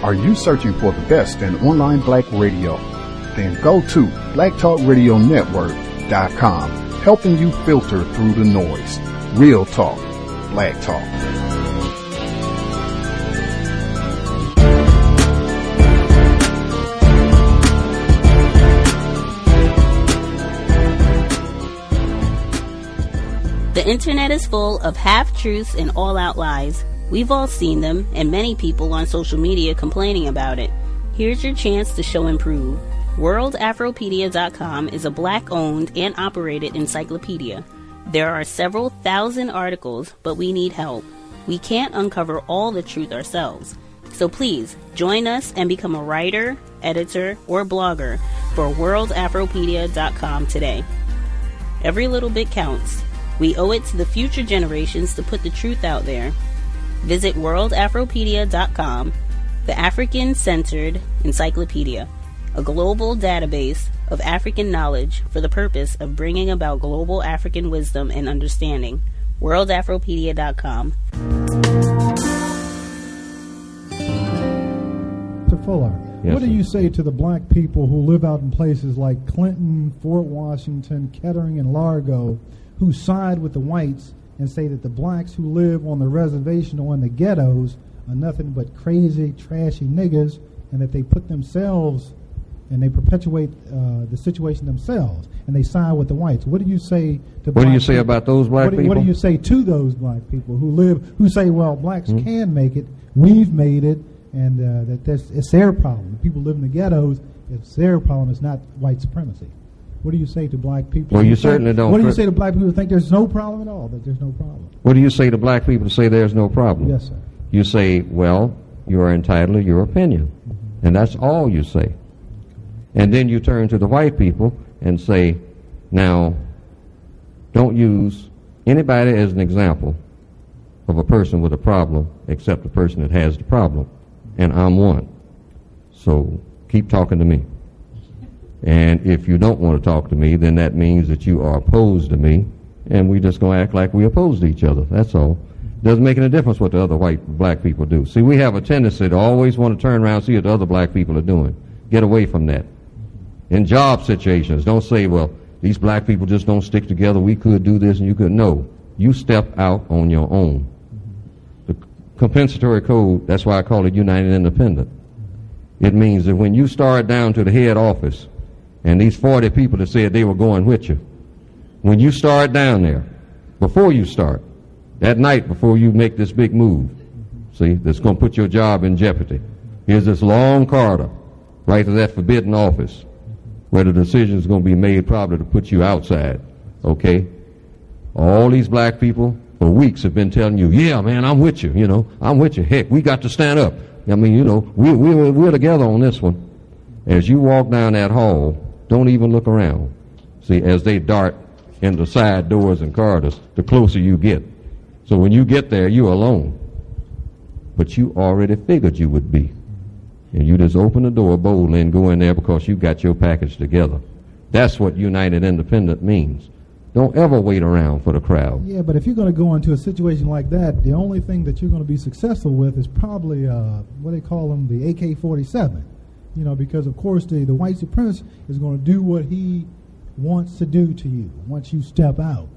Are you searching for the best in online black radio? Then go to blacktalkradionetwork.com, helping you filter through the noise. Real talk, black talk. The internet is full of half-truths and all-out lies. We've all seen them, and many people on social media complaining about it. Here's your chance to show and prove. WorldAfropedia.com is a black-owned and operated encyclopedia. There are several thousand articles, but we need help. We can't uncover all the truth ourselves. So please, join us and become a writer, editor, or blogger for WorldAfropedia.com today. Every little bit counts. We owe it to the future generations to put the truth out there. Visit WorldAfropedia.com, the African-centered encyclopedia, a global database of African knowledge for the purpose of bringing about global African wisdom and understanding. WorldAfropedia.com. Mr. Fuller, yes, what do you say to the black people who live out in places like Clinton, Fort Washington, Kettering, and Largo, who side with the whites and say that the blacks who live on the reservation or in the ghettos are nothing but crazy, trashy niggas, and that they put themselves and they perpetuate the situation themselves, and they side with the whites? What do you say to What do you say about those black people? What do you say to those black people who say, well, blacks can make it, we've made it, and that it's their problem. The people live in the ghettos, it's their problem, it's not white supremacy. What do you say to black people? Well, you certainly don't. What do you say to black people who think there's no problem at all, that there's no problem? What do you say to black people who say there's no problem? Yes, sir. You say, well, you are entitled to your opinion. Mm-hmm. And that's all you say. Okay. And then you turn to the white people and say, now, don't use anybody as an example of a person with a problem except the person that has the problem. And I'm one. So keep talking to me. And if you don't want to talk to me, then that means that you are opposed to me, and we just going to act like we opposed to each other. That's all. Doesn't make any difference what the other black people do. See, we have a tendency to always want to turn around and see what the other black people are doing. Get away from that. In job situations, don't say, well, these black people just don't stick together. We could do this and you could. No. You step out on your own. The compensatory code, that's why I call it United Independent. It means that when you start down to the head office, and these 40 people that said they were going with you, when you start down there, before you start, that night before you make this big move, see, that's going to put your job in jeopardy, here's this long corridor right to that forbidden office where the decision is going to be made probably to put you outside, okay? All these black people for weeks have been telling you, yeah, man, I'm with you, I'm with you. Heck, we got to stand up. I mean, we're together on this one. As you walk down that hall, don't even look around. See, as they dart into side doors and corridors, the closer you get. So when you get there, you're alone. But you already figured you would be. And you just open the door boldly and go in there because you got your package together. That's what United Independent means. Don't ever wait around for the crowd. Yeah, but if you're going to go into a situation like that, the only thing that you're going to be successful with is probably, what they call them, the AK-47. Because, of course, the white supremacist is going to do what he wants to do to you once you step out.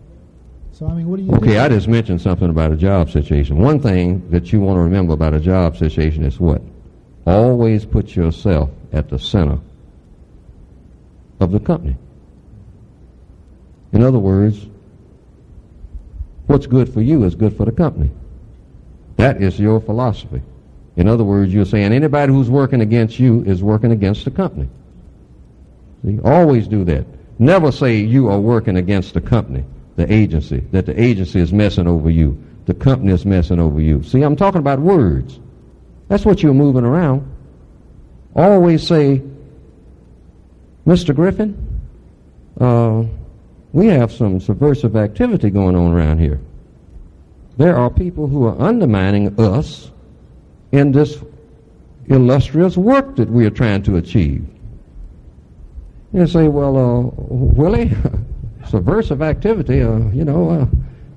So, I mean, what do you do? Okay, I just mentioned something about a job situation. One thing that you want to remember about a job situation is what? Always put yourself at the center of the company. In other words, what's good for you is good for the company. That is your philosophy. In other words, you're saying anybody who's working against you is working against the company. See, always do that. Never say you are working against the company, the agency, that the agency is messing over you, the company is messing over you. See, I'm talking about words. That's what you're moving around. Always say, Mr. Griffin, we have some subversive activity going on around here. There are people who are undermining us in this illustrious work that we are trying to achieve. You say, well, Willie, subversive activity,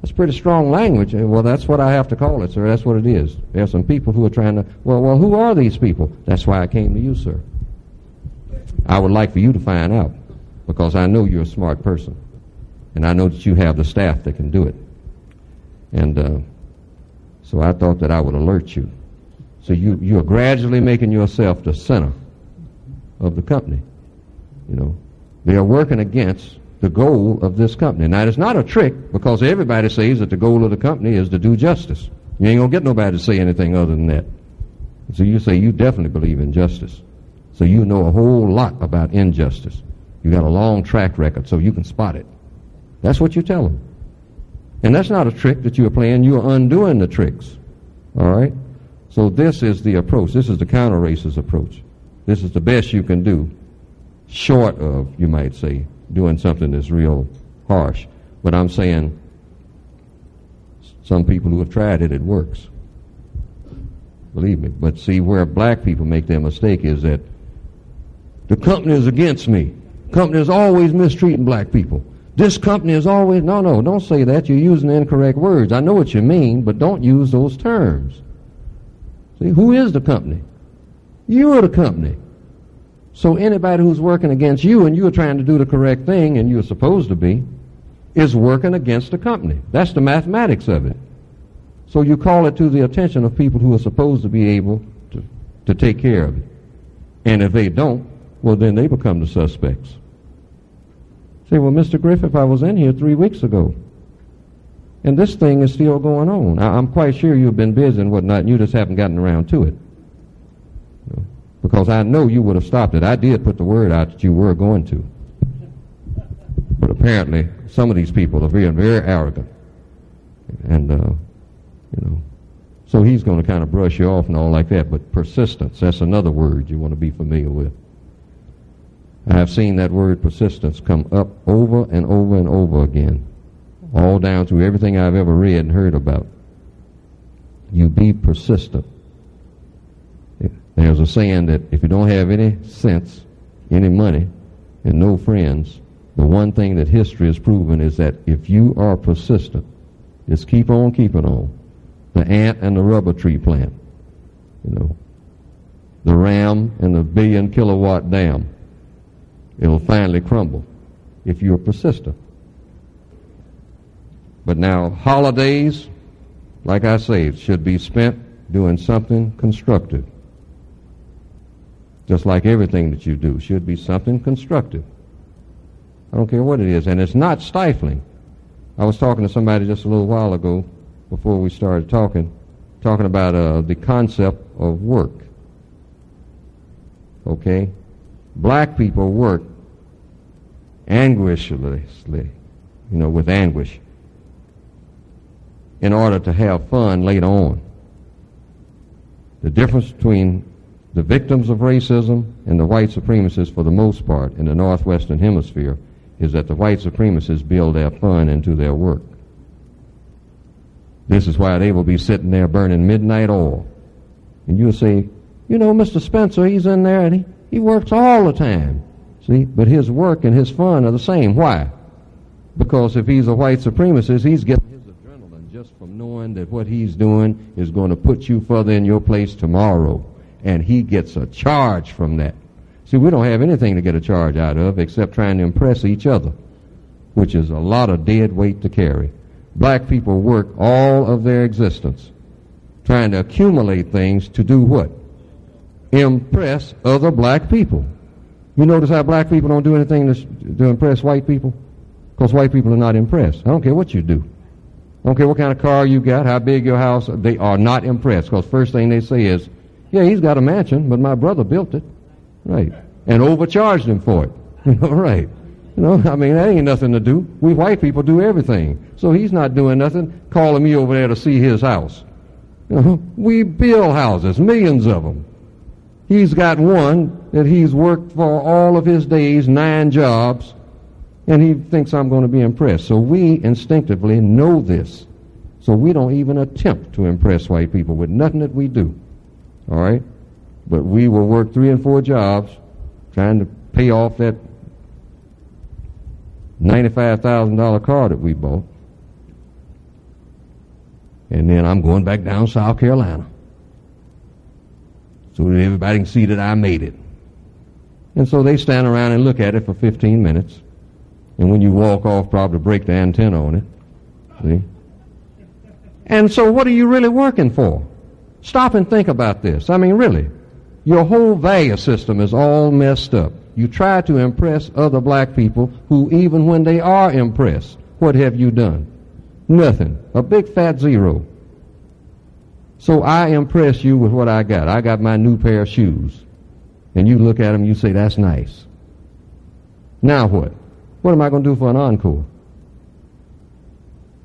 That's pretty strong language. Well, that's what I have to call it, sir. That's what it is. There are some people who are trying to, well, who are these people? That's why I came to you, sir. I would like for you to find out, because I know you're a smart person, and I know that you have the staff that can do it. And so I thought that I would alert you. So you are gradually making yourself the center of the company. You know, they are working against the goal of this company. Now, it's not a trick, because everybody says that the goal of the company is to do justice. You ain't going to get nobody to say anything other than that. So you say you definitely believe in justice. So you know a whole lot about injustice. You got a long track record, so you can spot it. That's what you tell them. And that's not a trick that you are playing. You are undoing the tricks. All right? So this is the approach. This is the counter-racist approach. This is the best you can do, short of, you might say, doing something that's real harsh. But I'm saying some people who have tried it, it works. Believe me. But see, where black people make their mistake is that the company is against me. Company is always mistreating black people. This company is always... No, don't say that. You're using incorrect words. I know what you mean, but don't use those terms. See, who is the company? You are the company. So anybody who's working against you, and you're trying to do the correct thing, and you're supposed to be, is working against the company. That's the mathematics of it. So you call it to the attention of people who are supposed to be able to take care of it. And if they don't, well, then they become the suspects. Say, well, Mr. Griffith, I was in here 3 weeks ago, and this thing is still going on. I'm quite sure you've been busy and whatnot, and you just haven't gotten around to it. Because I know you would have stopped it. I did put the word out that you were going to. But apparently, some of these people are very, very arrogant. And, you know, so he's going to kind of brush you off and all like that. But persistence, that's another word you want to be familiar with. I have seen that word persistence come up over and over and over again, all down through everything I've ever read and heard about. You be persistent. There's a saying that if you don't have any sense, any money, and no friends, the one thing that history has proven is that if you are persistent, just keep on keeping on. The ant and the rubber tree plant, you know, the ram and the 1 billion kilowatt dam, it'll finally crumble if you're persistent. But now, holidays, like I say, should be spent doing something constructive. Just like everything that you do should be something constructive. I don't care what it is, and it's not stifling. I was talking to somebody just a little while ago before we started talking about the concept of work. Okay? Black people work anguishedly, you know, with anguish, in order to have fun later on. The difference between the victims of racism and the white supremacists, for the most part, in the Northwestern Hemisphere, is that the white supremacists build their fun into their work. This is why they will be sitting there burning midnight oil. And you'll say, you know, Mr. Spencer, he's in there and he works all the time. See, but his work and his fun are the same. Why? Because if he's a white supremacist, he's getting his adrenaline just from knowing that what he's doing is going to put you further in your place tomorrow. And he gets a charge from that. See, we don't have anything to get a charge out of except trying to impress each other, which is a lot of dead weight to carry. Black people work all of their existence trying to accumulate things to do what? Impress other black people. You notice how black people don't do anything to impress white people? Because white people are not impressed. I don't care what you do. I don't care what kind of car you got, how big your house. They are not impressed, because first thing they say is, yeah, he's got a mansion, but my brother built it. Right. And overcharged him for it. Right. You know, I mean, that ain't nothing to do. We white people do everything. So he's not doing nothing, calling me over there to see his house. You know, we build houses, millions of them. He's got one that he's worked for all of his days, 9 jobs, and he thinks I'm going to be impressed. So we instinctively know this. So we don't even attempt to impress white people with nothing that we do. All right? But we will work 3 and 4 jobs trying to pay off that $95,000 car that we bought. and then I'm going back down South Carolina so that everybody can see that I made it. And so they stand around and look at it for 15 minutes, and when you walk off, probably break the antenna on it. See? And so what are you really working for? Stop and think about this. I mean, really, your whole value system is all messed up. You try to impress other black people who, even when they are impressed, what have you done? Nothing. A big fat zero. So I impress you with what I got. I got my new pair of shoes. And you look at them, you say, that's nice. Now what? What am I going to do for an encore?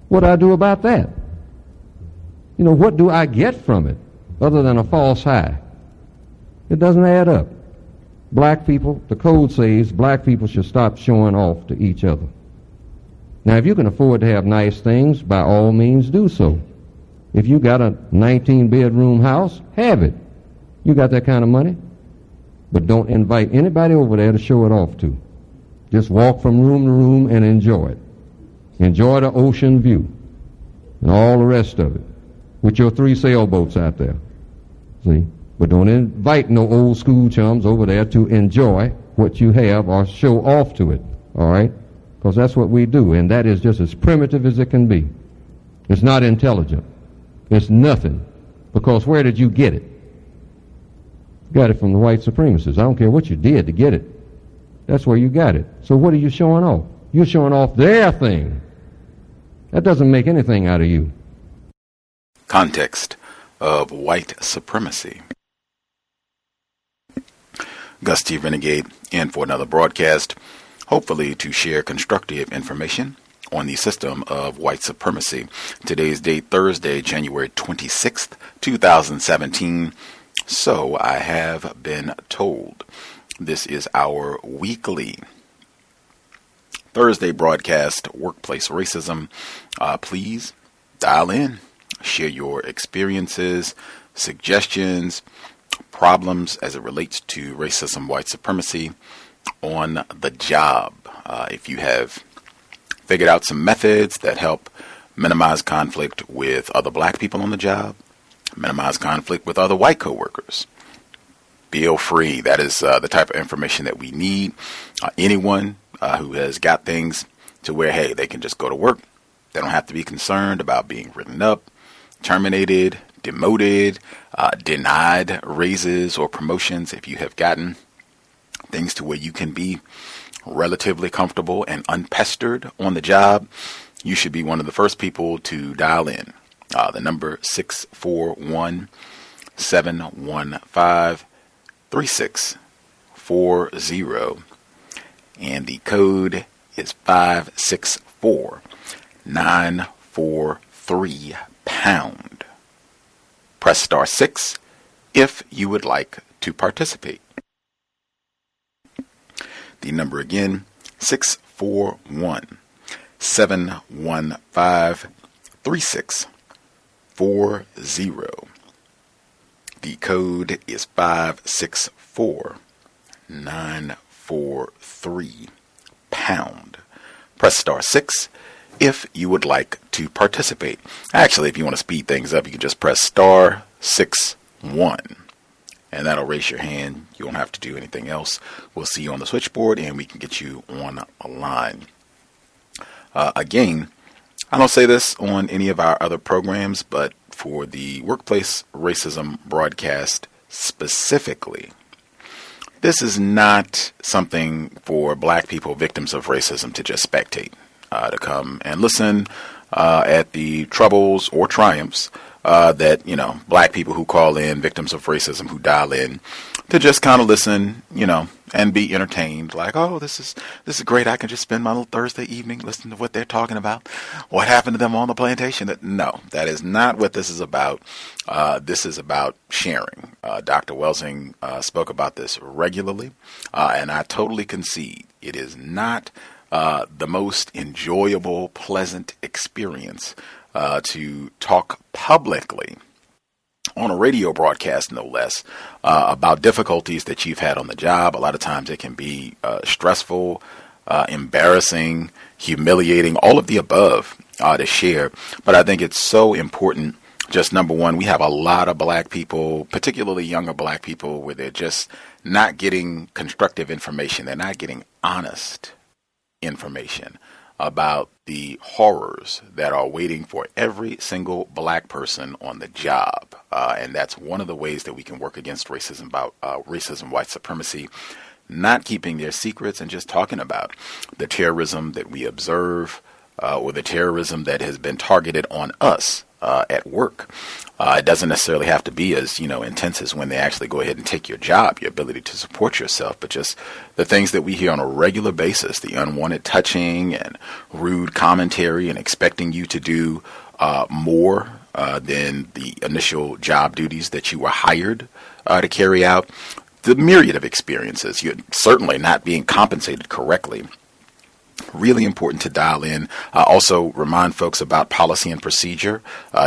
What do I do about that? You know, what do I get from it other than a false high? It doesn't add up. Black people, the code says black people should stop showing off to each other. Now, if you can afford to have nice things, by all means do so. If you got a 19-bedroom house, have it. You got that kind of money. But don't invite anybody over there to show it off to. Just walk from room to room and enjoy it. Enjoy the ocean view and all the rest of it with your 3 sailboats out there. See? But don't invite no old school chums over there to enjoy what you have or show off to it. All right? Because that's what we do, and that is just as primitive as it can be. It's not intelligent. It's nothing. Because where did you get it? You got it from the white supremacists. I don't care what you did to get it. That's where you got it. So what are you showing off? You're showing off their thing. That doesn't make anything out of you. Context of White Supremacy. Gus T Renegade in for another broadcast, hopefully to share constructive information on the system of white supremacy. Today's date, Thursday, January 26th, 2017. So I have been told. This is our weekly Thursday broadcast, Workplace Racism. Please dial in, share your experiences, suggestions, problems as it relates to racism, white supremacy on the job. If you have figured out some methods that help minimize conflict with other black people on the job, minimize conflict with other white coworkers, feel free. That is the type of information that we need. Anyone who has got things to where, hey, they can just go to work. They don't have to be concerned about being written up, terminated, demoted, denied raises or promotions. If you have gotten things to where you can be relatively comfortable and unpestered on the job, you should be one of the first people to dial in. The number 641-715-3640, and the code is 564-943#. Press star 6 if you would like to participate. The number again, 641-715-3640. The code is 564-943#. Press star 6 if you would like to participate. Actually, if you want to speed things up, you can just press star 61, and that'll raise your hand. You won't have to do anything else. We'll see you on the switchboard, and we can get you on a line. Again, I don't say this on any of our other programs, but for the Workplace Racism broadcast specifically, this is not something for black people, victims of racism, to just spectate, to come and listen at the troubles or triumphs that, black people who call in, victims of racism who dial in, to just kind of listen, and be entertained. Like, oh, this is great. I can just spend my little Thursday evening listening to what they're talking about. What happened to them on the plantation? No, that is not what this is about. This is about sharing. Dr. Welsing spoke about this regularly, and I totally concede it is not the most enjoyable, pleasant experience to talk publicly on a radio broadcast, no less, about difficulties that you've had on the job. A lot of times it can be stressful, embarrassing, humiliating, all of the above. to share. But I think it's so important. Just number one, we have a lot of black people, particularly younger black people, where they're just not getting constructive information. They're not getting honest information about the horrors that are waiting for every single black person on the job. And that's one of the ways that we can work against racism, racism, white supremacy, not keeping their secrets and just talking about the terrorism that we observe, or the terrorism that has been targeted on us at work. It doesn't necessarily have to be as, intense as when they actually go ahead and take your job, your ability to support yourself, but just the things that we hear on a regular basis, the unwanted touching and rude commentary and expecting you to do more than the initial job duties that you were hired to carry out. The myriad of experiences, you're certainly not being compensated correctly. Really important to dial in. Also remind folks about policy and procedure.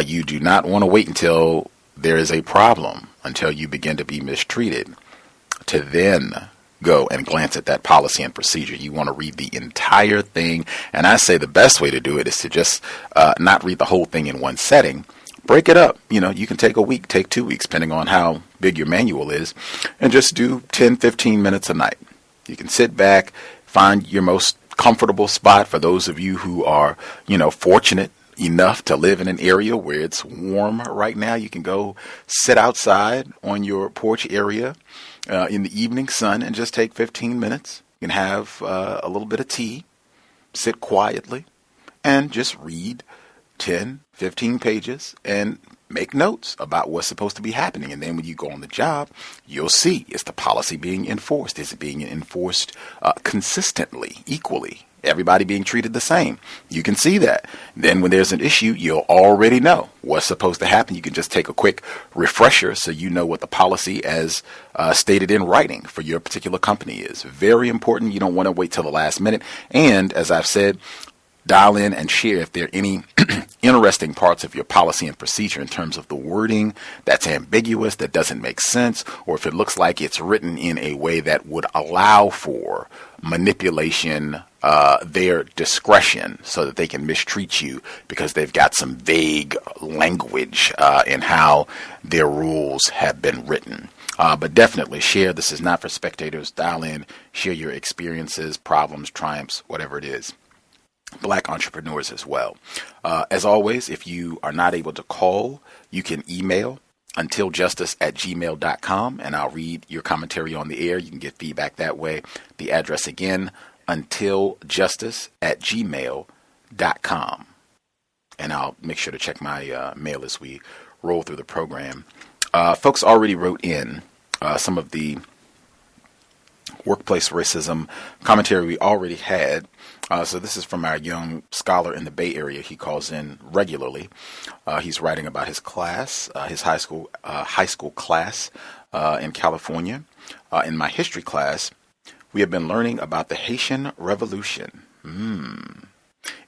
You do not want to wait until there is a problem, until you begin to be mistreated, to then go and glance at that policy and procedure. You want to read the entire thing. And I say the best way to do it is to just not read the whole thing in one setting. Break it up. You can take a week, take 2 weeks, depending on how big your manual is, and just do 10, 15 minutes a night. You can sit back, find your most comfortable spot. For those of you who are, fortunate enough to live in an area where it's warm right now, you can go sit outside on your porch area in the evening sun and just take 15 minutes. You can have a little bit of tea, sit quietly, and just read 10, 15 pages and make notes about what's supposed to be happening. And then when you go on the job, you'll see, is the policy being enforced? Is it being enforced consistently, equally? Everybody being treated the same? You can see that. Then when there's an issue, you'll already know what's supposed to happen. You can just take a quick refresher so you know what the policy as stated in writing for your particular company is. Very important. You don't want to wait till the last minute. And as I've said, dial in and share if there are any interesting parts of your policy and procedure in terms of the wording that's ambiguous, that doesn't make sense, or if it looks like it's written in a way that would allow for manipulation, their discretion, so that they can mistreat you because they've got some vague language in how their rules have been written. But definitely share. This is not for spectators. Dial in, share your experiences, problems, triumphs, whatever it is. Black entrepreneurs as well. As always, if you are not able to call, you can email untiljustice@gmail.com, and I'll read your commentary on the air. You can get feedback that way. The address again, untiljustice@gmail.com. And I'll make sure to check my mail as we roll through the program. Folks already wrote in some of the workplace racism commentary we already had. So this is from our young scholar in the Bay Area. He calls in regularly. He's writing about his class, his high school class in California. In my history class, we have been learning about the Haitian Revolution.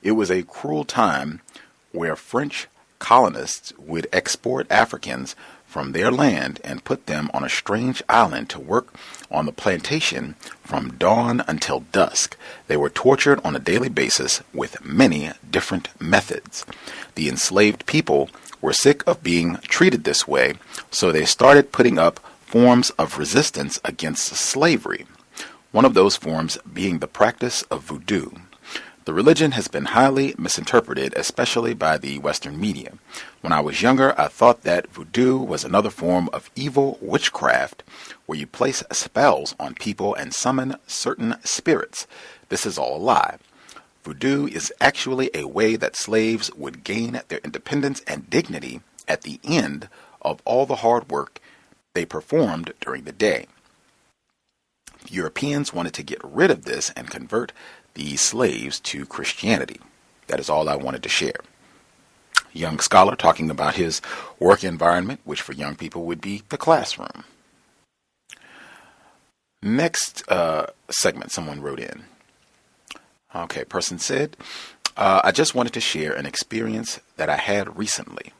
It was a cruel time where French colonists would export Africans from their land and put them on a strange island to work on the plantation from dawn until dusk. They were tortured on a daily basis with many different methods. The enslaved people were sick of being treated this way, so they started putting up forms of resistance against slavery. One of those forms being the practice of voodoo. The religion has been highly misinterpreted, especially by the Western media. When I was younger, I thought that voodoo was another form of evil witchcraft, where you place spells on people and summon certain spirits. This is all a lie. Voodoo is actually a way that slaves would gain their independence and dignity at the end of all the hard work they performed during the day. Europeans wanted to get rid of this and convert the slaves to Christianity. That is all I wanted to share. Young scholar talking about his work environment, which for young people would be the classroom. Next segment, someone wrote in. Okay, person said, I just wanted to share an experience that I had recently.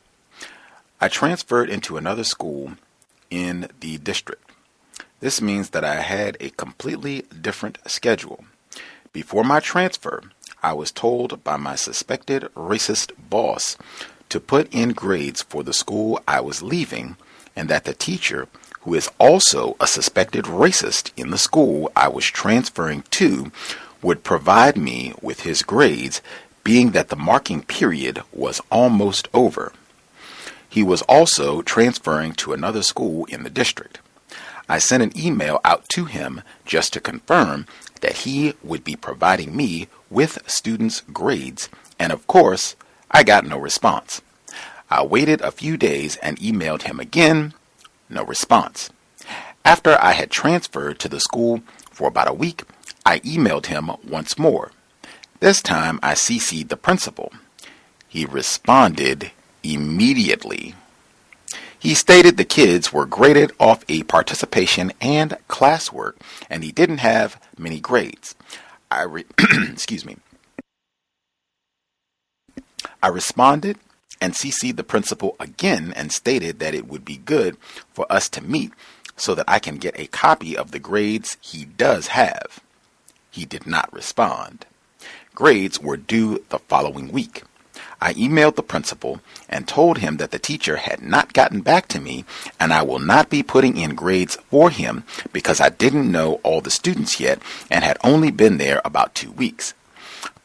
I transferred into another school in the district. This means that I had a completely different schedule. Before my transfer, I was told by my suspected racist boss to put in grades for the school I was leaving, and that the teacher, who is also a suspected racist in the school I was transferring to, would provide me with his grades, being that the marking period was almost over. He was also transferring to another school in the district. I sent an email out to him just to confirm that he would be providing me with students' grades, and of course, I got no response. I waited a few days and emailed him again, no response. After I had transferred to the school for about a week, I emailed him once more. This time I CC'd the principal. He responded immediately. He stated the kids were graded off a participation and classwork, and he didn't have many grades. Excuse me. I responded and CC'd the principal again and stated that it would be good for us to meet so that I can get a copy of the grades he does have. He did not respond. Grades were due the following week. I emailed the principal and told him that the teacher had not gotten back to me and I will not be putting in grades for him because I didn't know all the students yet and had only been there about 2 weeks.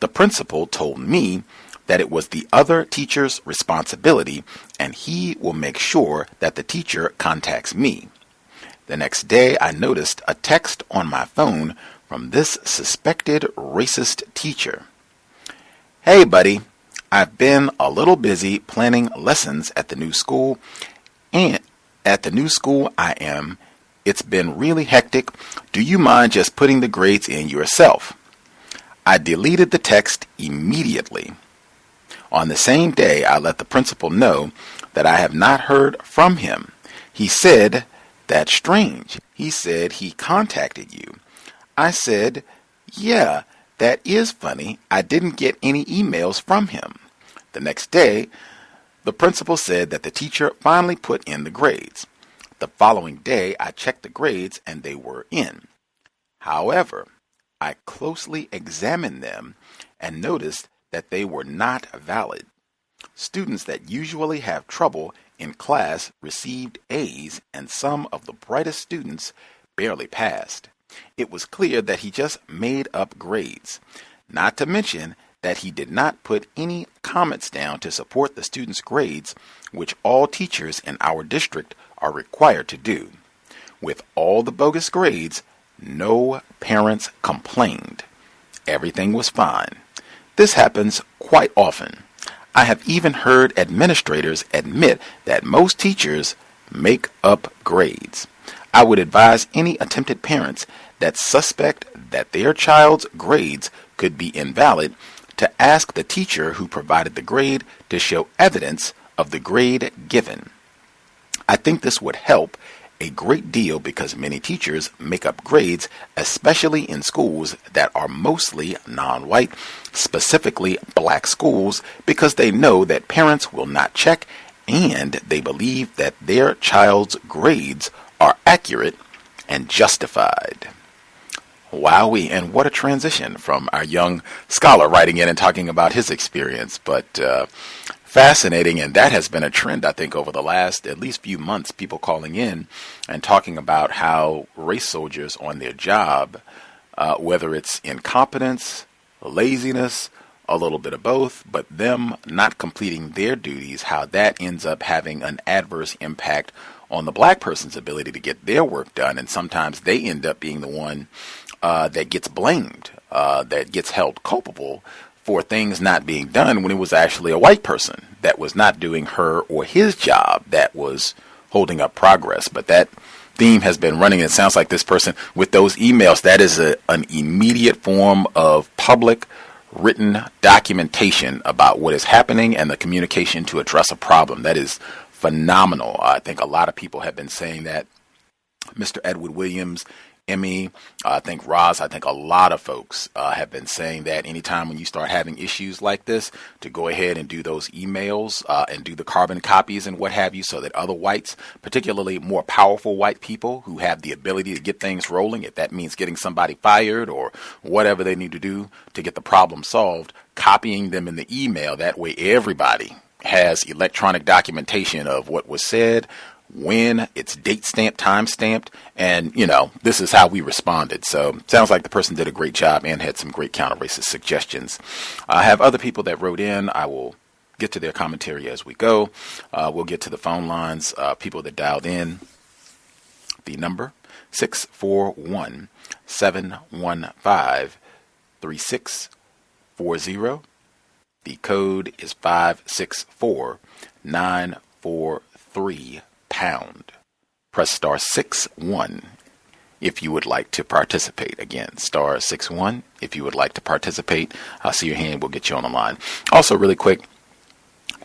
The principal told me that it was the other teacher's responsibility and he will make sure that the teacher contacts me. The next day I noticed a text on my phone from this suspected racist teacher. Hey buddy, I've been a little busy planning lessons at the new school, and at the new school I am. It's been really hectic. Do you mind just putting the grades in yourself? I deleted the text immediately. On the same day, I let the principal know that I have not heard from him. He said, "That's strange." He said he contacted you. I said, "Yeah, that is funny. I didn't get any emails from him." The next day, the principal said that the teacher finally put in the grades. The following day, I checked the grades and they were in. However, I closely examined them and noticed that they were not valid. Students that usually have trouble in class received A's and some of the brightest students barely passed. It was clear that he just made up grades, not to mention that he did not put any comments down to support the students' grades, which all teachers in our district are required to do. With all the bogus grades, no parents complained. Everything was fine. This happens quite often. I have even heard administrators admit that most teachers make up grades. I would advise any attempted parents that suspect that their child's grades could be invalid to ask the teacher who provided the grade to show evidence of the grade given. I think this would help a great deal because many teachers make up grades, especially in schools that are mostly non-white, specifically black schools, because they know that parents will not check and they believe that their child's grades are accurate and justified. Wowee, and what a transition from our young scholar writing in and talking about his experience. But fascinating, and that has been a trend, I think, over the last at least few months, people calling in and talking about how race soldiers on their job, whether it's incompetence, laziness, a little bit of both, but them not completing their duties, how that ends up having an adverse impact on the black person's ability to get their work done, and sometimes they end up being the one that gets blamed, that gets held culpable for things not being done when it was actually a white person that was not doing her or his job that was holding up progress. But that theme has been running. It sounds like this person with those emails, that is an immediate form of public written documentation about what is happening and the communication to address a problem. That is phenomenal. I think a lot of people have been saying that. Mr. Edward Williams Emmy, I think Roz, I think a lot of folks have been saying that anytime when you start having issues like this, to go ahead and do those emails and do the carbon copies and what have you, so that other whites, particularly more powerful white people who have the ability to get things rolling, if that means getting somebody fired or whatever they need to do to get the problem solved, copying them in the email. That way everybody has electronic documentation of what was said, when, it's date stamped, time stamped, and this is how we responded. So sounds like the person did a great job and had some great counter-racist suggestions. I have other people that wrote in. I will get to their commentary as we go. We'll get to the phone lines, people that dialed in. The number 641-715-3640. The code is 564943 pound. Press star 61 if you would like to participate. Again, star 61 if you would like to participate. I'll see your hand. We'll get you on the line. Also, really quick,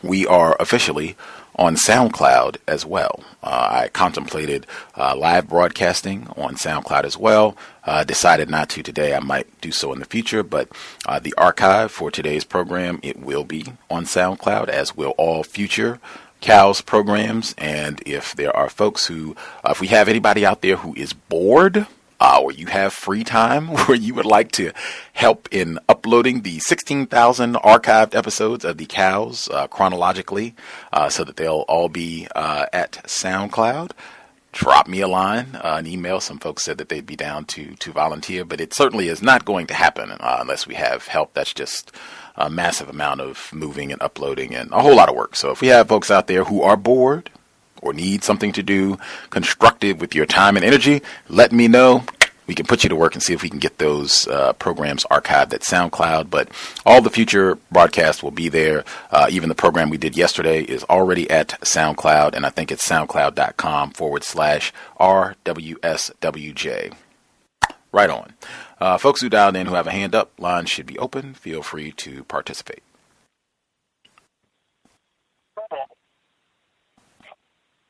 we are officially on SoundCloud as well. I contemplated live broadcasting on SoundCloud as well. Decided not to today. I might do so in the future, but the archive for today's program, it will be on SoundCloud, as will all future C.O.W.S programs. And if there are folks who, if we have anybody out there who is bored, or you have free time where you would like to help in uploading the 16,000 archived episodes of the C.O.W.S chronologically, so that they'll all be at SoundCloud, drop me a line, an email. Some folks said that they'd be down to volunteer, but it certainly is not going to happen unless we have help. That's just a massive amount of moving and uploading and a whole lot of work. So if we have folks out there who are bored or need something to do constructive with your time and energy, let me know. We can put you to work and see if we can get those programs archived at SoundCloud. But all the future broadcasts will be there. Even the program we did yesterday is already at SoundCloud, and I think it's soundcloud.com/RWSWJ. Right on. Folks who dialed in who have a hand up, line should be open. Feel free to participate.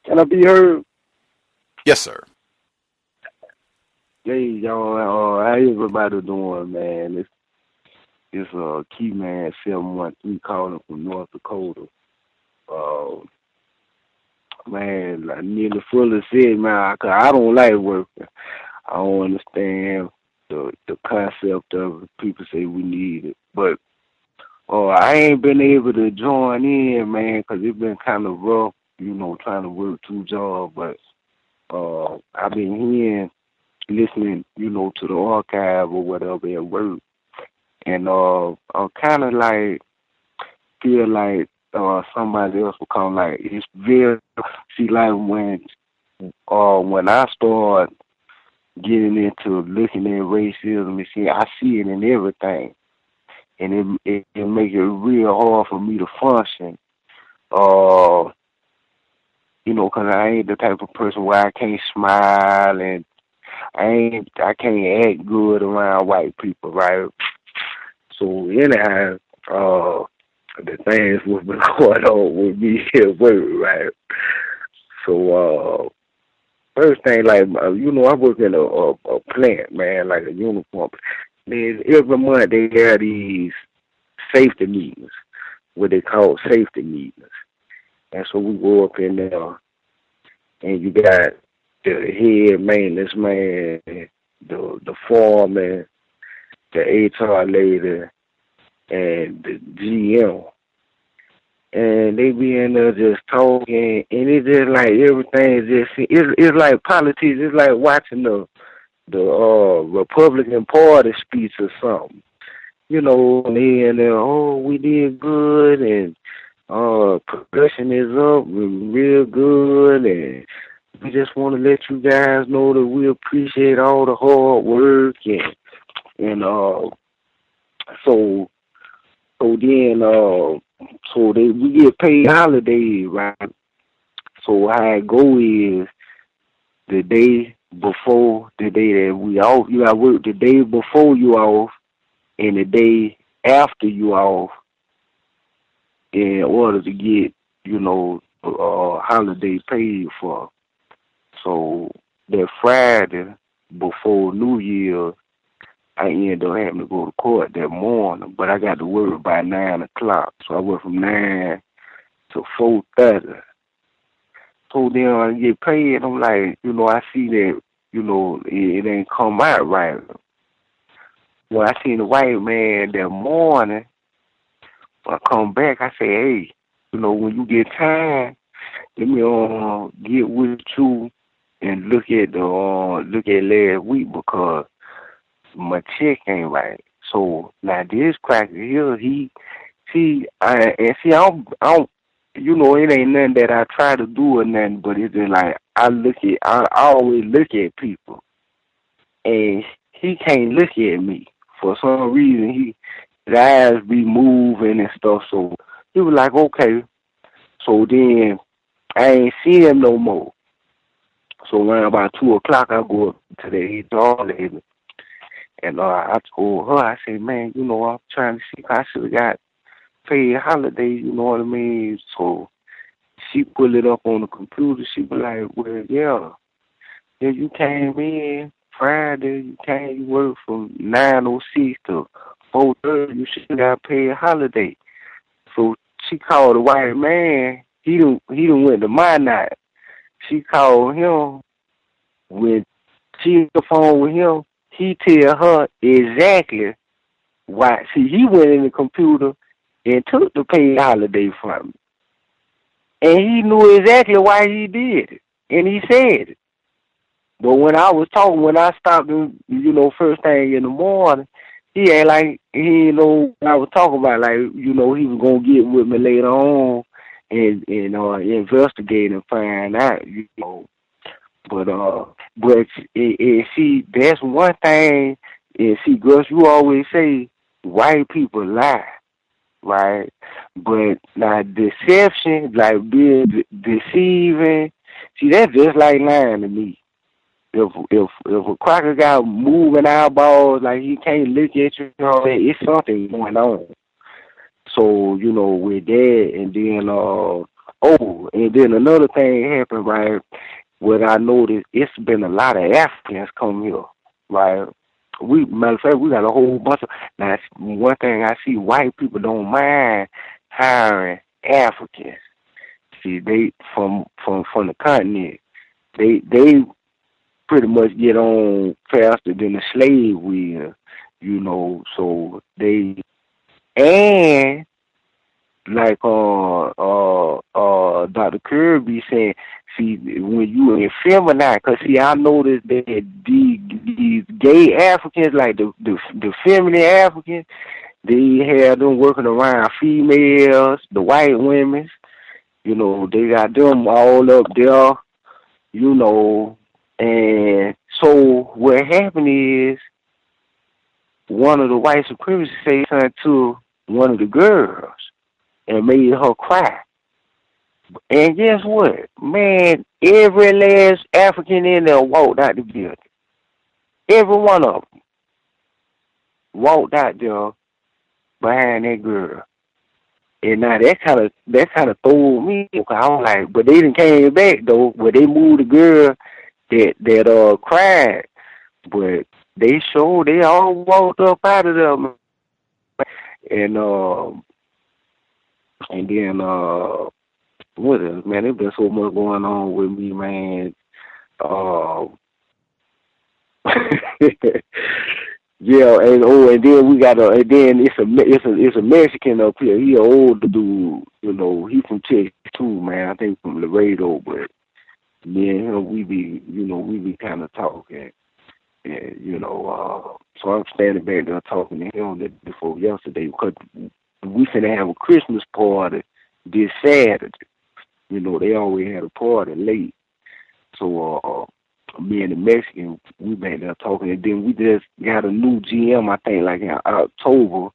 Can I be heard? Yes, sir. Hey, y'all, how everybody doing, man? It's Key Man 713 calling from North Dakota. Man, I nearly fully said, man, 'cause I don't like working. I don't understand the concept of it. People say we need it. But I ain't been able to join in, man, 'cause it's been kind of rough, trying to work two jobs. But I've been hearing, listening, to the archive or whatever at work. And I kind of feel like somebody else will come. Like, it's very, see, like when I start getting into looking at racism, I see it in everything. And it makes it real hard for me to function. 'Cause I ain't the type of person where I can't smile, and I can't act good around white people, right? So anyhow, the things what's been going on with me at work, right? So first thing, I work in a plant, man, like a uniform. Then every month they have these safety meetings, what they call safety meetings. And so we go up in there, and you got the head maintenance man, the foreman, the HR lady, and the GM. And they be in there just talking, and it's just like everything is just, it's like politics. It's like watching the Republican Party speech or something. And they in there, we did good, and production is up real good, and we just want to let you guys know that we appreciate all the hard work, and we get paid holidays, right? So how it go is the day before the day that we off, you got to work the day before you off and the day after you off in order to get, holiday paid for. So that Friday before New Year, I ended up having to go to court that morning, but I got to work by 9 o'clock. So I worked from 9 to 4:30. So then I get paid. I'm like, I see that, it ain't come out right. Well, I seen the white man that morning. I come back, I say, hey, when you get time, let me get with you and look at last week because my check ain't right. So now this cracker here, I don't, it ain't nothing that I try to do or nothing, but it's just like I always look at people, and he can't look at me for some reason. His eyes be moving and stuff. So he was like, okay. So then I ain't see him no more. So around about 2 o'clock, I go up to the HR lady. And I told her, I said, man, I'm trying to see if I should have got paid holiday, you know what I mean? So she pulled it up on the computer. She was like, well, yeah, you came in Friday. You worked from 9:06 to 4:30. You should have got paid holiday. So she called the white man. He done went to my night. She called him. When she on the phone with him, he tell her exactly why. See, he went in the computer and took the paid holiday from me. And he knew exactly why he did it. And he said it. But when I stopped him, first thing in the morning, he ain't like, he didn't know what I was talking about. Like, he was going to get with me later on and investigate and find out, But see, that's one thing. And see, Gus, you always say white people lie, right? But now deception, like being deceiving, see, that's just like lying to me. If a cracker got moving eyeballs, like he can't look at you, it's something going on. So with that, and then another thing happened, right? What I noticed, it's been a lot of Africans come here, right? Matter of fact, we got a whole bunch of. Now, one thing I see, white people don't mind hiring Africans. See, they from the continent, they pretty much get on faster than the slave will, So they and like Dr. Kirby saying, see, when you effeminate, because see, I noticed that these gay Africans, like the feminine Africans, they have them working around females, the white women, they got them all up there, and so what happened is one of the white supremacists said something to one of the girls and made her cry. And guess what? Man, every last African in there walked out the building. Every one of them walked out there behind that girl. And now that kind of threw me. I was like, but they didn't came back though. But they moved the girl that cried. But they all walked up out of them. And then what else, man? There's been so much going on with me, man. Yeah, and then we got and then it's a Mexican up here. He an older dude, he from Texas too, man. I think from Laredo, but me and him, we be kind of talking, and so I'm standing back there talking to him before yesterday because we finna have a Christmas party this Saturday. They always had a party late, so me and the Mexican, we back there talking, and then we just got a new GM, I think, like in October,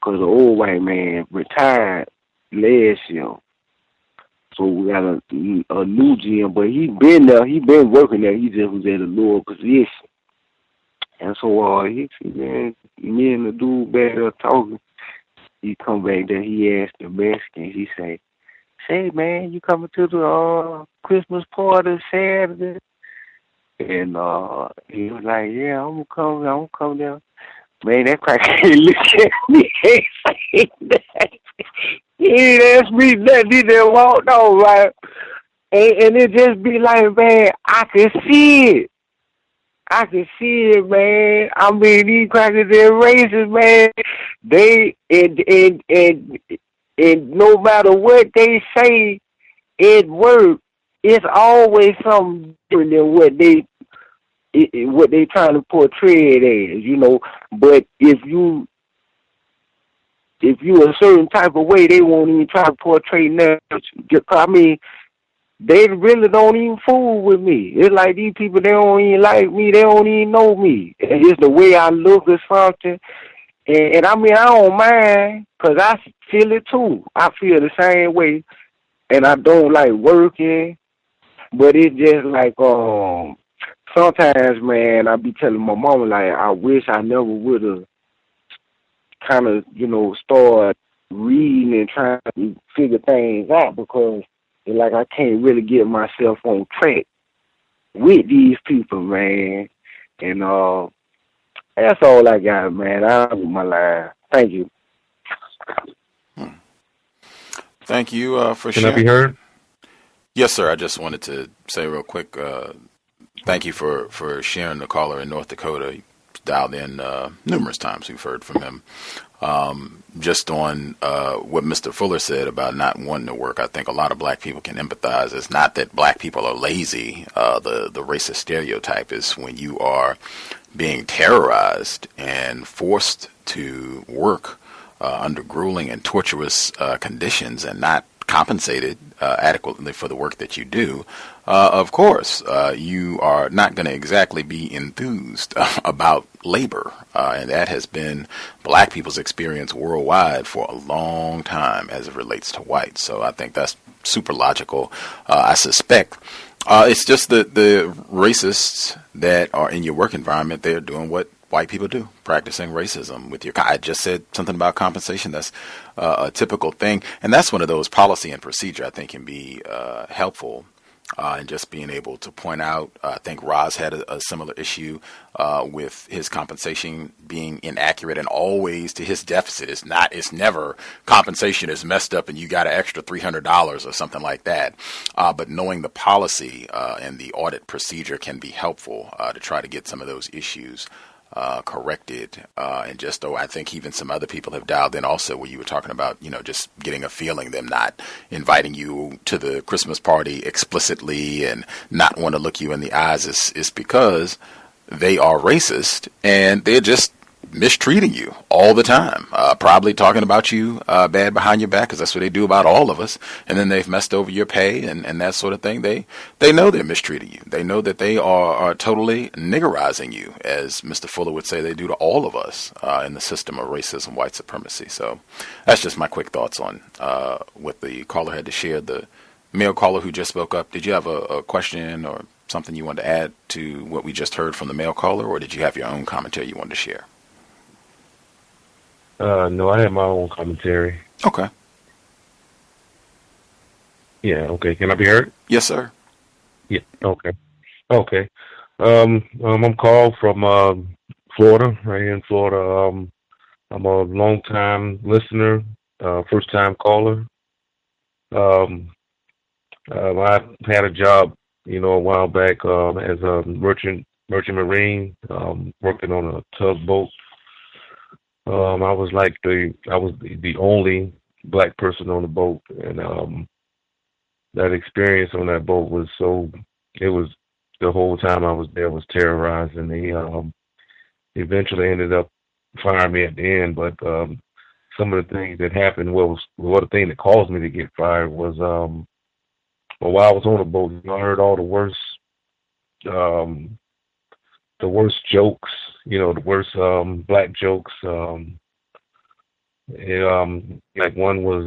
because the old white man retired last year. So we got a new GM, but he been working there. He just was at a lower position. And so me and the dude back there talking, he come back there, he asked the Mexican, he say, man, you coming to the Christmas party Saturday? And he was like, "Yeah, I'm gonna come down." Man, that crackhead looked at me and said that. He ain't asked me nothing. He just walked on, right? And it just be like, man, I can see it. I can see it, man. I mean, these crackers, they're racist, man. They and no matter what they say at work, it's always something different than what they trying to portray it as, you know. But if you a certain type of way, they won't even try to portray nothing. I mean, they really don't even fool with me. It's like these people, they don't even like me. They don't even know me. It's the way I look or something. And I mean, I don't mind because I feel it too. I feel the same way. And I don't like working. But it's just like, sometimes, man, I be telling my mama, like, I wish I never would have kind of, you know, start reading and trying to figure things out, because it's like I can't really get myself on track with these people, man. And that's all I got, man. I'm with my line. Thank you. Thank you for Can sharing. I be heard? Yes, sir. I just wanted to say real quick, thank you for sharing the caller in North Dakota. He dialed in numerous times. We've heard from him. Just on what Mr. Fuller said about not wanting to work, I think a lot of black people can empathize. It's not that black people are lazy. The racist stereotype is when you are being terrorized and forced to work under grueling and torturous conditions and not compensated adequately for the work that you do. Of course, you are not going to exactly be enthused about labor, and that has been black people's experience worldwide for a long time as it relates to whites. So I think that's super logical. I suspect it's just the racists that are in your work environment, they're doing what white people do, practicing racism with your. I just said something about compensation. That's a typical thing, and that's one of those policy and procedure I think can be helpful. And just being able to point out, I think Roz had a similar issue with his compensation being inaccurate and always to his deficit. It's never compensation is messed up and you got an extra $300 or something like that. But knowing the policy and the audit procedure can be helpful to try to get some of those issues corrected. And just though I think even some other people have dialed in also where you were talking about, you know, just getting a feeling, them not inviting you to the Christmas party explicitly and not want to look you in the eyes is because they are racist and they're just mistreating you all the time, probably talking about you bad behind your back, because that's what they do about all of us. And then they've messed over your pay and that sort of thing. They know they're mistreating you. They know that they are totally niggerizing you, as Mr. Fuller would say they do to all of us in the system of racism, white supremacy. So that's just my quick thoughts on what the caller had to share. The male caller who just spoke up, did you have a question or something you wanted to add to what we just heard from the male caller, or did you have your own commentary you wanted to share? No, I have my own commentary. Okay. Yeah, okay. Can I be heard? Yes, sir. Yeah, okay. Okay. I'm called from Florida, right here in Florida. I'm a long-time listener, first-time caller. I had a job, you know, a while back as a merchant marine, working on a tugboat. I was the only black person on the boat, and that experience on that boat was the whole time I was there was terrorized, and they eventually ended up firing me at the end. But some of the things that happened, the thing that caused me to get fired was while I was on the boat, I heard all the worst jokes, you know, the worst black jokes. Like one was,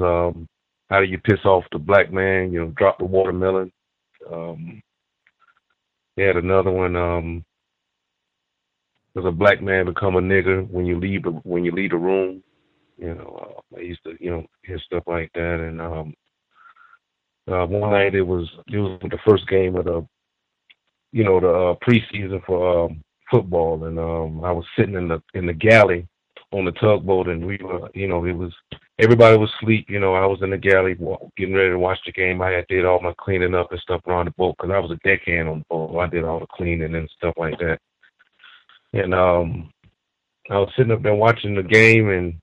how do you piss off the black man? You know, drop the watermelon. They had another one. Does a black man become a nigger when you leave the room? You know, I used to, you know, hear stuff like that. And one night it was the first game of the preseason for football, and I was sitting in the galley on the tugboat, and we were, it was everybody was asleep. I was in the galley getting ready to watch the game. I had did all my cleaning up and stuff around the boat because I was a deckhand on the boat. So I did all the cleaning and stuff like that. And I was sitting up there watching the game, and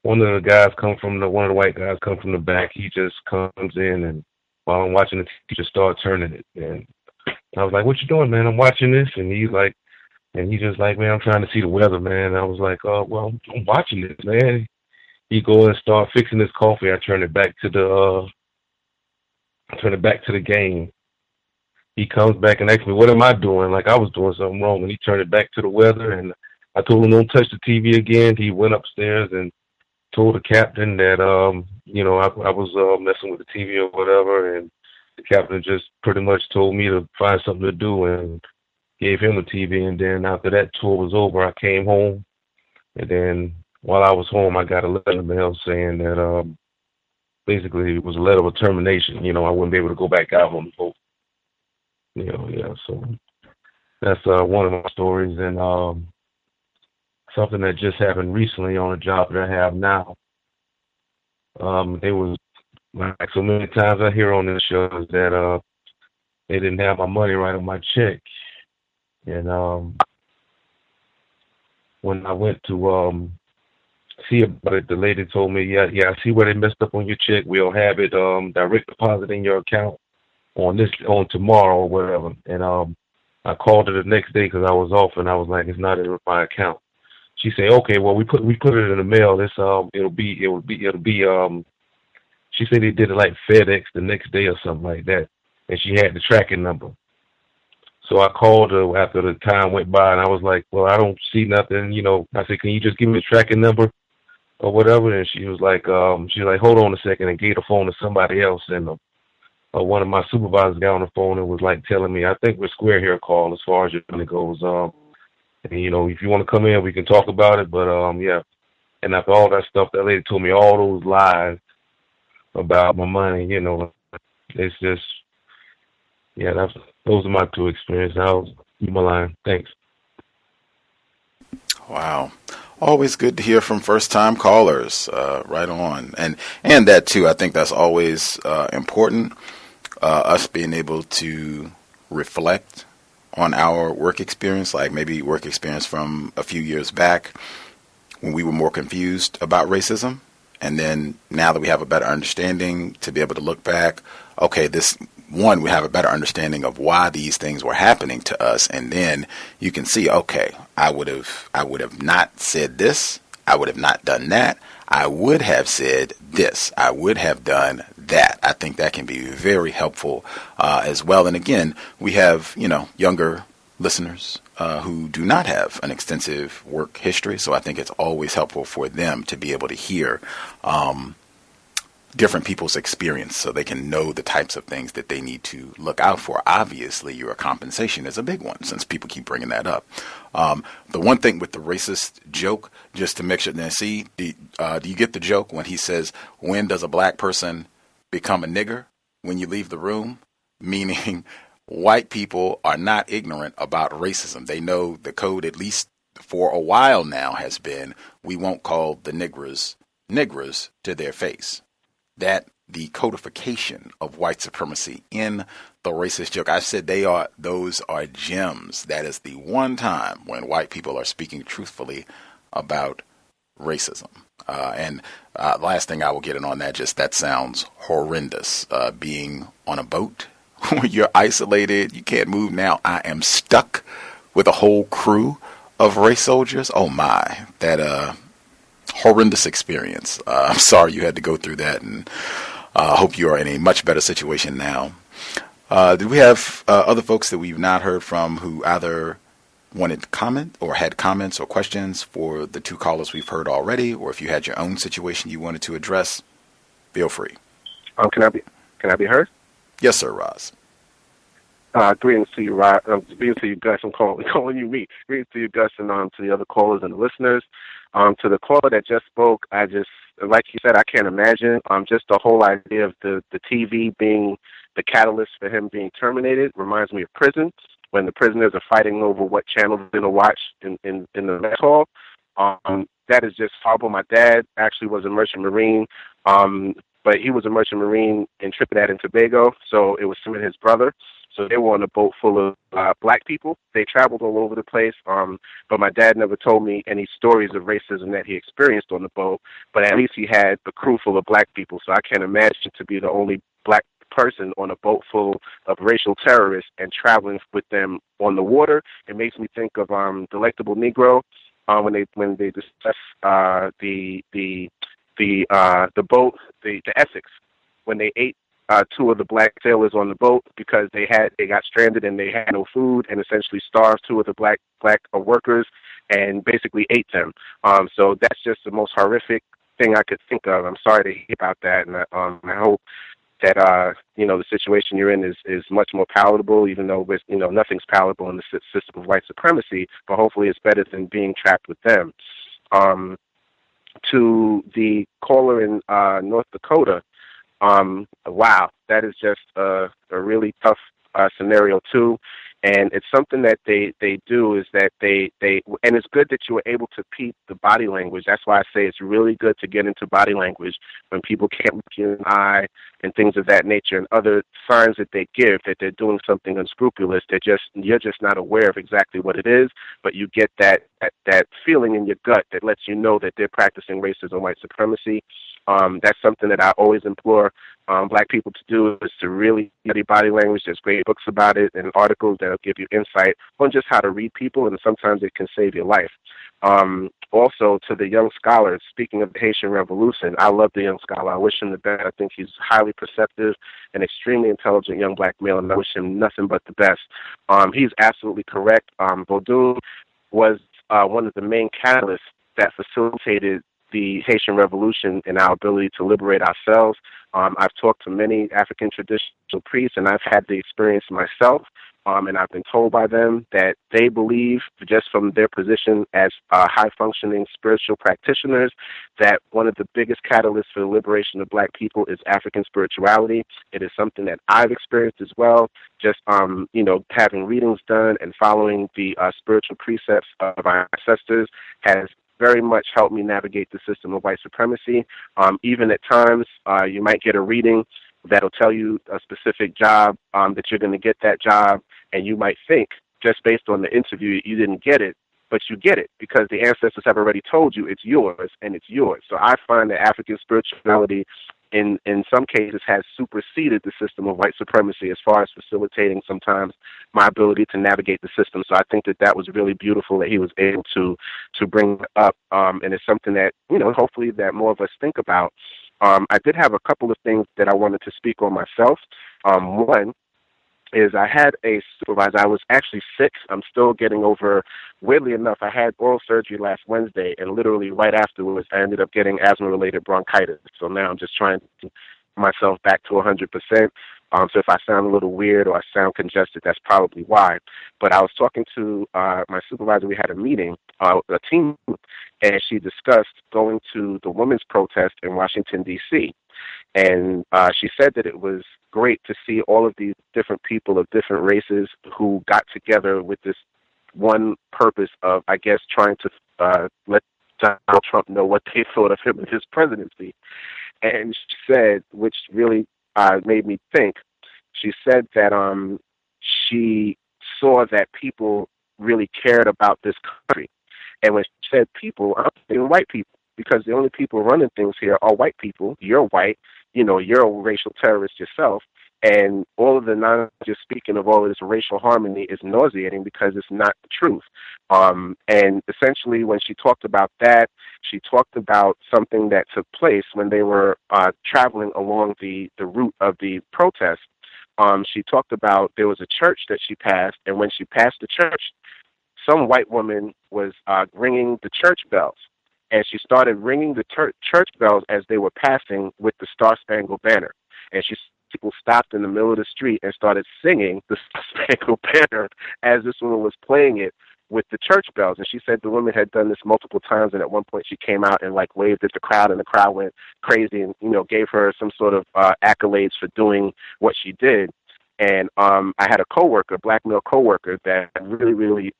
one of the white guys come from the back. He just comes in, and while I'm watching the TV, just start turning it. And I was like, "What you doing, man? I'm watching this." And he's just like, "Man, I'm trying to see the weather, man." And I was like, well, I'm watching this, man." He go and start fixing his coffee. I turn it back to the game. He comes back and asks me, "What am I doing?" Like I was doing something wrong. And he turned it back to the weather. And I told him, "Don't touch the TV again." He went upstairs and told the captain that, I was messing with the TV or whatever. And the captain just pretty much told me to find something to do and gave him the TV. And then after that tour was over, I came home. And then while I was home, I got a letter in the mail saying that basically it was a letter of termination. I wouldn't be able to go back out on the boat. So that's one of my stories. And something that just happened recently on a job that I have now. It was like so many times I hear on this show is that they didn't have my money right on my check. And when I went to see about it, the lady told me, yeah, I see where they messed up on your check. We'll have it direct deposit in your account on tomorrow or whatever. And I called her the next day because I was off, and I was like, "It's not in my account." She said, "Okay, well we put it in the mail. It'll be she said they did it like FedEx the next day or something like that, and she had the tracking number." So I called her after the time went by, and I was like, "Well, I don't see nothing, I said, "Can you just give me the tracking number or whatever?" And she was like, "Hold on a second," and gave the phone to somebody else. And one of my supervisors got on the phone and was like telling me, "I think we're square here, Carl, as far as your money goes. And, if you want to come in, we can talk about it. But yeah." And after all that stuff, that lady told me all those lies about my money. It's just, yeah, those are my two experiences. I'll keep my line. Thanks. Wow. Always good to hear from first-time callers. Right on. And that, too, I think that's always important, us being able to reflect on our work experience, like maybe work experience from a few years back when we were more confused about racism. And then now that we have a better understanding, to be able to look back, okay, we have a better understanding of why these things were happening to us. And then you can see, okay, I would have not said this. I would have not done that. I would have said this. I would have done that. I think that can be very helpful as well. And again, we have, younger listeners who do not have an extensive work history. So I think it's always helpful for them to be able to hear different people's experience so they can know the types of things that they need to look out for. Obviously, your compensation is a big one since people keep bringing that up. The one thing with the racist joke, just to make sure, now see, do you get the joke when he says, "When does a black person become a nigger?" When you leave the room, meaning white people are not ignorant about racism. They know the code, at least for a while now, has been, we won't call the niggers to their face. That the codification of white supremacy in the racist joke, I said those are gems. That is the one time when white people are speaking truthfully about racism. And last thing I will get in on that, just that sounds horrendous. Being on a boat where you're isolated, you can't move. Now I am stuck with a whole crew of race soldiers. Oh my, that horrendous experience. I'm sorry you had to go through that, and hope you are in a much better situation now. Do we have other folks that we've not heard from who either wanted to comment or had comments or questions for the two callers we've heard already, or if you had your own situation you wanted to address, feel free. Can I be heard? Yes, sir, Roz. Greetings to you, Roz. Greetings to you, Gus. I'm calling you me. Greetings to you, Gus, and to the other callers and the listeners. To the caller that just spoke, I just, like you said, I can't imagine. Just the whole idea of the TV being the catalyst for him being terminated reminds me of prisons. when the prisoners are fighting over what channel they're going to watch in the mess hall. That is just horrible. My dad actually was a merchant marine, but he was a merchant marine in Trinidad and Tobago, so it was him and his brother. So they were on a boat full of black people. They traveled all over the place, but my dad never told me any stories of racism that he experienced on the boat, but at least he had a crew full of black people, so I can't imagine to be the only black person on a boat full of racial terrorists and traveling with them on the water. It makes me think of Delectable Negro when they discuss the boat, the Essex, when they ate two of the black sailors on the boat because they got stranded and they had no food, and essentially starved two of the black workers and basically ate them. So that's just the most horrific thing I could think of. I'm sorry to hear about that, and I hope that the situation you're in is much more palatable, even though nothing's palatable in the system of white supremacy, but hopefully it's better than being trapped with them. To the caller in North Dakota, wow, that is just a really tough scenario too. And it's something that they do is that they and it's good that you were able to peep the body language. That's why I say it's really good to get into body language when people can't look you in the eye and things of that nature, and other signs that they give that they're doing something unscrupulous. You're just not aware of exactly what it is, but you get that feeling in your gut that lets you know that they're practicing racism, white supremacy. That's something that I always implore black people to do, is to really study body language. There's great books about it and articles that'll give you insight on just how to read people, and sometimes it can save your life. Also, to the young scholars, speaking of the Haitian Revolution, I love the young scholar. I wish him the best. I think he's highly perceptive and extremely intelligent young black male, and I wish him nothing but the best. He's absolutely correct. Vodun was one of the main catalysts that facilitated the Haitian Revolution and our ability to liberate ourselves. I've talked to many African traditional priests, and I've had the experience myself, and I've been told by them that they believe, just from their position as high-functioning spiritual practitioners, that one of the biggest catalysts for the liberation of black people is African spirituality. It is something that I've experienced as well, just having readings done and following the spiritual precepts of our ancestors has very much helped me navigate the system of white supremacy. Even at times, you might get a reading that'll tell you a specific job, that you're going to get that job, and you might think, just based on the interview, you didn't get it, but you get it because the ancestors have already told you it's yours, and it's yours. So I find that African spirituality in some cases has superseded the system of white supremacy as far as facilitating sometimes my ability to navigate the system. So I think that was really beautiful that he was able to bring up, and it's something that, hopefully that more of us think about. I did have a couple of things that I wanted to speak on myself. One is I had a supervisor. I was actually sick. I'm still getting over, weirdly enough, I had oral surgery last Wednesday, and literally right afterwards, I ended up getting asthma-related bronchitis. So now I'm just trying to get myself back to 100%. So if I sound a little weird or I sound congested, that's probably why. But I was talking to my supervisor. We had a meeting, a team, and she discussed going to the women's protest in Washington, D.C., and she said that it was great to see all of these different people of different races who got together with this one purpose of, I guess, trying to let Donald Trump know what they thought of him and his presidency. And she said, which really made me think, she said that she saw that people really cared about this country. And when she said people, I'm thinking white people, because the only people running things here are white people. You're white. You're a racial terrorist yourself. And all of the just speaking of all of this racial harmony is nauseating because it's not the truth. And essentially when she talked about that, she talked about something that took place when they were traveling along the route of the protest. She talked about there was a church that she passed, and when she passed the church, some white woman was ringing the church bells. And she started ringing the church bells as they were passing with the Star-Spangled Banner. And people stopped in the middle of the street and started singing the Star-Spangled Banner as this woman was playing it with the church bells. And she said the woman had done this multiple times, and at one point she came out and waved at the crowd, and the crowd went crazy and gave her some sort of accolades for doing what she did. And I had a coworker, black male coworker, that I'm really, really,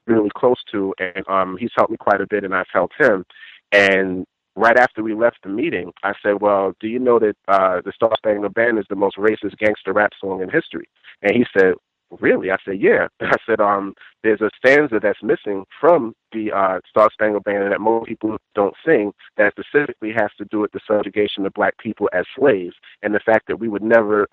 really close to, and he's helped me quite a bit, and I've helped him. And right after we left the meeting, I said, well, do you know that the Star Spangled Banner is the most racist gangster rap song in history? And he said, really? I said, yeah. I said, there's a stanza that's missing from the Star Spangled Banner that most people don't sing that specifically has to do with the subjugation of black people as slaves and the fact that we would never,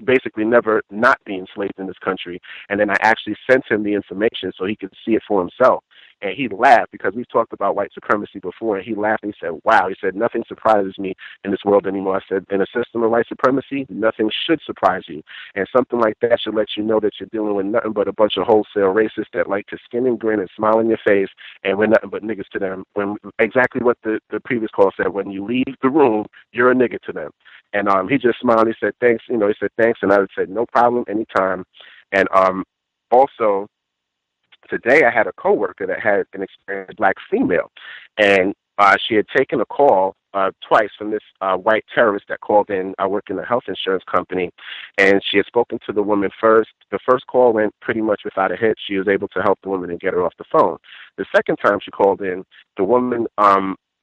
basically never not be enslaved in this country. And then I actually sent him the information so he could see it for himself. And he laughed because we've talked about white supremacy before, and he laughed and he said, wow, he said, nothing surprises me in this world anymore. I said, in a system of white supremacy, nothing should surprise you. And something like that should let you know that you're dealing with nothing but a bunch of wholesale racists that like to skin and grin and smile in your face, and we're nothing but niggas to them. When exactly what the previous caller said, when you leave the room, you're a nigga to them. And he just smiled. He said, thanks. He said, thanks. And I said, no problem, anytime. And also, today I had a coworker that had an experienced black female, and she had taken a call twice from this white terrorist that called in. I work in a health insurance company, and she had spoken to the woman first. The first call went pretty much without a hitch. She was able to help the woman and get her off the phone. The second time she called in, the woman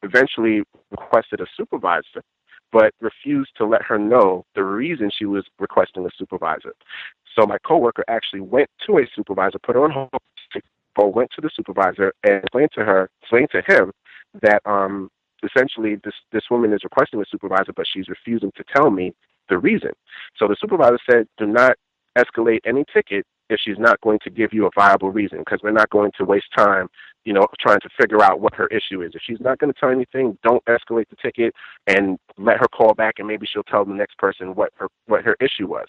eventually requested a supervisor, but refused to let her know the reason she was requesting a supervisor. So my coworker actually went to a supervisor, put her on hold, went to the supervisor and explained to him that essentially this woman is requesting a supervisor, but she's refusing to tell me the reason. So the supervisor said, do not escalate any ticket if she's not going to give you a viable reason, because we're not going to waste time, trying to figure out what her issue is. If she's not going to tell anything, don't escalate the ticket and let her call back, and maybe she'll tell the next person what her issue was.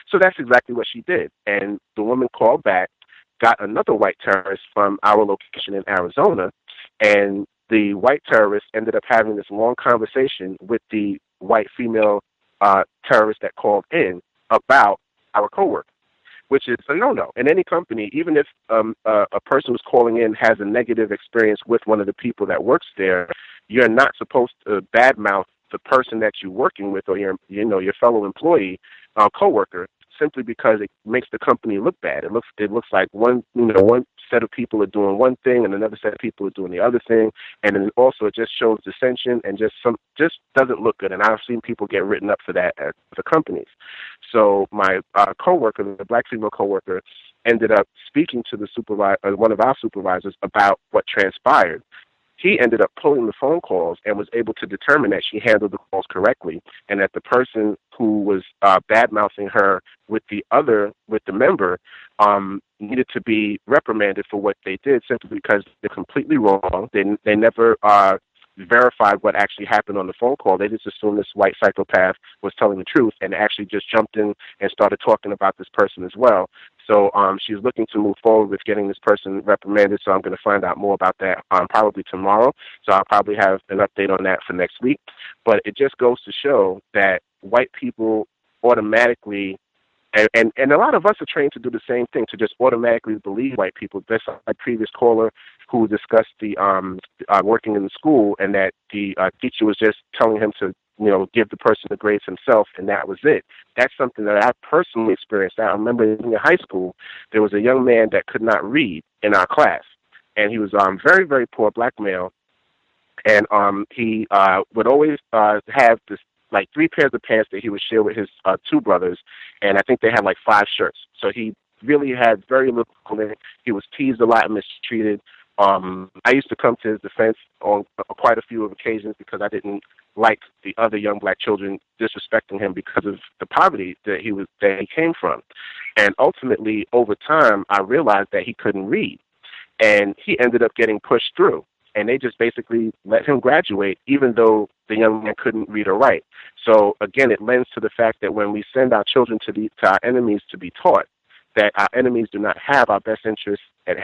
So that's exactly what she did. And the woman called back, got another white terrorist from our location in Arizona, and the white terrorist ended up having this long conversation with the white female terrorist that called in about our coworker, which is a no-no. In any company, even if a person who's calling in has a negative experience with one of the people that works there, you're not supposed to badmouth the person that you're working with or your fellow employee, coworker, simply because it makes the company look bad. It looks like one set of people are doing one thing and another set of people are doing the other thing, and then also it just shows dissension and just doesn't look good. And I've seen people get written up for that at the companies. So my coworker, the black female coworker, ended up speaking to the one of our supervisors about what transpired. He ended up pulling the phone calls and was able to determine that she handled the calls correctly, and that the person who was bad-mouthing her with the member needed to be reprimanded for what they did, simply because they're completely wrong. They never verified what actually happened on the phone call. They just assumed this white psychopath was telling the truth, and actually just jumped in and started talking about this person as well. So she's looking to move forward with getting this person reprimanded, so I'm going to find out more about that probably tomorrow. So I'll probably have an update on that for next week. But it just goes to show that white people automatically, and a lot of us are trained to do the same thing, to just automatically believe white people. That's like previous caller who discussed the working in the school, and that the teacher was just telling him to give the person the grades himself, and that was it. That's something that I personally experienced. I remember in high school, there was a young man that could not read in our class, and he was very, very poor black male, and he would always have this like 3 pairs of pants that he would share with his 2 brothers, and I think they had like 5 shirts. So he really had very little clothing. He was teased a lot and mistreated. I used to come to his defense on quite a few occasions because I didn't like the other young black children disrespecting him because of the poverty that he came from. And ultimately, over time, I realized that he couldn't read, and he ended up getting pushed through. And they just basically let him graduate, even though the young man couldn't read or write. So again, it lends to the fact that when we send our children to our enemies to be taught, that our enemies do not have our best interests at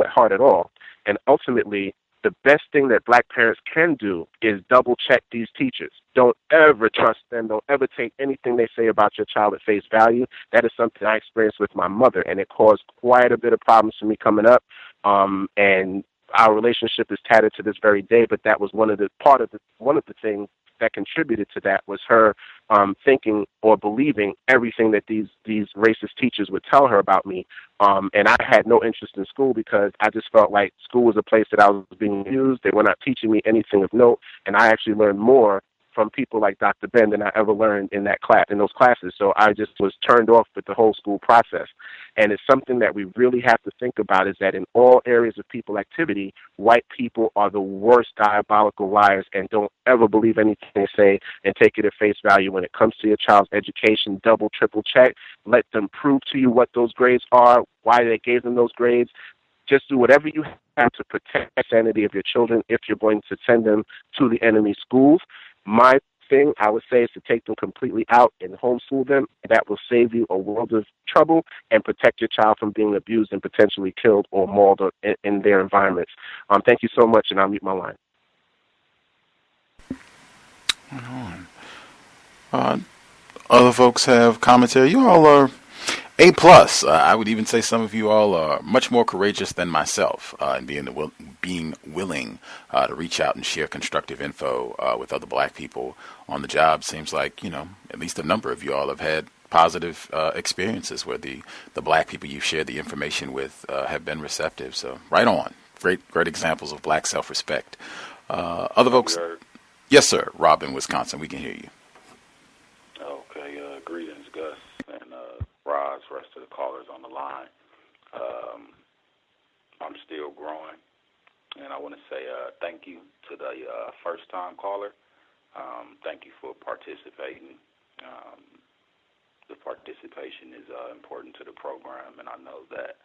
heart at all. And ultimately, the best thing that black parents can do is double check these teachers. Don't ever trust them. Don't ever take anything they say about your child at face value. That is something I experienced with my mother, and it caused quite a bit of problems for me coming up. And our relationship is tattered to this very day. But that was one of the things that contributed to that was her thinking or believing everything that these racist teachers would tell her about me. And I had no interest in school because I just felt like school was a place that I was being used. They were not teaching me anything of note, and I actually learned more from people like Dr. Ben than I ever learned in those classes. So I just was turned off with the whole school process. And it's something that we really have to think about, is that in all areas of people activity, white people are the worst diabolical liars and don't ever believe anything they say and take it at face value. When it comes to your child's education, double, triple check. Let them prove to you what those grades are, why they gave them those grades. Just do whatever you have to protect the sanity of your children if you're going to send them to the enemy schools. My thing, I would say, is to take them completely out and homeschool them. That will save you a world of trouble and protect your child from being abused and potentially killed or mauled in their environments. Thank you so much, and I'll mute my line. Other folks have commentary. You all are A+. I would even say some of you all are much more courageous than myself in being willing to reach out and share constructive info with other black people on the job. Seems like, at least a number of you all have had positive experiences where the black people you've shared the information with have been receptive. So right on. Great examples of black self-respect. Other folks? Yes, sir. Rob in Wisconsin. We can hear you. Okay. Greetings, Gus, and Roz, rest of the callers on the line. I'm still growing, and I want to say thank you to the first-time caller. Thank you for participating. The participation is important to the program, and I know that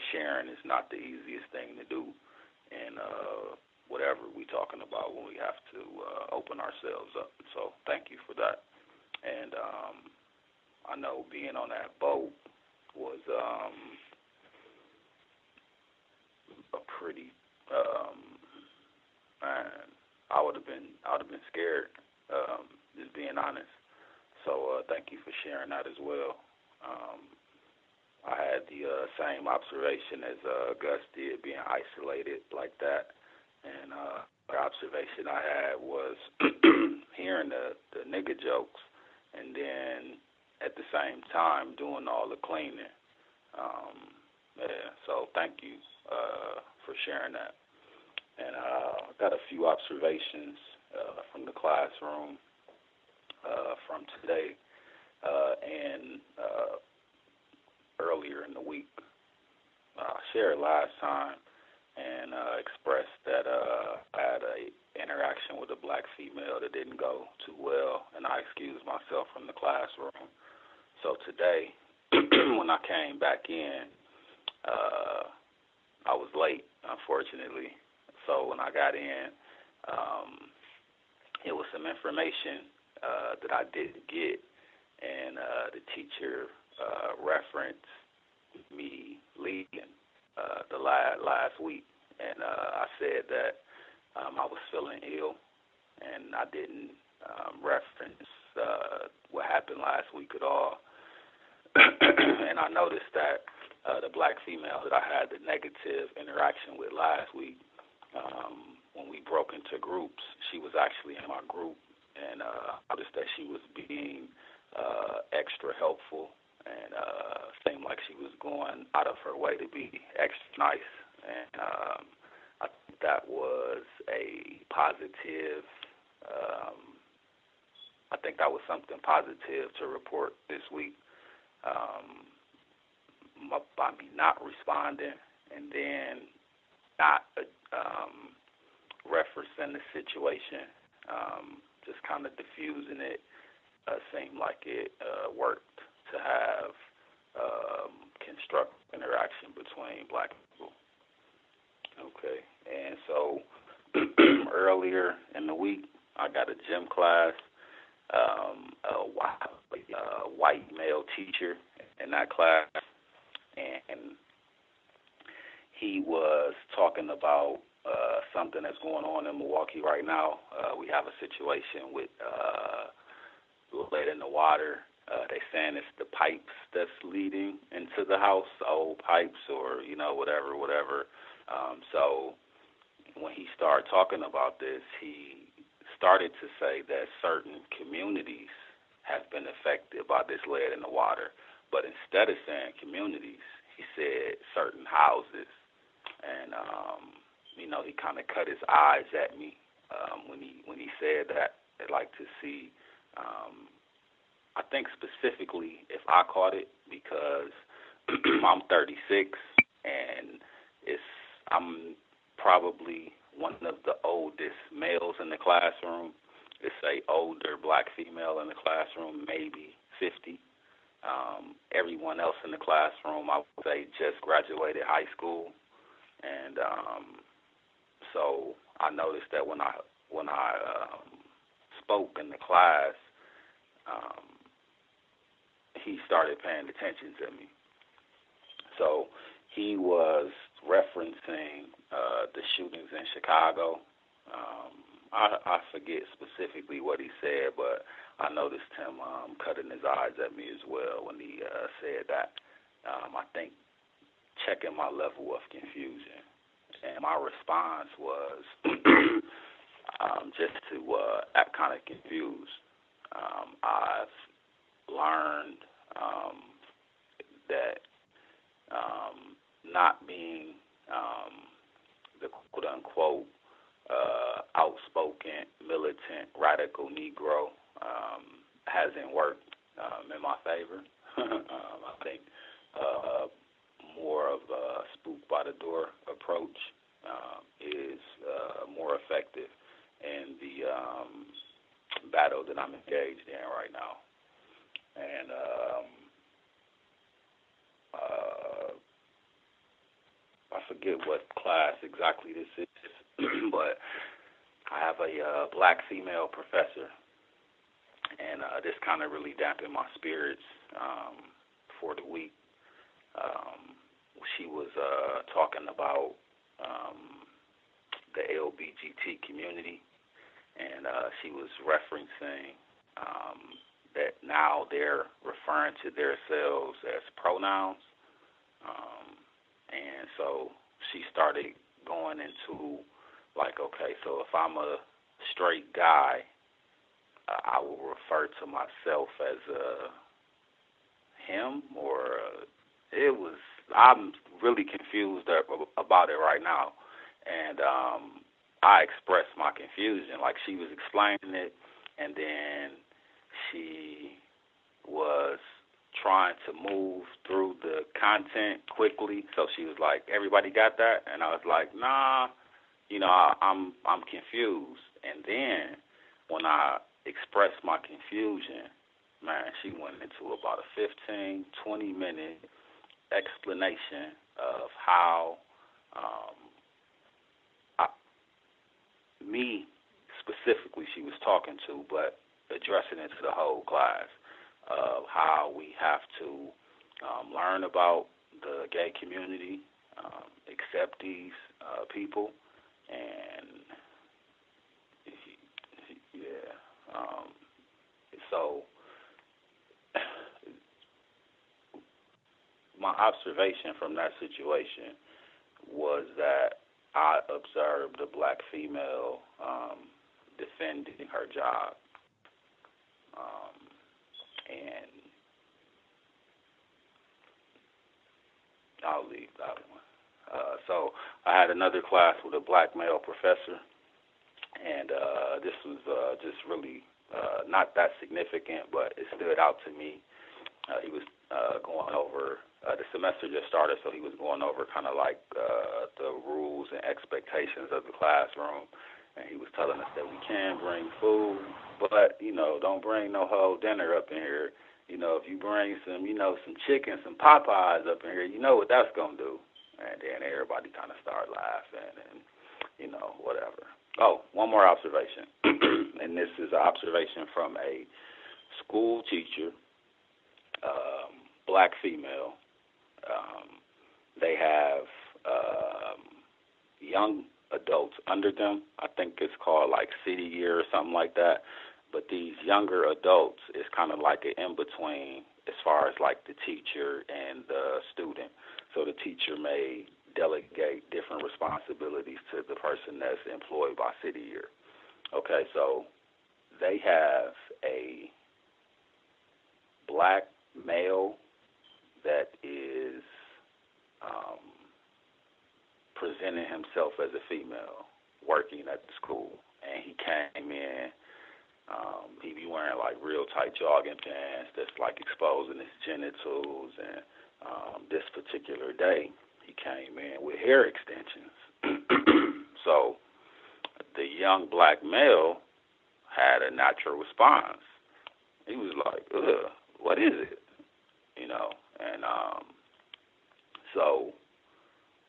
sharing is not the easiest thing to do, and whatever we're talking about when we have to open ourselves up. So thank you for that. And I know being on that boat was a pretty man. I would have been scared, just being honest. So thank you for sharing that as well. I had the same observation as Gus did, being isolated like that. And the observation I had was hearing the nigga jokes, and then at the same time doing all the cleaning. So thank you for sharing that. And I got a few observations from the classroom from today and earlier in the week. I shared last time and expressed that I had an interaction with a black female that didn't go too well, and I excused myself from the classroom. So today, when I came back in, I was late, unfortunately. So when I got in, it was some information that I didn't get, and the teacher referenced me leaving the last week, and I said that I was feeling ill, and I didn't reference what happened last week at all. And I noticed that the black female that I had the negative interaction with last week, when we broke into groups, she was actually in my group, and I noticed that she was being extra helpful, and seemed like she was going out of her way to be extra nice. And I think that was a positive. I think that was something positive to report this week. By me not responding and then not referencing the situation, just kind of diffusing it, seemed like it worked to have constructive interaction between black people. Okay, and so earlier in the week, I got a gym class, a white male teacher in that class, and he was talking about something that's going on in Milwaukee right now. We have a situation with lead in the water. They saying it's the pipes that's leading into the house, old pipes or, whatever. So when he started talking about this, he started to say that certain communities have been affected by this lead in the water. But instead of saying communities, he said certain houses. And, he kind of cut his eyes at me when he said that. I'd like to see, I think specifically if I caught it, because I'm 36 and I'm probably one of the oldest males in the classroom. It's a older black female in the classroom, maybe 50. Everyone else in the classroom, I would say, just graduated high school. And so I noticed that when I spoke in the class, he started paying attention to me. So he was referencing the shootings in Chicago. I forget specifically what he said, but I noticed him cutting his eyes at me as well when he said that. I think checking my level of confusion. And my response was just to act kind of confused. I've learned that not being the quote-unquote outspoken, militant, radical Negro hasn't worked in my favor. I think more of a spook-by-the-door approach is more effective in the battle that I'm engaged in right now. And I forget what class exactly this is, but I have a black female professor, and this kind of really dampened my spirits for the week. She was talking about the LBGT community, and she was referencing that now they're referring to themselves as pronouns. And so she started going into, like, okay, so if I'm a straight guy, I will refer to myself as him, or I'm really confused about it right now. And I expressed my confusion. Like, she was explaining it, and then she was trying to move through the content quickly. So she was like, everybody got that? And I was like, nah, I'm confused. And then when I expressed my confusion, man, she went into about a 15, 20-minute explanation of how me specifically she was talking to, but addressing it to the whole class, of how we have to learn about the gay community, accept these people, and so my observation from that situation was that I observed a black female defending her job. And I'll leave that one. So I had another class with a black male professor, and this was just really not that significant, but it stood out to me. He was going over, the semester just started, so he was going over kind of like the rules and expectations of the classroom. And he was telling us that we can bring food, but, don't bring no whole dinner up in here. If you bring some, some chicken, some Popeyes up in here, you know what that's going to do. And then everybody kind of started laughing and, whatever. Oh, one more observation. And this is an observation from a school teacher, black female. They have young adults under them. I think it's called like city year or something like that. But these younger adults is kind of like an in-between as far as like the teacher and the student. So the teacher may delegate different responsibilities to the person that's employed by city year. Okay, so they have a black male that is presenting himself as a female working at the school, and he came in. He be wearing like real tight jogging pants that's like exposing his genitals, and this particular day he came in with hair extensions. So the young black male had a natural response. He was like, ugh, what is it? You know, and so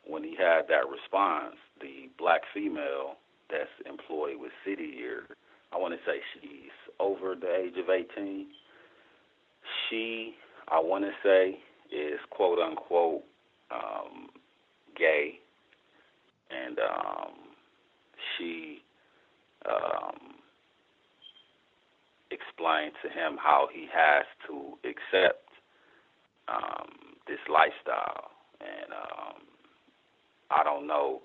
when he had that response, the black female that's employed with City here, I want to say she's over the age of 18. She, I want to say, is quote unquote gay, and she explained to him how he has to accept this lifestyle, and I don't know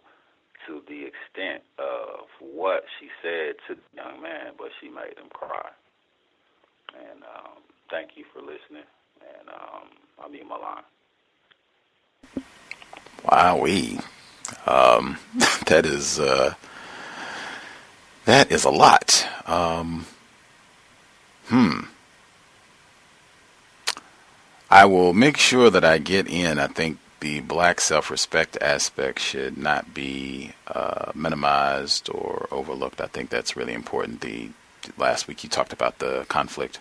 to the extent of what she said to the young man, but she made him cry. And thank you for listening, and I'll be in my line. Wowee. That is a lot. I will make sure that I get in. I think the black self-respect aspect should not be minimized or overlooked. I think that's really important. Last week you talked about the conflict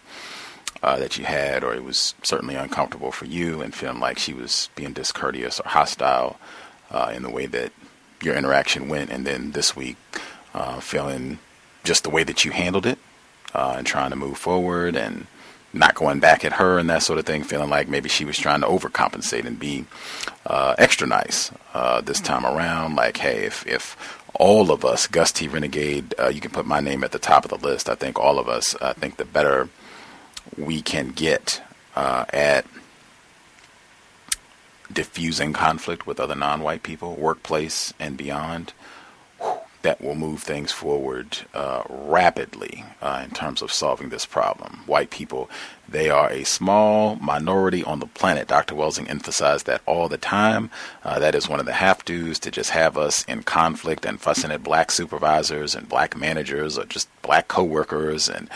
that you had, or it was certainly uncomfortable for you and feeling like she was being discourteous or hostile in the way that your interaction went. And then this week feeling just the way that you handled it and trying to move forward and not going back at her and that sort of thing, feeling like maybe she was trying to overcompensate and be extra nice this time around. Like, hey, if all of us, Gus T Renegade, you can put my name at the top of the list. I think all of us, I think the better we can get at diffusing conflict with other non-white people, workplace and beyond, that will move things forward rapidly in terms of solving this problem. White people, they are a small minority on the planet. Dr. Welsing emphasized that all the time. That is one of the have-tos, to just have us in conflict and fussing at black supervisors and black managers or just black coworkers and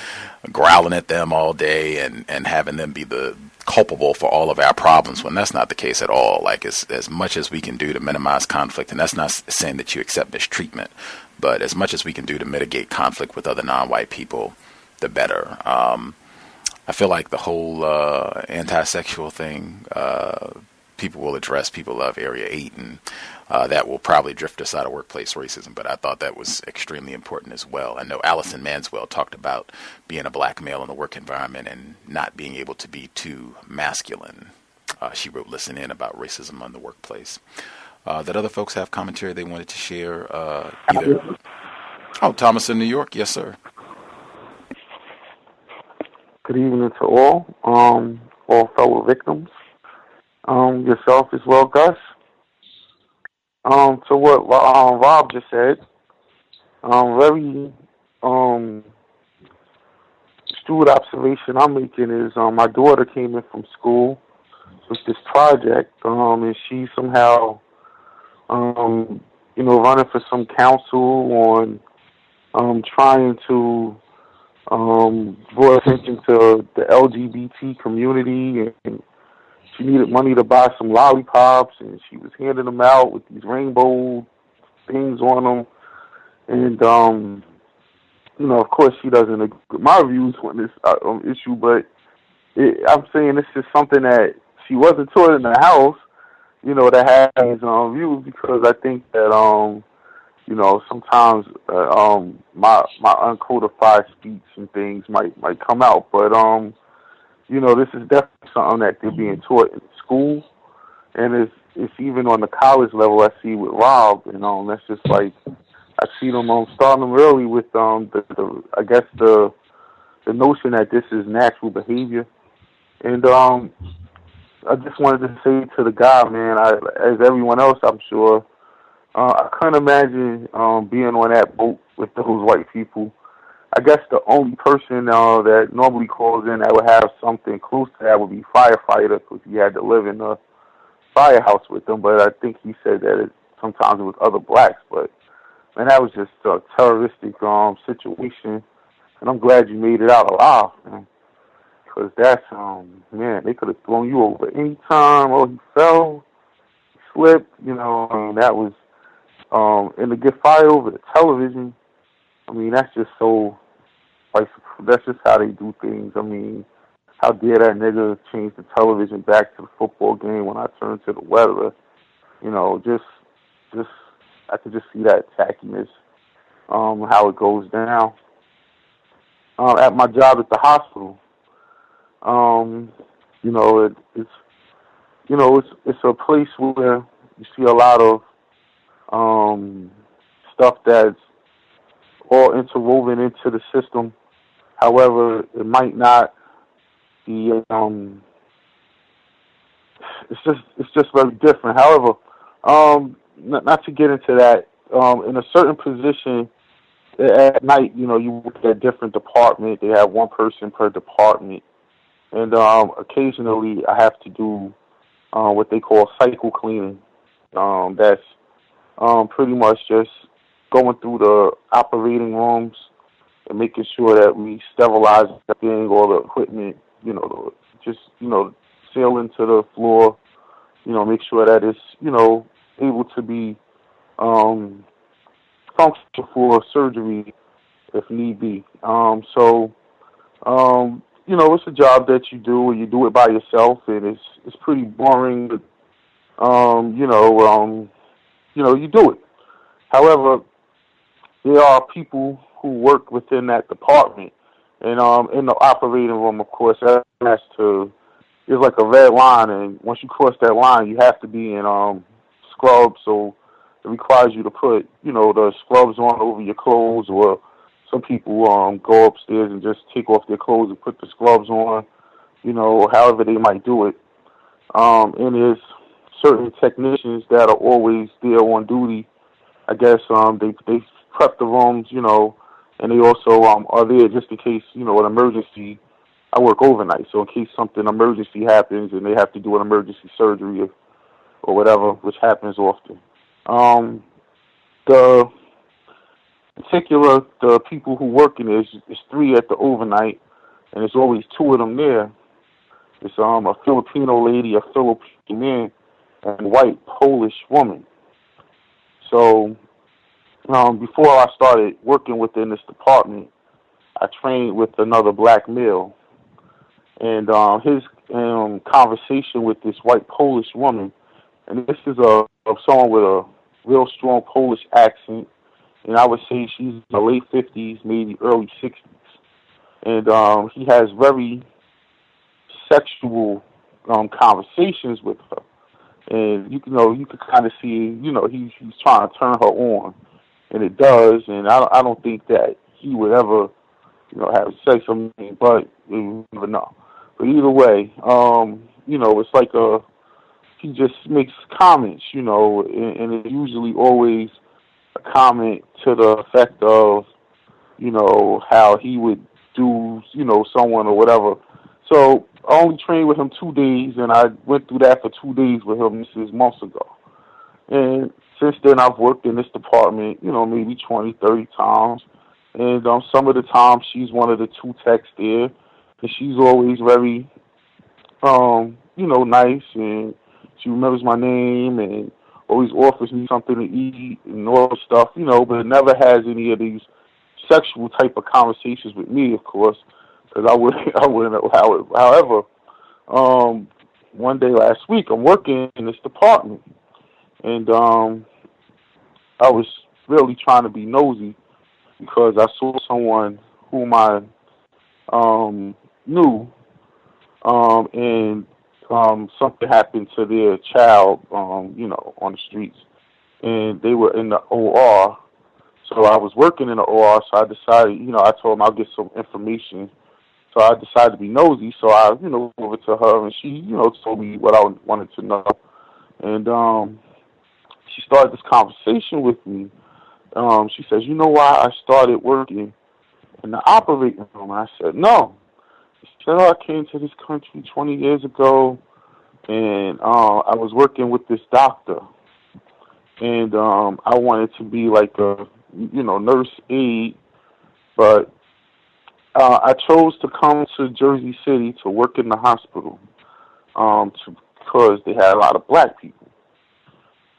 growling at them all day and having them be the culpable for all of our problems, when that's not the case at all. Like, as much as we can do to minimize conflict, and that's not saying that you accept mistreatment, but as much as we can do to mitigate conflict with other non-white people, the better. I feel like the whole anti-sexual thing, people will address. People love Area 8, and that will probably drift us out of workplace racism, but I thought that was extremely important as well. I know Allison Manswell talked about being a black male in the work environment and not being able to be too masculine. She wrote Listen In about racism in the workplace. That other folks have commentary they wanted to share either. Oh, Thomas in New York. Yes, sir. Good evening to all fellow victims. Yourself as well, Gus. To what Rob just said, very astute observation I'm making is my daughter came in from school with this project, and she somehow, running for some council on trying to draw attention to the LGBT community, and she needed money to buy some lollipops, and she was handing them out with these rainbow things on them. And, of course, she doesn't agree with my views on this issue, but I'm saying this is something that she wasn't taught in the house, that has views, because I think that, sometimes my uncodified speech and things might come out, but this is definitely something that they're being taught in school, and it's even on the college level. I see with Rob, that's just like I see them starting them early with the notion that this is natural behavior, and I just wanted to say to the guy, man, as everyone else, I'm sure. I couldn't imagine being on that boat with those white people. I guess the only person that normally calls in that would have something close to that would be firefighter, because he had to live in a firehouse with them. But I think he said that sometimes it was other blacks. But man, that was just a terroristic situation, and I'm glad you made it out alive, man. Because that's man, they could have thrown you over any time. Oh, he fell, he slipped. You know, I mean, that was and to get fired over the television. I mean, that's just so, like, that's just how they do things. I mean, how dare that nigga change the television back to the football game when I turn to the weather? You know, just, I could just see that tackiness, how it goes down. At my job at the hospital, you know, it's a place where you see a lot of stuff that's all interwoven into the system. However, it might not be. It's just very different. However, not to get into that. In a certain position at night, you know, you work at a different department. They have one person per department, and occasionally I have to do what they call cycle cleaning. That's pretty much just going through the operating rooms and making sure that we sterilize everything, all the equipment, you know, just, you know, seal into the floor, you know, make sure that it's, you know, able to be functional for surgery if need be. So, you know, it's a job that you do, and you do it by yourself, and it's pretty boring, but, you know, you do it. However, there are people who work within that department, and in the operating room, of course, there's like a red line, and once you cross that line, you have to be in scrubs. So it requires you to put, you know, the scrubs on over your clothes, or some people go upstairs and just take off their clothes and put the scrubs on, you know, however they might do it. And there's certain technicians that are always there on duty. I guess they prep the rooms, you know, and they also are there just in case, you know, an emergency. I work overnight, so in case something emergency happens and they have to do an emergency surgery or whatever, which happens often. The people who work in there is 3 at the overnight, and there's always 2 of them there. It's a Filipino lady, a Filipino man, and a white Polish woman. So before I started working within this department, I trained with another black male, and his conversation with this white Polish woman, and this is someone with a real strong Polish accent, and I would say she's in the late 50s, maybe early 60s, and he has very sexual conversations with her, and you can kind of see, you know, he's trying to turn her on, and it does, and I don't think that he would ever, you know, have sex with me, but you never know. But either way, you know, it's like he just makes comments, you know, and it's usually always a comment to the effect of, you know, how he would do, you know, someone or whatever. So I only trained with him 2 days, and I went through that for 2 days with him. This is months ago. And since then, I've worked in this department, you know, maybe 20, 30 times. And some of the times, she's one of the 2 techs there. And she's always very, you know, nice. And she remembers my name and always offers me something to eat and all that stuff, you know, but it never has any of these sexual type of conversations with me, of course, because I wouldn't know how it. However, one day last week, I'm working in this department, and I was really trying to be nosy because I saw someone whom I knew, and something happened to their child, you know, on the streets, and they were in the OR. So I was working in the OR, so I decided, you know, I told them I'll get some information. So I decided to be nosy, so I, you know, went over to her, and she, you know, told me what I wanted to know. And she started this conversation with me. She says, you know why I started working in the operating room. I said, no. She said, oh, I came to this country 20 years ago, and I was working with this doctor. And I wanted to be like a, nurse aide, but I chose to come to Jersey City to work in the hospital because they had a lot of black people.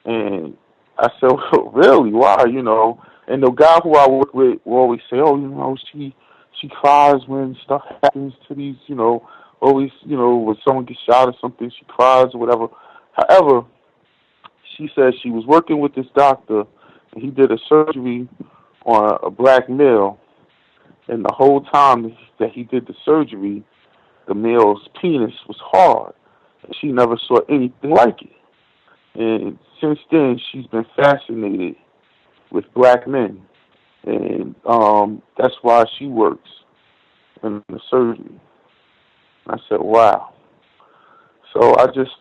And I said, well, really? Why? And the guy who I work with will always say, oh, she cries when stuff happens to these, always, when someone gets shot or something, she cries or whatever. However, she said she was working with this doctor, and he did a surgery on a black male, and the whole time that he did the surgery, the male's penis was hard, and she never saw anything like it. And since then, she's been fascinated with black men, and that's why she works in the surgery. I said, wow. So I just,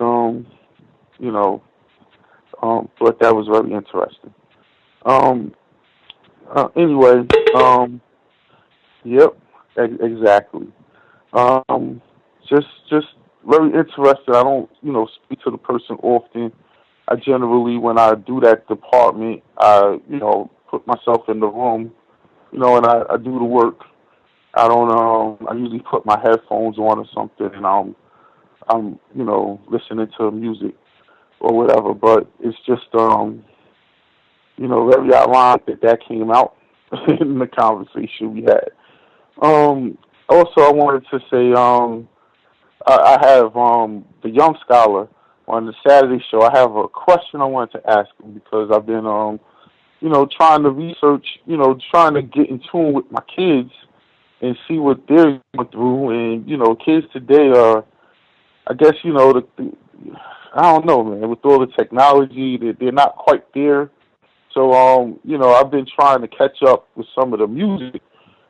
thought that was very interesting. Anyway, yep, exactly. Just very interested. I don't, speak to the person often. I generally, when I do that department, I, put myself in the room, and I do the work. I don't, I usually put my headphones on or something, and I'm, listening to music or whatever, but it's just, very ironic that came out in the conversation we had. Also, I wanted to say, I have, the Young Scholar on the Saturday show. I have a question I wanted to ask him because I've been, trying to research, trying to get in tune with my kids and see what they're going through. And, kids today are, I guess, I don't know, man, with all the technology, they're not quite there. So, I've been trying to catch up with some of the music,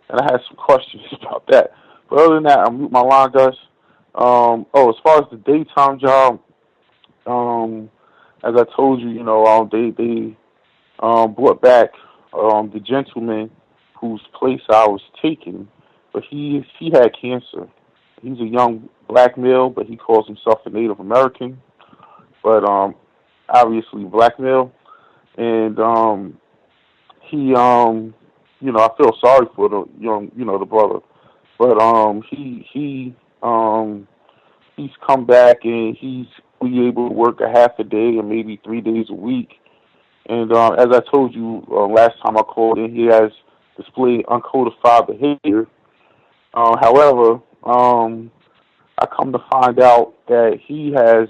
and I had some questions about that. But other than that, I'll mute my line, Gus. As far as the daytime job, as I told you, they brought back the gentleman whose place I was taking, but he had cancer. He's a young black male, but he calls himself a Native American, but obviously black male. And he, I feel sorry for the the brother, but he's come back and he's able to work a half a day and maybe 3 days a week. And as I told you last time I called in, he has displayed uncodified behavior. However, I come to find out that he has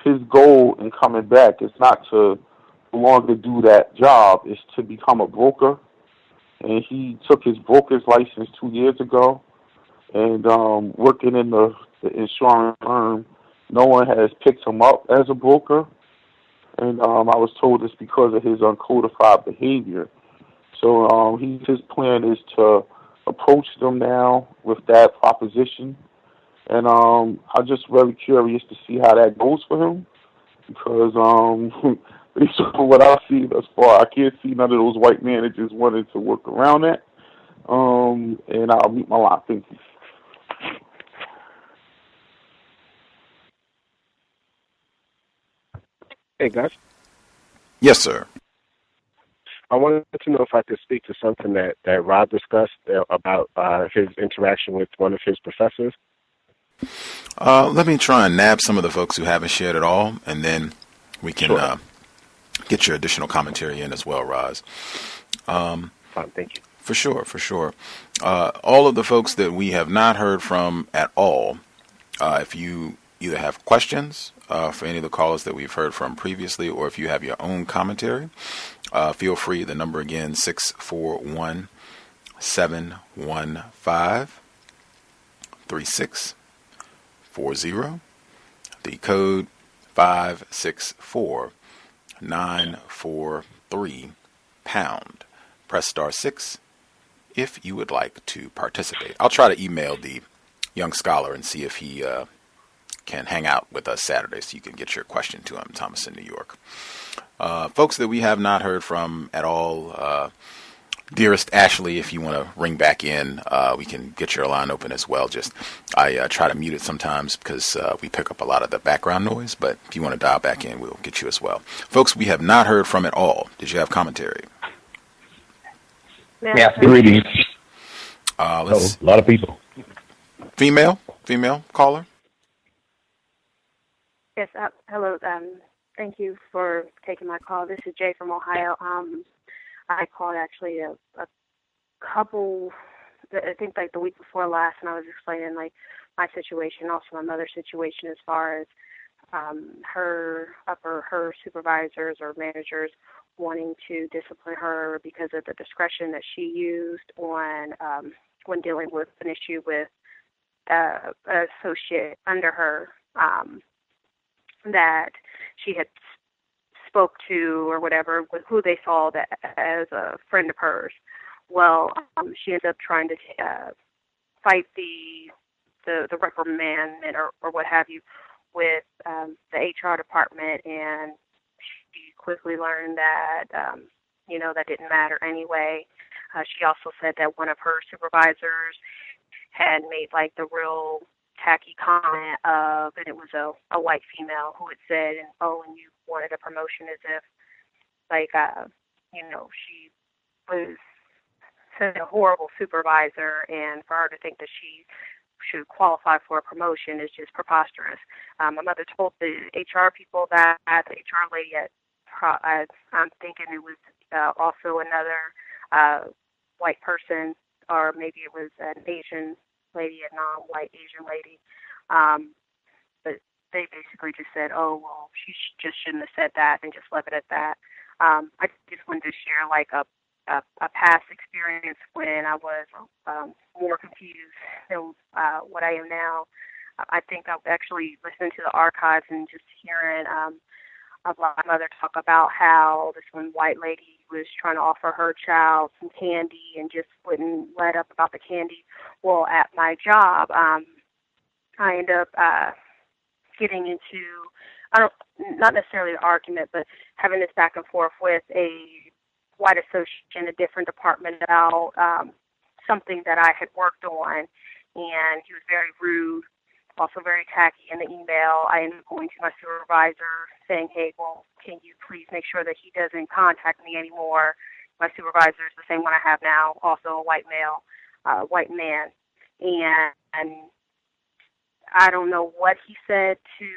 his goal in coming back is not to no longer do that job, is to become a broker. And he took his broker's license 2 years ago, and working in the insurance firm, no one has picked him up as a broker. And I was told it's because of his uncodified behavior. So his plan is to approach them now with that proposition. And I'm just very curious to see how that goes for him, because based on what I see thus far, I can't see none of those white managers wanting to work around that. And I'll mute my line. Thank you. Hey, Gus. Yes, sir. I wanted to know if I could speak to something that Rob discussed about his interaction with one of his professors. Let me try and nab some of the folks who haven't shared at all, and then we can get your additional commentary in as well, Roz. Fine, thank you. For sure. All of the folks that we have not heard from at all, if you either have questions for any of the callers that we've heard from previously, or if you have your own commentary, feel free. The number again, 641-715-3640. The code 564-943#. Press *6 if you would like to participate. I'll try to email the young scholar and see if he can hang out with us Saturday so you can get your question to him, Thomas in New York. Folks that we have not heard from at all, Dearest Ashley, if you want to ring back in, we can get your line open as well. Just I try to mute it sometimes because we pick up a lot of the background noise. But if you want to dial back in, we'll get you as well. Folks, we have not heard from it all. Did you have commentary? Yeah, greetings. A lot of people. Female caller. Yes, hello. Thank you for taking my call. This is Jay from Ohio. I called actually a couple, I think like the week before last, and I was explaining like my situation, also my mother's situation as far as her supervisors or managers wanting to discipline her because of the discretion that she used on when dealing with an issue with an associate under her that she had spoke to or whatever, with who they saw that as a friend of hers. Well, she ended up trying to fight the reprimandment or what have you with the HR department, and she quickly learned that that didn't matter anyway. She also said that one of her supervisors had made like the real tacky comment of, and it was a white female who had said, and you wanted a promotion, as if like she was such a horrible supervisor, and for her to think that she should qualify for a promotion is just preposterous. My mother told the HR people that the HR lady I'm thinking it was also another white person, or maybe it was an Asian lady, a non-white Asian lady. But they basically just said, oh, well, she just shouldn't have said that, and just left it at that. I just wanted to share like a past experience when I was more confused than what I am now. I think I've actually listened to the archives and just hearing of my mother talk about how this one white lady was trying to offer her child some candy and just wouldn't let up about the candy. Well, at my job, I ended up getting into, not necessarily an argument, but having this back and forth with a white associate in a different department about something that I had worked on, and he was very rude, also very tacky in the email. I ended up going to my supervisor saying, hey, well, can you please make sure that he doesn't contact me anymore? My supervisor is the same one I have now, also a white man. And I don't know what he said to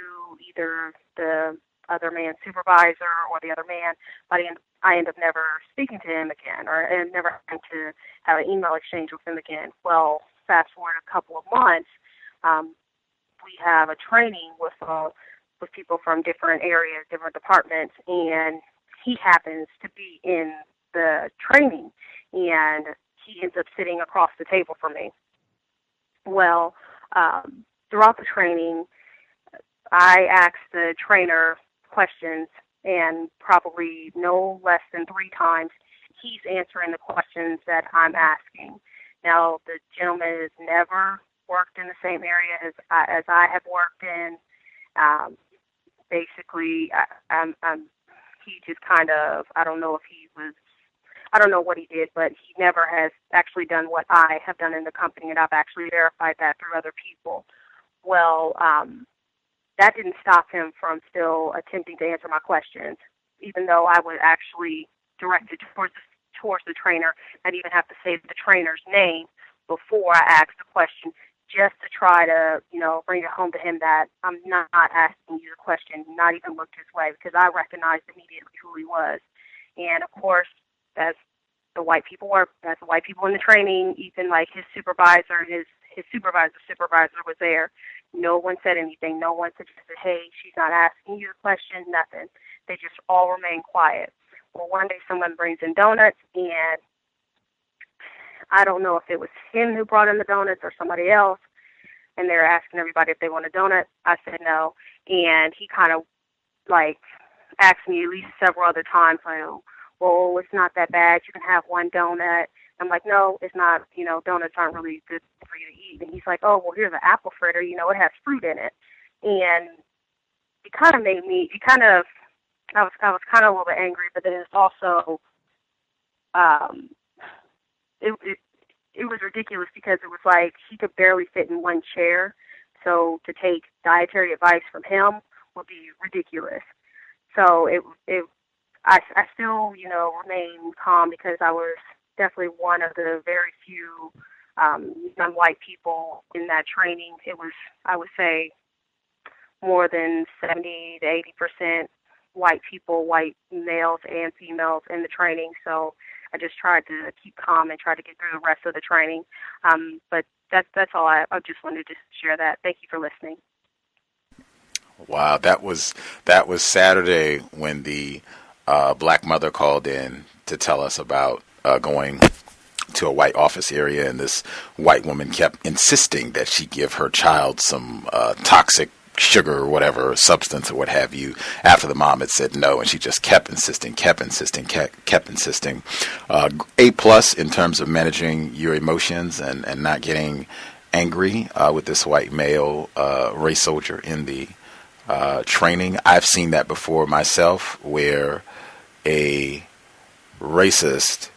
either the other man's supervisor or the other man, but I ended up never speaking to him again, or never having to have an email exchange with him again. Well, fast forward a couple of months, we have a training with people from different areas, different departments, and he happens to be in the training, and he ends up sitting across the table from me. Well, throughout the training, I asked the trainer questions, and probably no less than 3 times, he's answering the questions that I'm asking. Now, the gentleman has never worked in the same area as I have worked in. Basically, he just kind of, I don't know what he did, but he never has actually done what I have done in the company, and I've actually verified that through other people. Well, that didn't stop him from still attempting to answer my questions, even though I was actually directed towards the trainer. I'd even have to say the trainer's name before I asked the question, just to try to, bring it home to him that I'm not asking you the question, not even looked his way, because I recognized immediately who he was. And of course, as the white people in the training, even like his supervisor, his supervisor was there. No one said anything. No one suggested, hey, she's not asking you the question, nothing. They just all remained quiet. Well, one day someone brings in donuts, and I don't know if it was him who brought in the donuts or somebody else, and they're asking everybody if they want a donut. I said no, and he kind of like asked me at least several other times, like, well, it's not that bad. You can have one donut. I'm like, no, it's not. Donuts aren't really good for you to eat. And he's like, oh, well, here's an apple fritter. It has fruit in it. And it kind of made me. I was kind of a little bit angry, but then it's also it was ridiculous because it was like he could barely fit in one chair. So to take dietary advice from him would be ridiculous. So I still, remain calm because I was definitely one of the very few non-white people in that training. It was, I would say, more than 70 to 80% white people, white males and females in the training. So I just tried to keep calm and try to get through the rest of the training. But that's all. I just wanted to share that. Thank you for listening. Wow, that was Saturday when the black mother called in to tell us about going to a white office area, and this white woman kept insisting that she give her child some toxic sugar or whatever substance or what have you, after the mom had said no, and she just kept insisting. A+ in terms of managing your emotions and not getting angry with this white male race soldier in the training. I've seen that before myself, where a racist,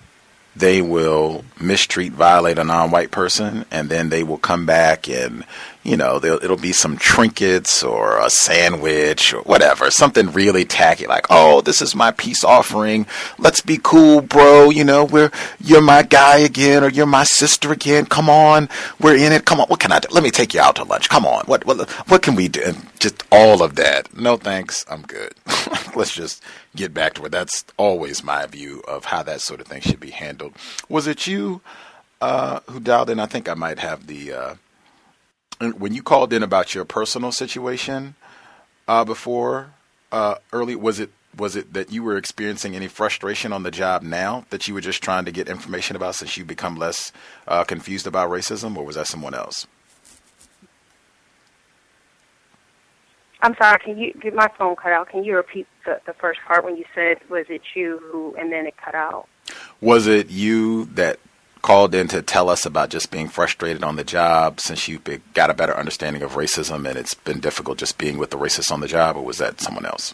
they will mistreat, violate a non-white person, and then they will come back and, it'll be some trinkets or a sandwich or whatever, something really tacky, like, oh, this is my peace offering. Let's be cool, bro. You're my guy again, or you're my sister again. Come on, we're in it. Come on, what can I do? Let me take you out to lunch. Come on, what can we do? And just all of that. No thanks, I'm good. Let's just get back to it. That's always my view of how that sort of thing should be handled. Was it you who dialed in? I think I might have the when you called in about your personal situation before early, was it that you were experiencing any frustration on the job now that you were just trying to get information about, since you become less confused about racism, or was that someone else? I'm sorry, can you, my phone cut out. Can you repeat the first part when you said, was it you who, and then it cut out? Was it you that called in to tell us about just being frustrated on the job since you got a better understanding of racism and it's been difficult just being with the racists on the job, or was that someone else?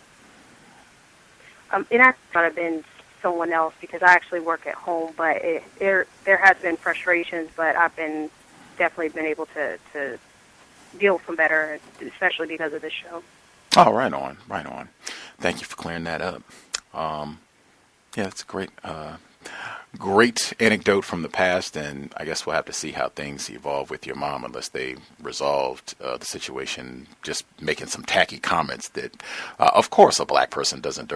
It actually might have been someone else because I actually work at home, but there has been frustrations, but I've definitely been able to deal with them better, especially because of this show. Oh, right on. Thank you for clearing that up. Yeah, it's a great anecdote from the past, and I guess we'll have to see how things evolve with your mom unless they resolved the situation, just making some tacky comments that, of course, a black person doesn't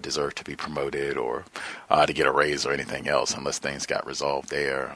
deserve to be promoted or to get a raise or anything else unless things got resolved there.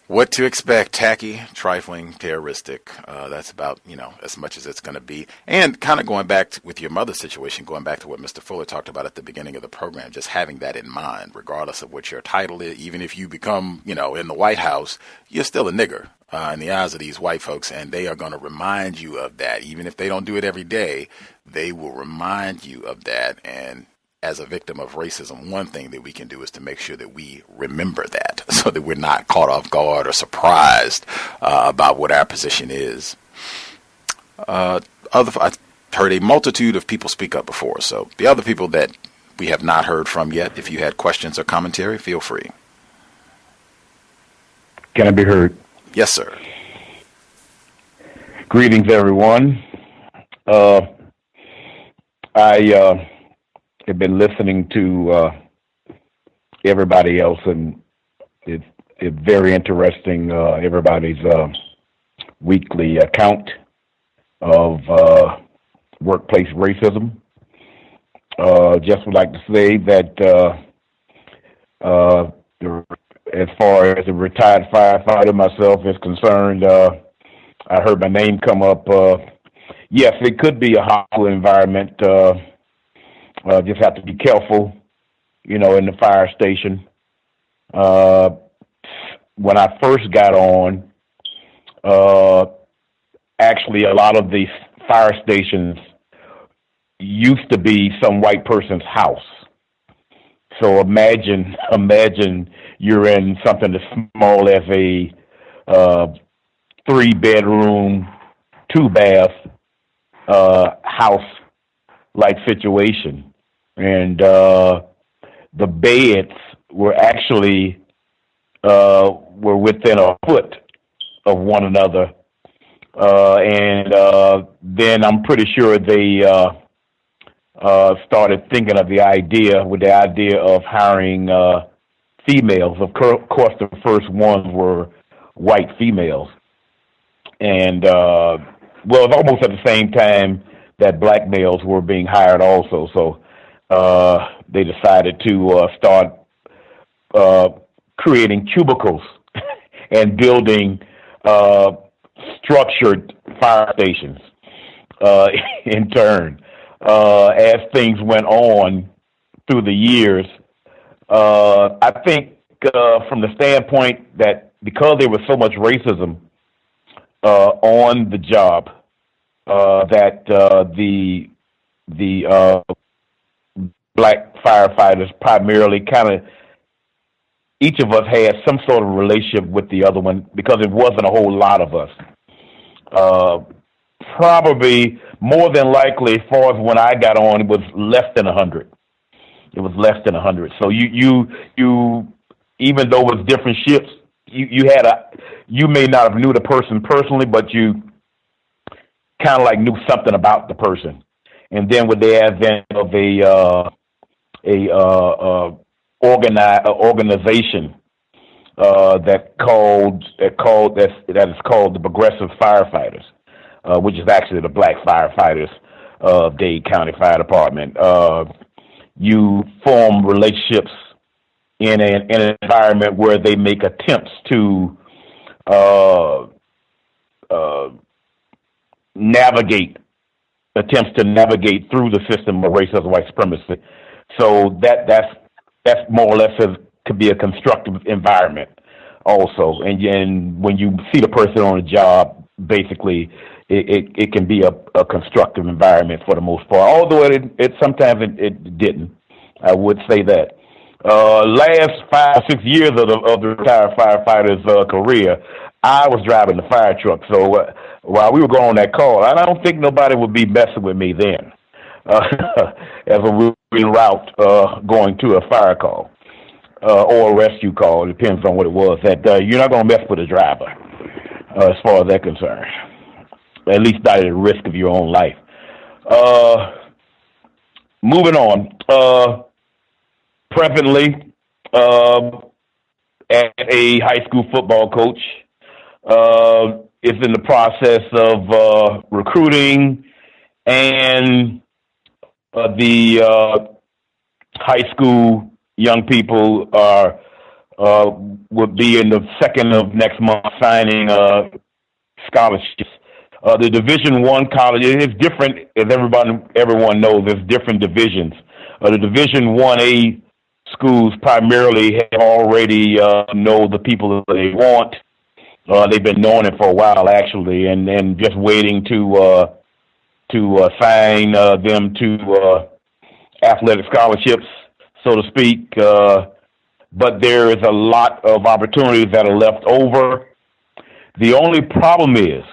What to expect? Tacky, trifling, terroristic. That's about, as much as it's going to be. And kind of going back with your mother's situation, going back to what Mr. Fuller talked about at the beginning of the program, just having that in mind, regardless of what your title is. Even if you become, in the White House, you're still a nigger in the eyes of these white folks, and they are going to remind you of that. Even if they don't do it every day, they will remind you of that. And as a victim of racism, one thing that we can do is to make sure that we remember that so that we're not caught off guard or surprised about what our position is. I've heard a multitude of people speak up before, so the other people that we have not heard from yet, if you had questions or commentary, feel free. Can I be heard? Yes, sir. Greetings, everyone. I've been listening to everybody else, and it's very interesting, everybody's weekly account of workplace racism. Just would like to say that as far as a retired firefighter myself is concerned, I heard my name come up. Yes, it could be a hostile environment. Just have to be careful, in the fire station. When I first got on, actually a lot of these fire stations used to be some white person's house. So imagine you're in something as small as a 3-bedroom, 2-bath house-like situation. And the beds were actually were within a foot of one another, and then I'm pretty sure they started thinking of the idea of hiring females. Of course, the first ones were white females, and well, it's almost at the same time that black males were being hired also. So they decided to start creating cubicles and building structured fire stations in turn. As things went on through the years, I think from the standpoint that because there was so much racism on the job, that the black firefighters primarily kind of, each of us had some sort of relationship with the other one because it wasn't a whole lot of us. Probably more than likely, as far as when I got on, it was less than 100. It was less than 100. So you even though it was different ships, you may not have knew the person personally, but you kind of like knew something about the person. And then with the advent of organization that is called the Progressive Firefighters, which is actually the Black Firefighters of Dade County Fire Department. You form relationships in an environment where they make attempts to navigate through the system of racism, white supremacy. So that's more or less could be a constructive environment also. And when you see the person on the job, basically it can be a constructive environment for the most part. Although it sometimes it didn't. I would say that. Last 5-6 years of the retired firefighter's career, I was driving the fire truck. So while we were going on that call, I don't think nobody would be messing with me then as a routine route going to a fire call or a rescue call. It depends on what it was. That you're not going to mess with a driver as far as that's concerned, at least not at the risk of your own life. Moving on. Presently, as a high school football coach, is in the process of recruiting, and the high school young people would be in the second of next month signing scholarships. The Division I college is different, as everyone knows. There's different divisions. The Division 1A schools primarily have already know the people that they want. They've been knowing it for a while, actually, and just waiting to sign them to athletic scholarships, so to speak. But there is a lot of opportunities that are left over. The only problem is,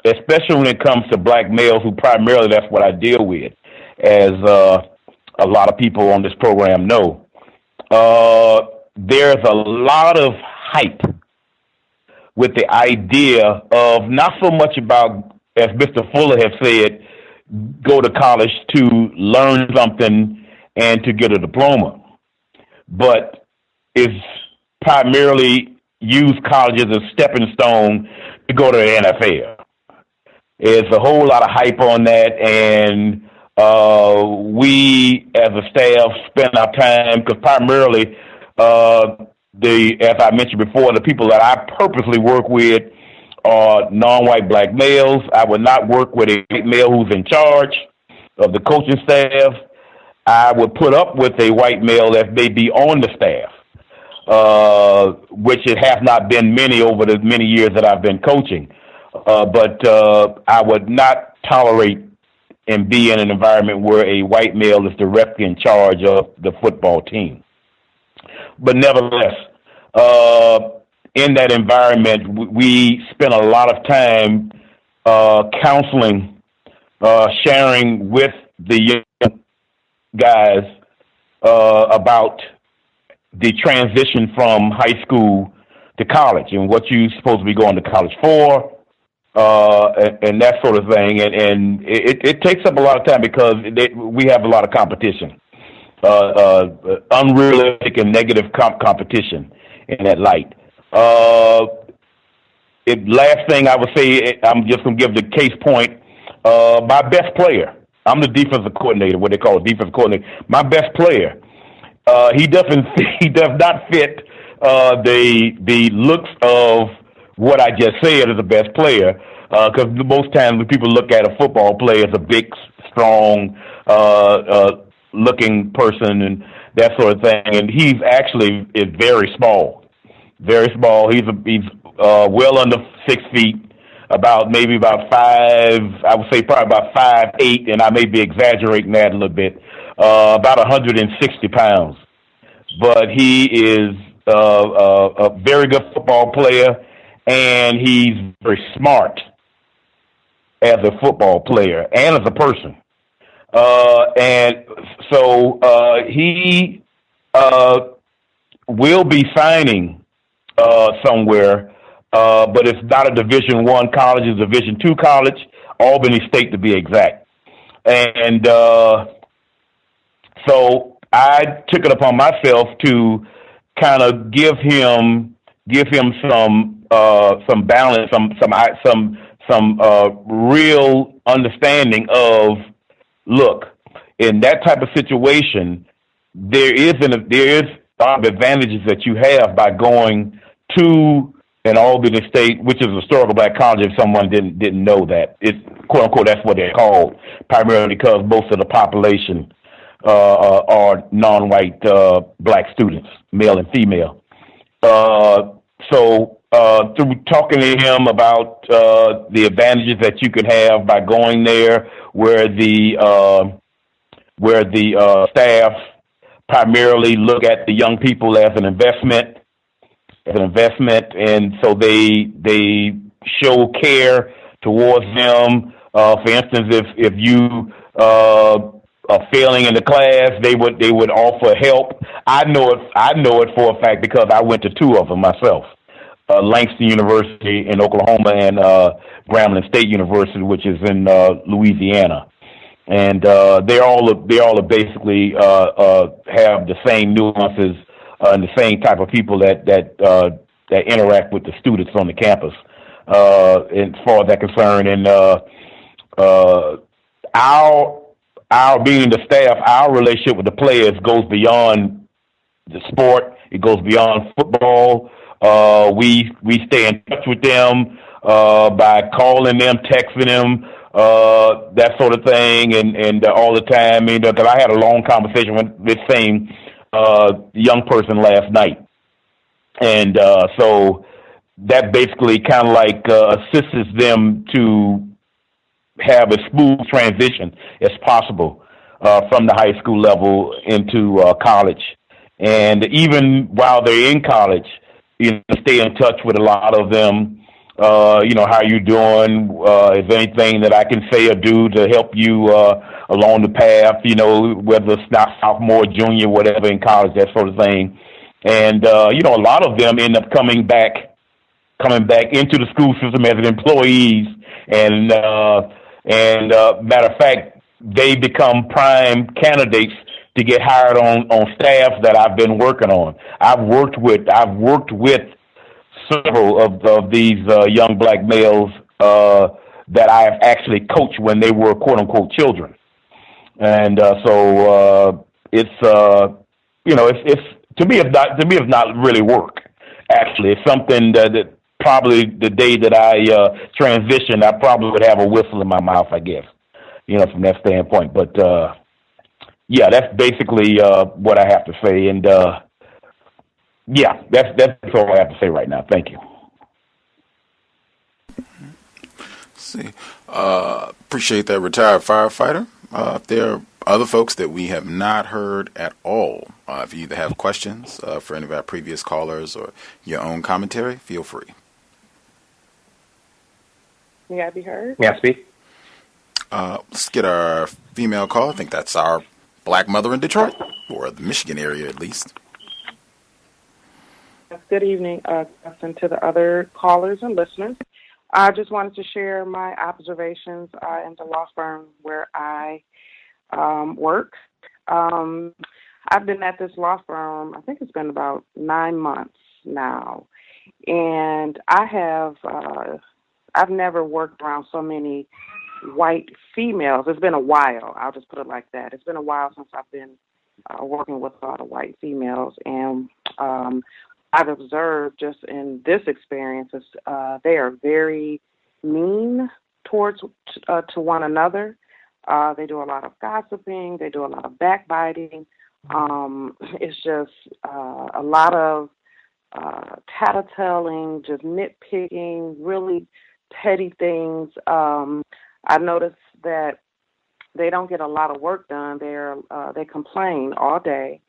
especially when it comes to black males, who primarily that's what I deal with, as a lot of people on this program know, there's a lot of hype with the idea of not so much about, as Mr. Fuller has said, go to college to learn something and to get a diploma, but is primarily use college as a stepping stone to go to the NFL. There's a whole lot of hype on that, and we as a staff spend our time, because primarily as I mentioned before, the people that I purposely work with are non-white black males. I would not work with a white male who's in charge of the coaching staff. I would put up with a white male that may be on the staff, which it has not been many over the many years that I've been coaching. But I would not tolerate and be in an environment where a white male is directly in charge of the football team. But nevertheless, in that environment, we spend a lot of time counseling, sharing with the young guys about the transition from high school to college and what you're supposed to be going to college for, and that sort of thing. And it takes up a lot of time because we have a lot of competition, unrealistic and negative competition in that light. Last thing I would say, I'm just going to give the case point. My best player, I'm the defensive coordinator, what they call a defensive coordinator. My best player, he does not fit the looks of what I just said as a best player, because most times when people look at a football player as a big, strong, looking person and that sort of thing, and he's actually is very small, very small. He's well under 6 feet, maybe about 5. I would say probably about 5'8", and I may be exaggerating that a little bit. About 160 pounds, but he is a very good football player, and he's very smart as a football player and as a person. And so he will be signing somewhere, but it's not a Division I college; it's a Division II college, Albany State to be exact. And so I took it upon myself to kind of give him some balance, some real understanding of, look, in that type of situation, there is advantages that you have by going to an Albany State, which is a historical black college. If someone didn't know that, it's quote unquote that's what they're called, primarily because most of the population are non-white black students, male and female. So through talking to him about the advantages that you could have by going there, where the staff primarily look at the young people as an investment, and so they show care towards them. For instance, if you are failing in the class, they would offer help. I know it for a fact because I went to 2 of them myself. Langston University in Oklahoma and Grambling State University, which is in Louisiana, and they all basically have the same nuances and the same type of people that interact with the students on the campus, as far as that concerned. And our being the staff, our relationship with the players goes beyond the sport. It goes beyond football. We stay in touch with them by calling them, texting them, that sort of thing, and all the time. Because I had a long conversation with this same young person last night, and so that basically kind of like assists them to have a smooth transition as possible from the high school level into college. And even while they're in college, stay in touch with a lot of them. How you doing? Is there anything that I can say or do to help you along the path? Whether it's not sophomore, junior, whatever in college, that sort of thing. And a lot of them end up coming back into the school system as employees. And matter of fact, they become prime candidates to get hired on staff that I've been working on. I've worked with several of these young black males that I have actually coached when they were quote unquote children, and so it's to me it's not really work. Actually, it's something that probably the day that I transitioned, I probably would have a whistle in my mouth, I guess, from that standpoint. But yeah, that's basically what I have to say, and yeah, that's all I have to say right now. Thank you. Let's see, appreciate that, retired firefighter. If there are other folks that we have not heard at all, if you either have questions for any of our previous callers or your own commentary, feel free. You gotta be heard. Yeah, speak. Let's get our female call. I think that's our black mother in Detroit, or the Michigan area at least. Good evening, and to the other callers and listeners. I just wanted to share my observations in the law firm where I work. I've been at this law firm, I think it's been about 9 months now, and I've never worked around so many white females. It's been a while. I'll just put it like that. It's been a while since I've been working with a lot of white females, and I've observed just in this experience is they are very mean towards to one another. They do a lot of gossiping. They do a lot of backbiting. It's just a lot of tattletelling, just nitpicking, really petty things. I noticed that they don't get a lot of work done. They complain all day,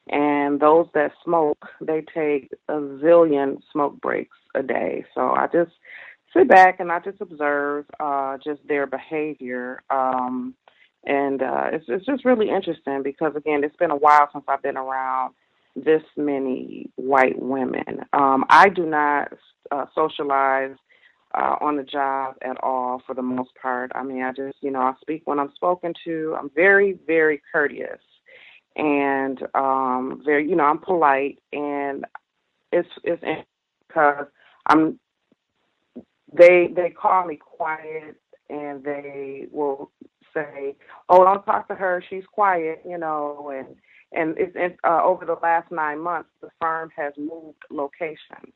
and those that smoke, they take a zillion smoke breaks a day. So I just sit back and I just observe just their behavior, and it's just really interesting because again, it's been a while since I've been around this many white women. I do not socialize on the job at all for the most part. I mean, I just, I speak when I'm spoken to. I'm very, very courteous and very, I'm polite, and it's because they call me quiet, and they will say, "Oh, don't talk to her. She's quiet," and it's over the last 9 months, the firm has moved locations.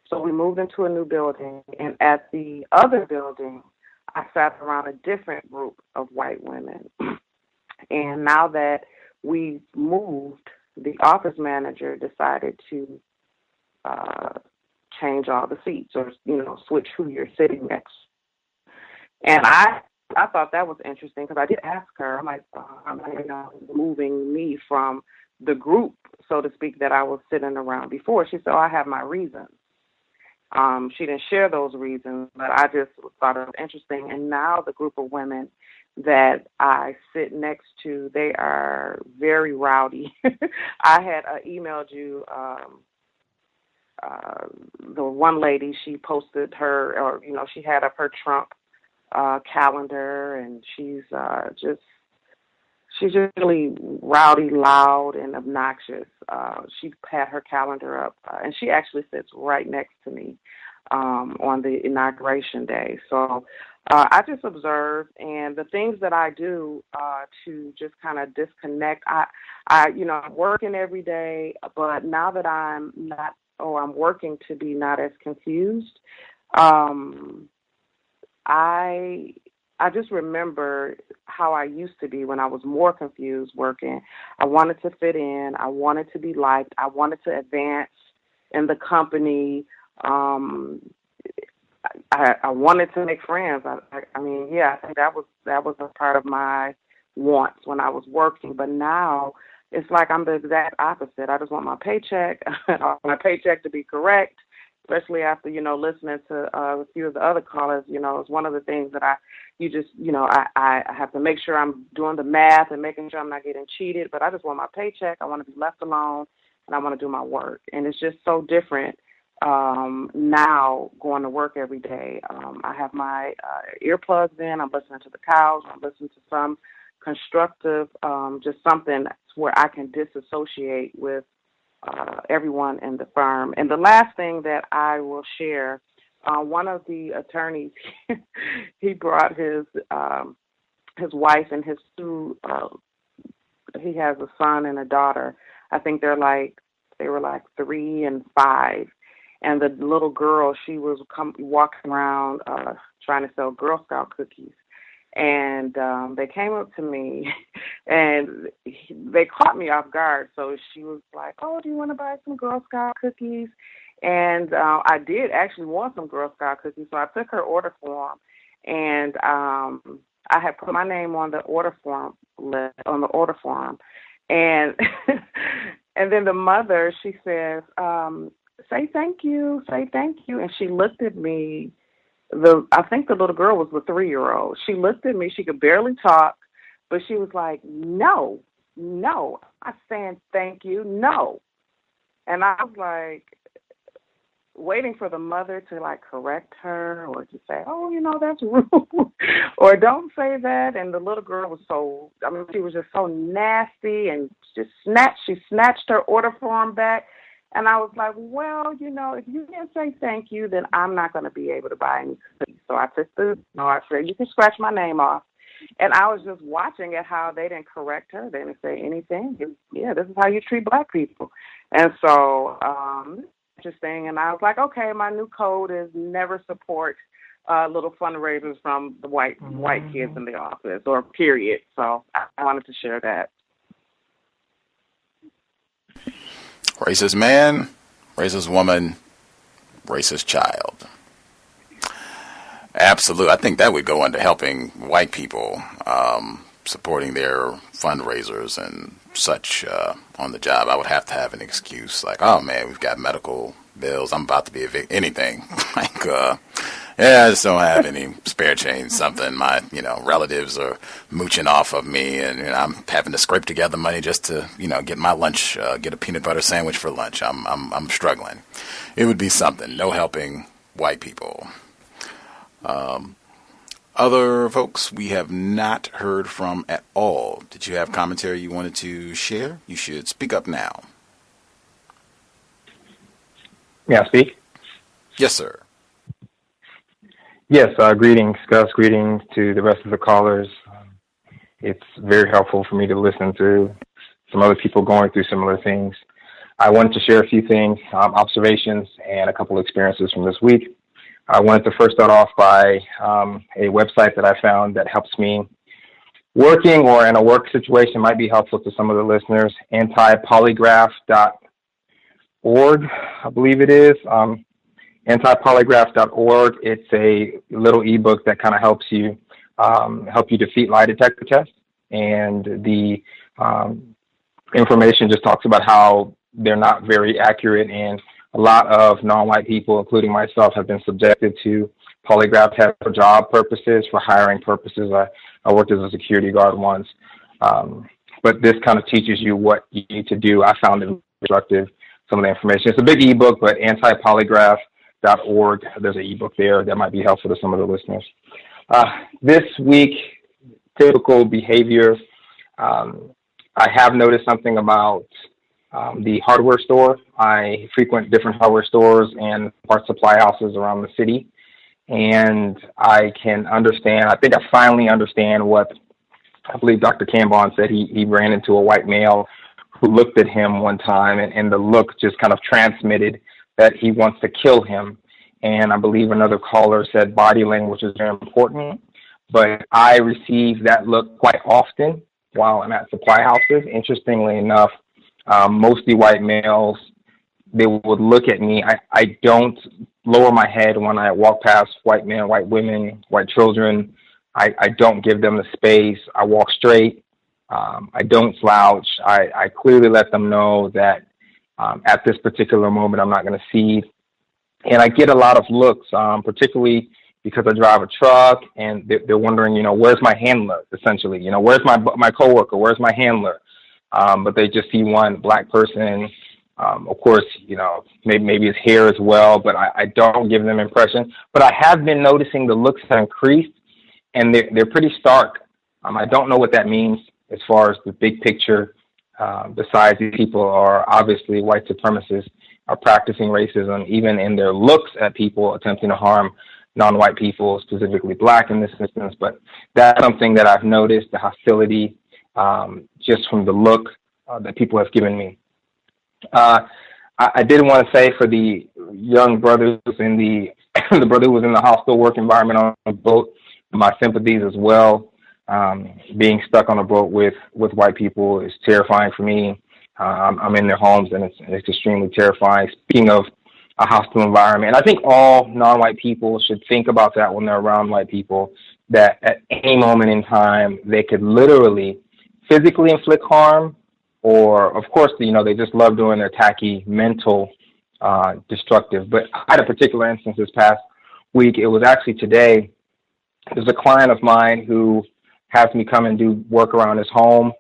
So we moved into a new building, and at the other building, I sat around a different group of white women. And now that we moved, the office manager decided to change all the seats or, switch who you're sitting next. And I thought that was interesting because I did ask her, I'm like, moving me from the group, so to speak, that I was sitting around before. She said, I have my reasons. She didn't share those reasons, but I just thought it was interesting. And now the group of women that I sit next to, they are very rowdy. I had emailed you the one lady. She posted her, or she had up her Trump calendar, and she's just really rowdy, loud, and obnoxious. She had her calendar up, and she actually sits right next to me on the inauguration day. So I just observe, and the things that I do to just kind of disconnect. I'm working every day, but now that I'm working to be not as confused. I just remember how I used to be when I was more confused working. I wanted to fit in. I wanted to be liked. I wanted to advance in the company. I wanted to make friends. I think that was a part of my wants when I was working. But now it's like I'm the exact opposite. I just want my paycheck. I want my paycheck to be correct. Especially after, listening to a few of the other callers, it's one of the things that I have to make sure I'm doing the math and making sure I'm not getting cheated, but I just want my paycheck. I want to be left alone, and I want to do my work. And it's just so different now going to work every day. I have my earplugs in. I'm listening to the cows. I'm listening to some constructive, just something where I can disassociate with everyone in the firm. And the last thing that I will share, one of the attorneys, he brought his wife and his two, he has a son and a daughter. I think they were like 3 and 5. And the little girl, she was walking around trying to sell Girl Scout cookies. And they came up to me, and they caught me off guard. So she was like, "Oh, do you want to buy some Girl Scout cookies?" And I did actually want some Girl Scout cookies, so I took her order form, and I had put my name on the order form list, and and then the mother, she says, "Say thank you," and she looked at me. I think the little girl was the 3-year-old. She looked at me. She could barely talk, but she was like, no, I'm saying thank you, no. And I was like, waiting for the mother to like correct her or to say, oh, that's rude, or don't say that. And the little girl was she was just so nasty and she snatched her order form back. And I was like, well, if you didn't say thank you, then I'm not going to be able to buy any cookies. So I took I said, you can scratch my name off. And I was just watching at how they didn't correct her. They didn't say anything. This is how you treat black people. And so, interesting. And I was like, okay, my new code is never support little fundraisers from the white kids in the office, or period. So I wanted to share that. Racist man, racist woman, racist child. Absolutely. I think that would go into helping white people, supporting their fundraisers and such on the job. I would have to have an excuse like, oh, man, we've got medical bills. I'm about to be anything. Like, I just don't have any spare change, something. My, relatives are mooching off of me, and I'm having to scrape together money just to, get my lunch, get a peanut butter sandwich for lunch. I'm struggling. It would be something. No helping white people. Other folks we have not heard from at all. Did you have commentary you wanted to share? You should speak up now. May I speak? Yes, sir. Yes, greetings, Gus. Greetings to the rest of the callers. It's very helpful for me to listen to some other people going through similar things. I wanted to share a few things, observations, and a couple experiences from this week. I wanted to first start off by a website that I found that helps me working or in a work situation, might be helpful to some of the listeners, antipolygraph.org, I believe it is. Antipolygraph.org. It's a little ebook that kind of help you defeat lie detector tests. And the information just talks about how they're not very accurate, and a lot of non-white people, including myself, have been subjected to polygraph tests for job purposes, for hiring purposes. I worked as a security guard once. But this kind of teaches you what you need to do. I found it instructive, some of the information. It's a big ebook, but antipolygraph.org, there's an ebook there that might be helpful to some of the listeners. This week, typical behavior. I have noticed something about the hardware store. I frequent different hardware stores and parts supply houses around the city, and I can understand, I think I finally understand what I believe Dr. Cambon said. He ran into a white male who looked at him one time, and the look just kind of transmitted that he wants to kill him. And I believe another caller said body language is very important, but I receive that look quite often while I'm at supply houses. Interestingly enough, mostly white males, they would look at me. I don't lower my head when I walk past white men, white women, white children. I don't give them the space. I walk straight. I don't slouch. I clearly let them know that at this particular moment I'm not going to cede. And I get a lot of looks, particularly because I drive a truck, and they're wondering, where's my handler, essentially? Where's my coworker? Where's my handler? But they just see one black person. Of course, maybe his hair as well, but I don't give them impression. But I have been noticing the looks have increased, and they're pretty stark. I don't know what that means as far as the big picture. Besides, these people are obviously white supremacists, are practicing racism, even in their looks at people, attempting to harm non-white people, specifically black in this instance. But that's something that I've noticed, the hostility, just from the look that people have given me. I did want to say for the young brothers in the brother who was in the hostile work environment on the boat, my sympathies as well. Being stuck on a boat with white people is terrifying for me. I'm in their homes, and it's extremely terrifying. Speaking of a hostile environment, and I think all non-white people should think about that when they're around white people, that at any moment in time, they could literally physically inflict harm, or, of course, they just love doing their tacky mental destructive. But I had a particular instance this past week. It was actually today. There's a client of mine who has me come and do work around his home.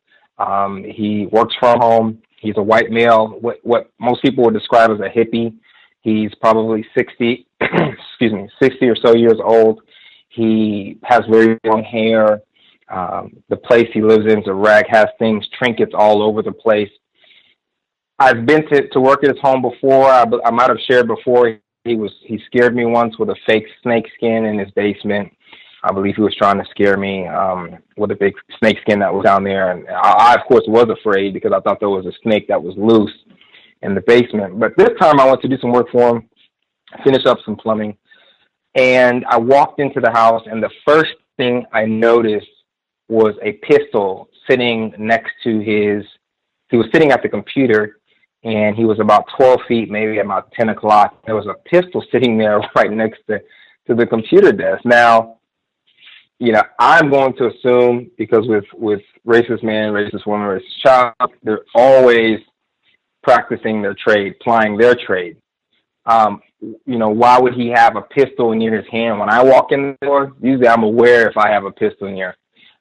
He works from home. He's a white male, what most people would describe as a hippie. He's probably 60, 60 or so years old. He has very long hair. The place he lives in is a wreck, has things, trinkets all over the place. I've been to work at his home before. I might have shared before. He scared me once with a fake snake skin in his basement. I believe he was trying to scare me with a big snake skin that was down there. And I, of course, was afraid because I thought there was a snake that was loose in the basement. But this time I went to do some work for him, finish up some plumbing. And I walked into the house, and the first thing I noticed was a pistol sitting next to he was sitting at the computer, and he was about 12 feet, maybe about 10 o'clock. There was a pistol sitting there right next to the computer desk. Now, I'm going to assume, because with racist man, racist woman, racist child, they're always practicing their trade, plying their trade. Why would he have a pistol near his hand? When I walk in the door, usually I'm aware if I have a pistol near.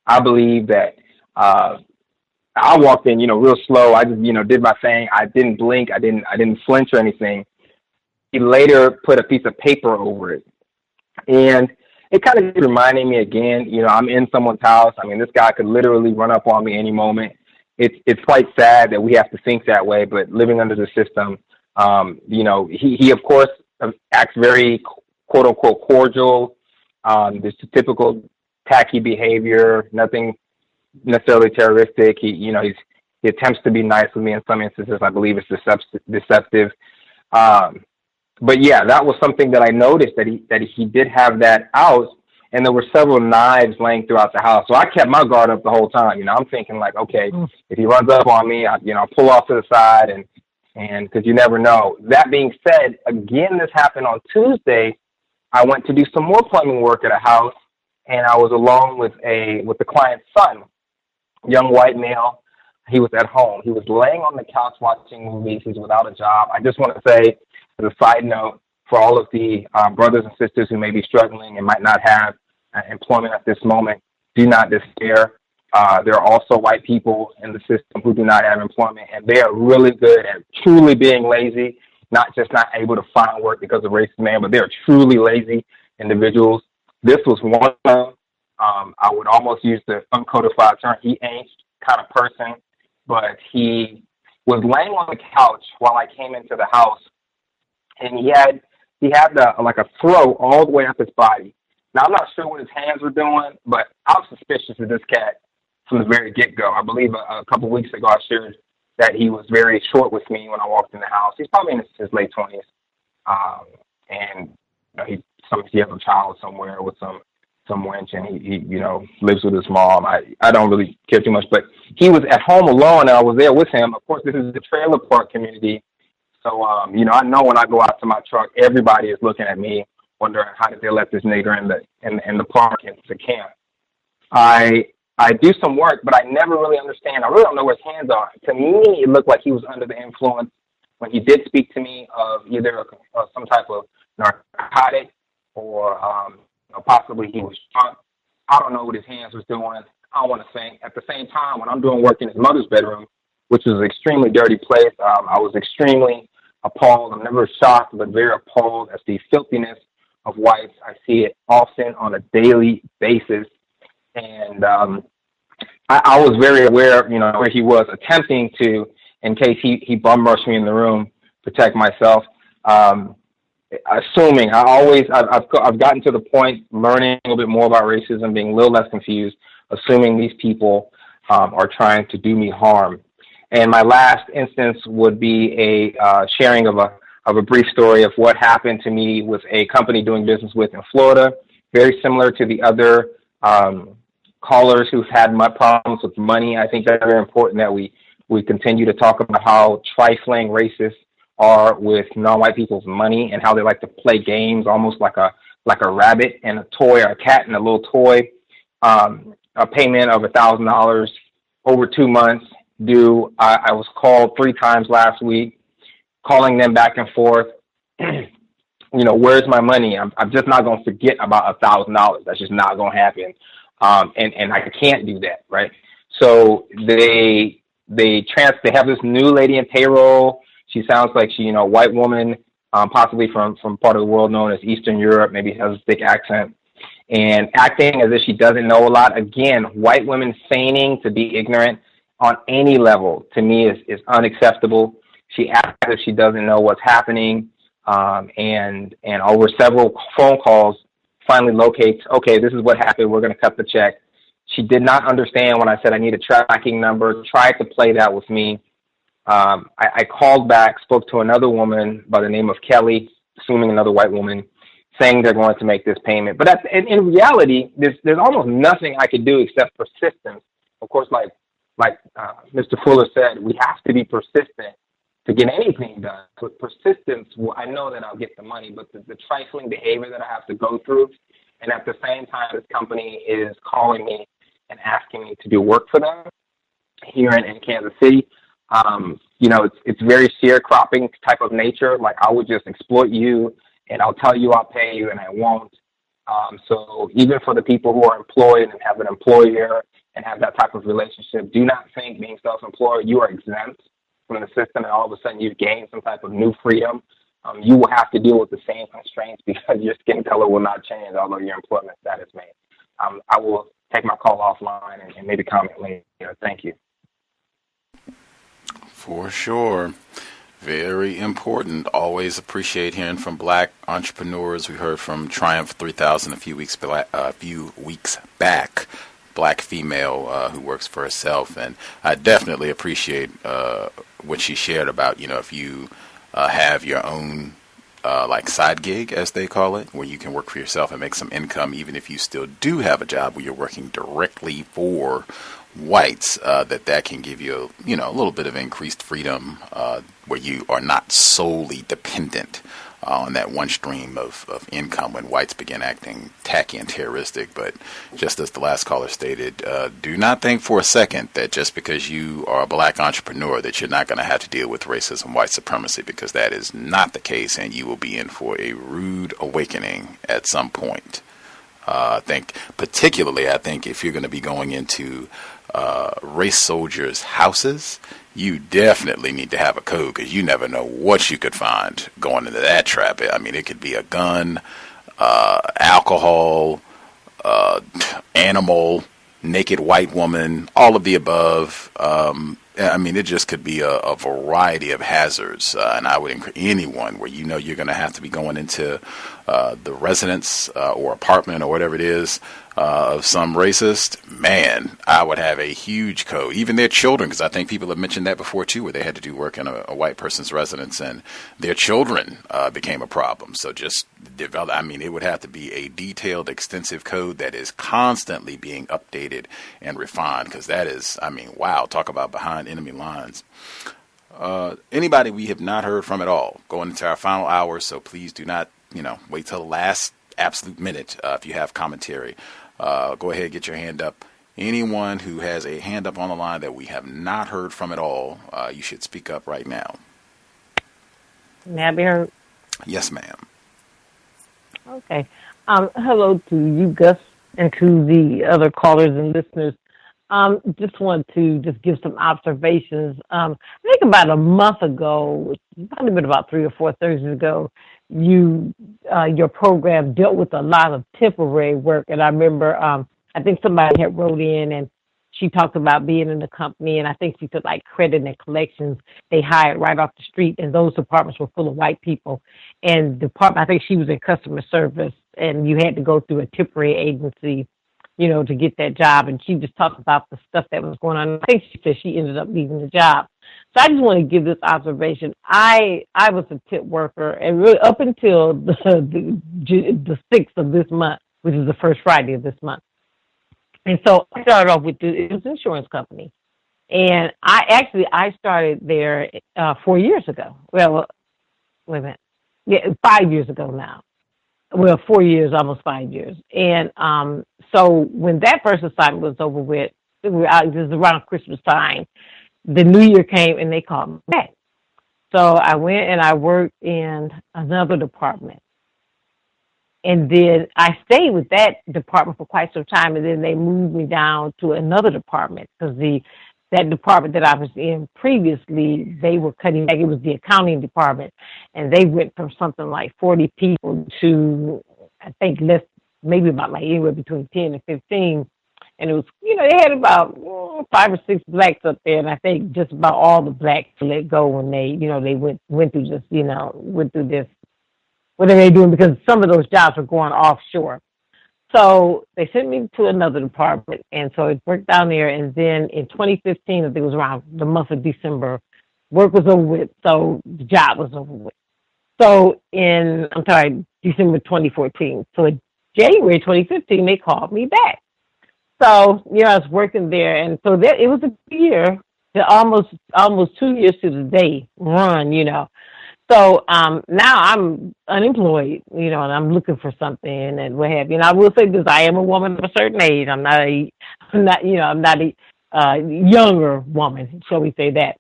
I believe that I walked in, real slow. I just, did my thing. I didn't blink. I didn't flinch or anything. He later put a piece of paper over it. And it kind of reminded me again, I'm in someone's house. I mean, this guy could literally run up on me any moment. It's quite sad that we have to think that way, but living under the system, he of course acts very quote unquote cordial. There's typical tacky behavior, nothing necessarily terroristic. He attempts to be nice with me in some instances. I believe it's deceptive. But yeah, that was something that I noticed, that he did have that out, and there were several knives laying throughout the house. So I kept my guard up the whole time. I'm thinking like, okay, if he runs up on me, I'll pull off to the side, and because you never know. That being said, again, this happened on Tuesday. I went to do some more plumbing work at a house, and I was alone with the client's son, young white male. He was at home. He was laying on the couch watching movies. He's without a job. I just want to say, as a side note, for all of the brothers and sisters who may be struggling and might not have employment at this moment, do not despair. There are also white people in the system who do not have employment, and they are really good at truly being lazy, not just not able to find work because of racist man, but they're truly lazy individuals. This was one of them. I would almost use the uncodified term, he ain't kind of person, but he was laying on the couch while I came into the house, and he had like a throw all the way up his body. Now, I'm not sure what his hands were doing, but I was suspicious of this cat from the very get-go. I believe a couple of weeks ago I shared that he was very short with me when I walked in the house. He's probably in his late 20s, and he has a child somewhere with some wench, and he lives with his mom. I don't really care too much, but he was at home alone, and I was there with him. Of course, this is the trailer park community, so I know when I go out to my truck, everybody is looking at me, wondering how did they let this nigger in the park into camp. I do some work, but I never really understand. I really don't know where his hands are. To me, it looked like he was under the influence when he did speak to me of either some type of narcotic or possibly he was drunk. I don't know what his hands was doing. I don't want to think. At the same time, when I'm doing work in his mother's bedroom, which is an extremely dirty place, I was extremely appalled. I'm never shocked, but very appalled at the filthiness of whites. I see it often on a daily basis. And I was very aware, where he was attempting to, in case he bum rushed me in the room, protect myself. Assuming, I've gotten to the point learning a little bit more about racism, being a little less confused, assuming these people are trying to do me harm. And my last instance would be a sharing of a brief story of what happened to me with a company doing business with in Florida, very similar to the other callers who've had problems with money. I think that's very important that we continue to talk about how trifling racists are with non-white people's money and how they like to play games almost like a rabbit and a toy, or a cat and a little toy. A payment of $1,000 over 2 months due. I was called 3 times last week, calling them back and forth. Where's my money? I'm just not going to forget about $1,000. That's just not going to happen. And I can't do that, right? So they have this new lady in payroll. She sounds like she, a white woman, possibly from part of the world known as Eastern Europe, maybe has a thick accent, and acting as if she doesn't know a lot. Again, white women feigning to be ignorant on any level, to me, is unacceptable. She acts as if she doesn't know what's happening, and over several phone calls, finally locates, okay, this is what happened, we're going to cut the check. She did not understand when I said I need a tracking number, tried to play that with me. I called back, spoke to another woman by the name of Kelly, assuming another white woman, saying they're going to make this payment. But in reality, there's almost nothing I could do except persistence. Of course, like Mr. Fuller said, we have to be persistent to get anything done. With persistence, I know that I'll get the money, but the trifling behavior that I have to go through, and at the same time, this company is calling me and asking me to do work for them here in Kansas City. It's very sharecropping type of nature. Like, I would just exploit you, and I'll tell you I'll pay you, and I won't. So even for the people who are employed and have an employer and have that type of relationship, do not think being self-employed, you are exempt from the system and all of a sudden you've gained some type of new freedom. You will have to deal with the same constraints because your skin color will not change, although your employment status may. I will take my call offline and maybe comment later. Thank you. For sure. Very important. Always appreciate hearing from black entrepreneurs. We heard from Triumph 3000 a few weeks back. Black female who works for herself, and I definitely appreciate what she shared about, if you have your own like side gig, as they call it, where you can work for yourself and make some income, even if you still do have a job where you're working directly for whites, that can give you a little bit of increased freedom, where you are not solely dependent on that one stream of income when whites begin acting tacky and terroristic. But just as the last caller stated, do not think for a second that just because you are a black entrepreneur that you're not going to have to deal with racism, white supremacy, because that is not the case, and you will be in for a rude awakening at some point. I think if you're going to be going into race soldiers' houses, you definitely need to have a code, because you never know what you could find going into that trap. I mean, it could be a gun, alcohol, animal, naked white woman, all of the above. It just could be a variety of hazards. And I would encourage anyone where you're going to have to be going into the residence or apartment or whatever it is of some racist, man, I would have a huge code. Even their children, because I think people have mentioned that before too, where they had to do work in a white person's residence and their children became a problem. So just develop, it would have to be a detailed, extensive code that is constantly being updated and refined, because that is, wow, talk about behind enemy lines. Anybody we have not heard from at all going into our final hour, so please do not, wait till the last absolute minute if you have commentary. Go ahead, get your hand up. Anyone who has a hand up on the line that we have not heard from at all, you should speak up right now. May I be heard? Yes, ma'am. Okay. Hello to you, Gus, and to the other callers and listeners. Just want to give some observations. I think about a month ago, probably been about 3 or 4 Thursdays ago, your program dealt with a lot of temporary work. And I remember, I think somebody had wrote in and she talked about being in the company, and I think she said like credit and collections, they hired right off the street, and those departments were full of white people. And I think she was in customer service, and you had to go through a temporary agency, to get that job. And she just talked about the stuff that was going on. I think she said she ended up leaving the job. So I just want to give this observation. I was a tip worker, and really up until the 6th of this month, which is the first Friday of this month. And so I started off with it was an insurance company. And I started there 4 years ago. Well, wait a minute. Yeah, 5 years ago now. Well, 4 years, almost 5 years. And so when that first assignment was over with, it was around Christmas time, the new year came and they called me back. So I went and I worked in another department. And then I stayed with that department for quite some time, and then they moved me down to another department because that department that I was in previously, they were cutting back. It was the accounting department, and they went from something like 40 people to, I think, maybe about like anywhere between 10 and 15. And it was, they had about 5 or 6 blacks up there, and I think just about all the blacks let go when they, they went through this, went through this, whatever they're doing, because some of those jobs were going offshore. So they sent me to another department, and so I worked down there. And then in 2015, I think it was around the month of December, work was over with, so the job was over with. So December 2014. So in January 2015, they called me back. So, I was working there, and so it was a year, almost 2 years to the day run, So now I'm unemployed, and I'm looking for something and what have you. And I will say this: I am a woman of a certain age. I'm not a younger woman, shall we say that?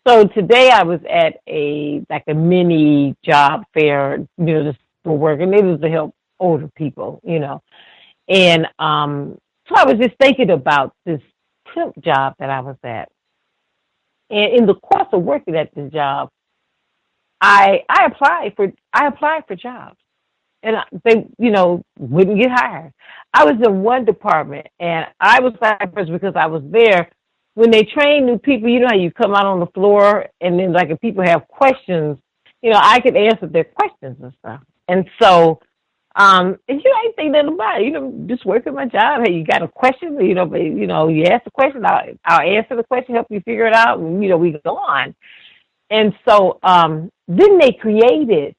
So today I was at a mini job fair, just for work, and it was to help older people, and so I was just thinking about this temp job that I was at, and in the course of working at this job, I applied for jobs, and they, wouldn't get hired. I was in one department, and I was hired first because I was there. When they train new people, you know how you come out on the floor, and then if people have questions, I could answer their questions and stuff. And so, and I ain't think nothing about it. Just working my job. Hey, you got a question? You ask the question. I'll answer the question, help you figure it out, and we go on. And so then they created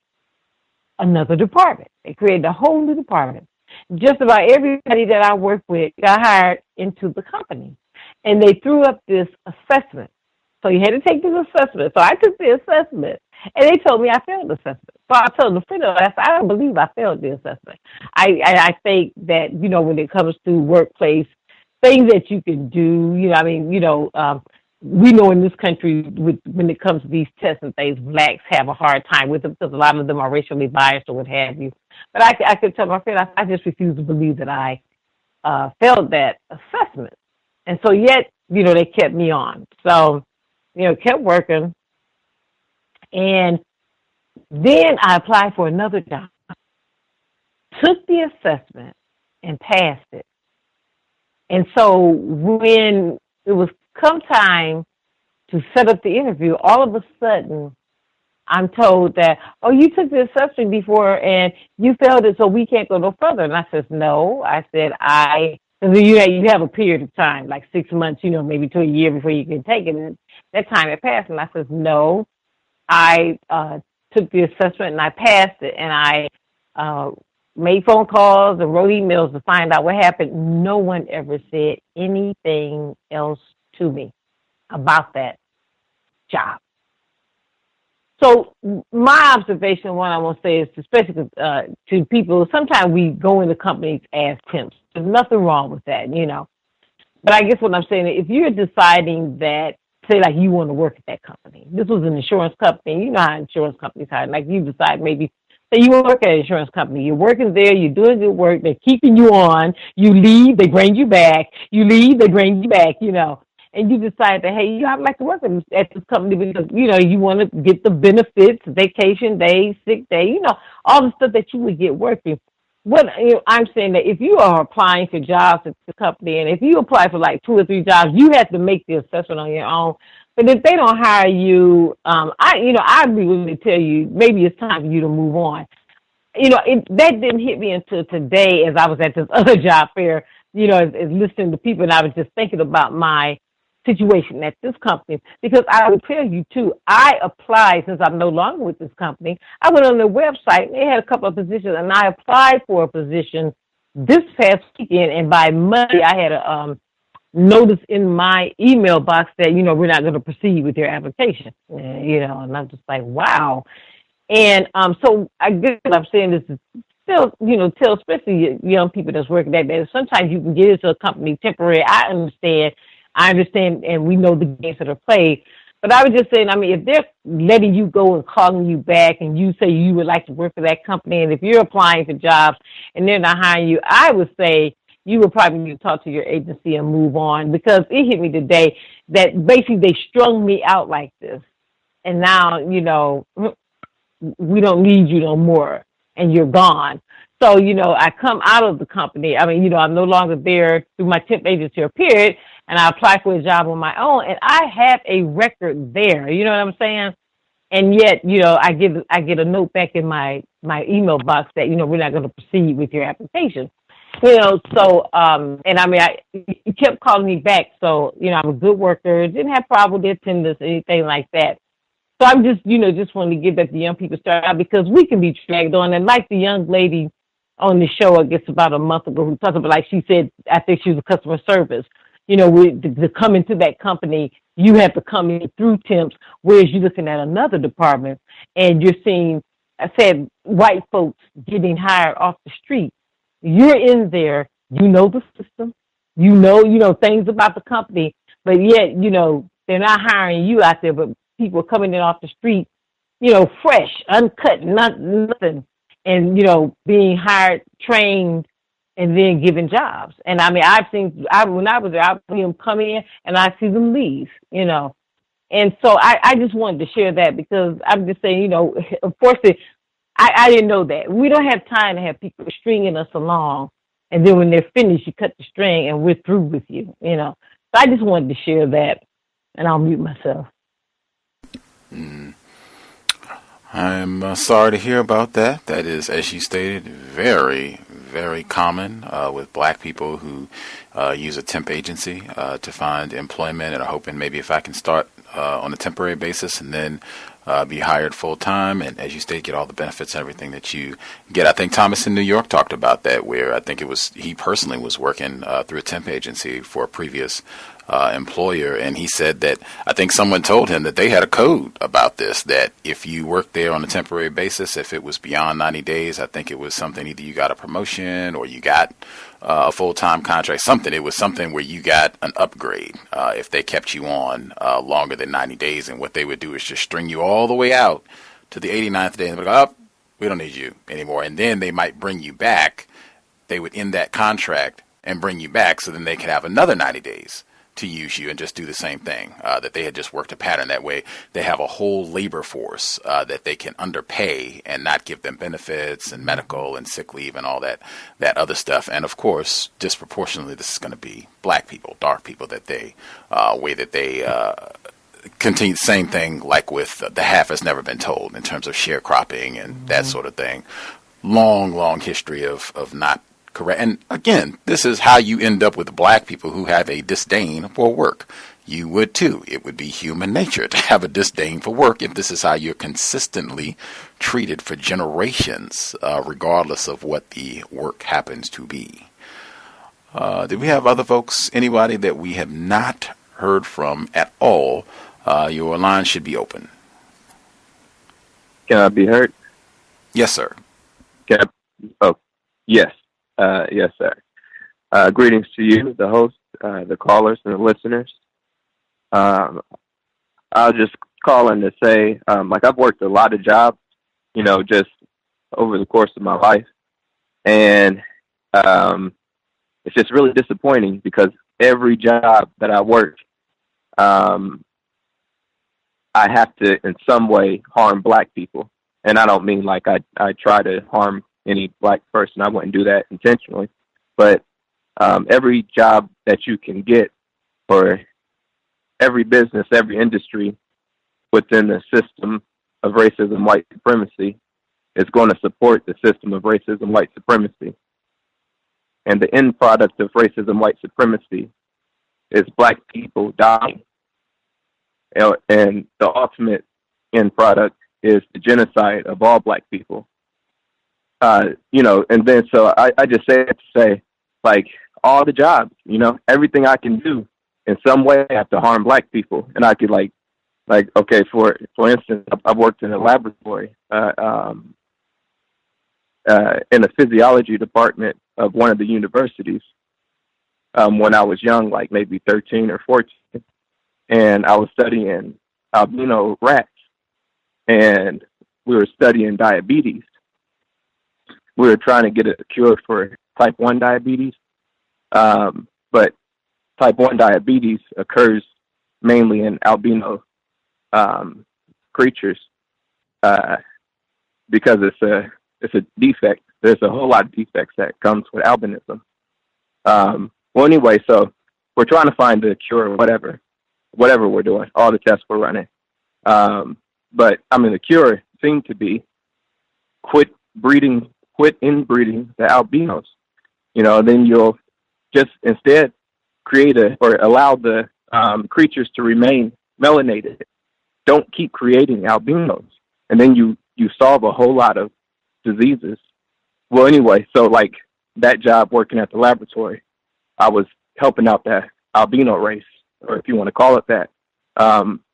another department. They created a whole new department. Just about everybody that I worked with got hired into the company. And they threw up this assessment. So you had to take this assessment. So I took the assessment, and they told me I failed the assessment. So I told the friend, I don't believe I failed the assessment. I think that, when it comes to workplace, things that you can do, we know in this country, when it comes to these tests and things, blacks have a hard time with them because a lot of them are racially biased or what have you. But I could tell my friend, I just refuse to believe that I failed that assessment. And so yet, they kept me on. So, kept working. And then I applied for another job, took the assessment, and passed it. And so when it was come time to set up the interview, all of a sudden, I'm told that, you took the assessment before and you failed it, so we can't go no further. And I said, no. I said, you have a period of time, like 6 months, maybe to a year before you can take it. And that time had passed. And I said, no. I took the assessment and I passed it. And I made phone calls and wrote emails to find out what happened. No one ever said anything else to me about that job. So my observation, what I want to say is, especially to people, sometimes we go into companies as temps. There's nothing wrong with that, But I guess what I'm saying, if you're deciding that, say like you want to work at that company. This was an insurance company. You know how insurance companies hire. Like you decide maybe, say you work at an insurance company. You're working there. You're doing good work. They're keeping you on. You leave. They bring you back. You leave. They bring you back, And you decide that, hey, I'd like to work at this company because, you want to get the benefits, vacation days, sick day, all the stuff that you would get working. What I'm saying that if you are applying for jobs at the company, and if you apply for like 2 or 3 jobs, you have to make the assessment on your own. But if they don't hire you, I'd be willing to tell you maybe it's time for you to move on. That didn't hit me until today as I was at this other job fair, as listening to people, and I was just thinking about my situation at this company, because I will tell you too, I applied since I'm no longer with this company. I went on their website and they had a couple of positions, and I applied for a position this past weekend, and by Monday I had a notice in my email box that, we're not going to proceed with your application, and I'm just like, wow. And so I guess what I'm saying is still, tell especially young people that's working that sometimes you can get into a company temporary. I understand, and we know the games that are played. But I was just saying, I mean, if they're letting you go and calling you back and you say you would like to work for that company, and if you're applying for jobs and they're not hiring you, I would say you would probably need to talk to your agency and move on, because it hit me today that basically they strung me out like this. And now, you know, we don't need you no more and you're gone. So, you know, I come out of the company. I mean, you know, I'm no longer there through my temp agency or period, and I apply for a job on my own, and I have a record there. You know what I'm saying? And yet, you know, I get a note back in my email box that, you know, we're not going to proceed with your application. You know, so, and I mean, he kept calling me back. So, you know, I'm a good worker, didn't have problem with attendance, anything like that. So I'm just, you know, just wanting to give that to young people start out, because we can be dragged on. And like the young lady on the show, I guess about a month ago, who talked about, like she said, I think she was a customer service. You know, to come into that company, you have to come in through temps, whereas you're looking at another department and you're seeing, I said, white folks getting hired off the street. You're in there, you know the system, you know things about the company, but yet, you know, they're not hiring you out there, but people coming in off the street, you know, fresh, uncut, nothing, and, you know, being hired, trained, and then given jobs. And I mean, when I was there, I see them come in and I see them leave, you know. And so I just wanted to share that, because I'm just saying, you know, unfortunately, I didn't know that. We don't have time to have people stringing us along, and then when they're finished, you cut the string and we're through with you, you know. So I just wanted to share that, and I'll mute myself. I'm sorry to hear about that. That is, as you stated, very, very common with black people who use a temp agency to find employment and are hoping maybe if I can start on a temporary basis and then be hired full time, and as you state, get all the benefits and everything that you get. I think Thomas in New York talked about that, where I think it was he personally was working through a temp agency for a previous employer, and he said that I think someone told him that they had a code about this, that if you worked there on a temporary basis, if it was beyond 90 days, I think it was something, either you got a promotion or you got a full-time contract, something. It was something where you got an upgrade if they kept you on longer than 90 days. And what they would do is just string you all the way out to the 89th day and they'd go, oh, we don't need you anymore. And then they might bring you back. They would end that contract and bring you back, so then they could have another 90 days to use you and just do the same thing, that they had just worked a pattern. That way they have a whole labor force that they can underpay and not give them benefits and medical and sick leave and all that other stuff. And of course, disproportionately, this is going to be black people, dark people, that they continue. Same thing like with the half has never been told in terms of sharecropping and that sort of thing. Long history of not correct. And again, this is how you end up with black people who have a disdain for work. You would too. It would be human nature to have a disdain for work if this is how you're consistently treated for generations, regardless of what the work happens to be. Do we have other folks, anybody that we have not heard from at all? Your line should be open. Can I be heard? Yes, sir. Yes. Yes, sir. Greetings to you, the host, the callers, and the listeners. I'll just call in to say, like, I've worked a lot of jobs, you know, just over the course of my life. And it's just really disappointing because every job that I work, I have to, in some way, harm black people. And I don't mean like I try to harm any black person. I wouldn't do that intentionally. But every job that you can get, or every business, every industry within the system of racism, white supremacy, is going to support the system of racism, white supremacy. And the end product of racism, white supremacy is black people dying. And the ultimate end product is the genocide of all black people. You know, and then so I just say it to say, like, all the jobs, you know, everything I can do in some way I have to harm black people. And I could like okay, for instance, I've worked in a laboratory in the physiology department of one of the universities when I was young, like maybe 13 or 14, and I was studying albino rats, and we were studying diabetes. We were trying to get a cure for type 1 diabetes, but type 1 diabetes occurs mainly in albino creatures because it's a defect. There's a whole lot of defects that comes with albinism. Well, anyway, so we're trying to find a cure or whatever we're doing, all the tests we're running. But I mean, the cure seemed to be quit inbreeding the albinos. Then you'll just instead create or allow the creatures to remain melanated. Don't keep creating albinos, and then you solve a whole lot of diseases. Well, anyway, so like that job working at the laboratory, I was helping out the albino race, or if you want to call it that,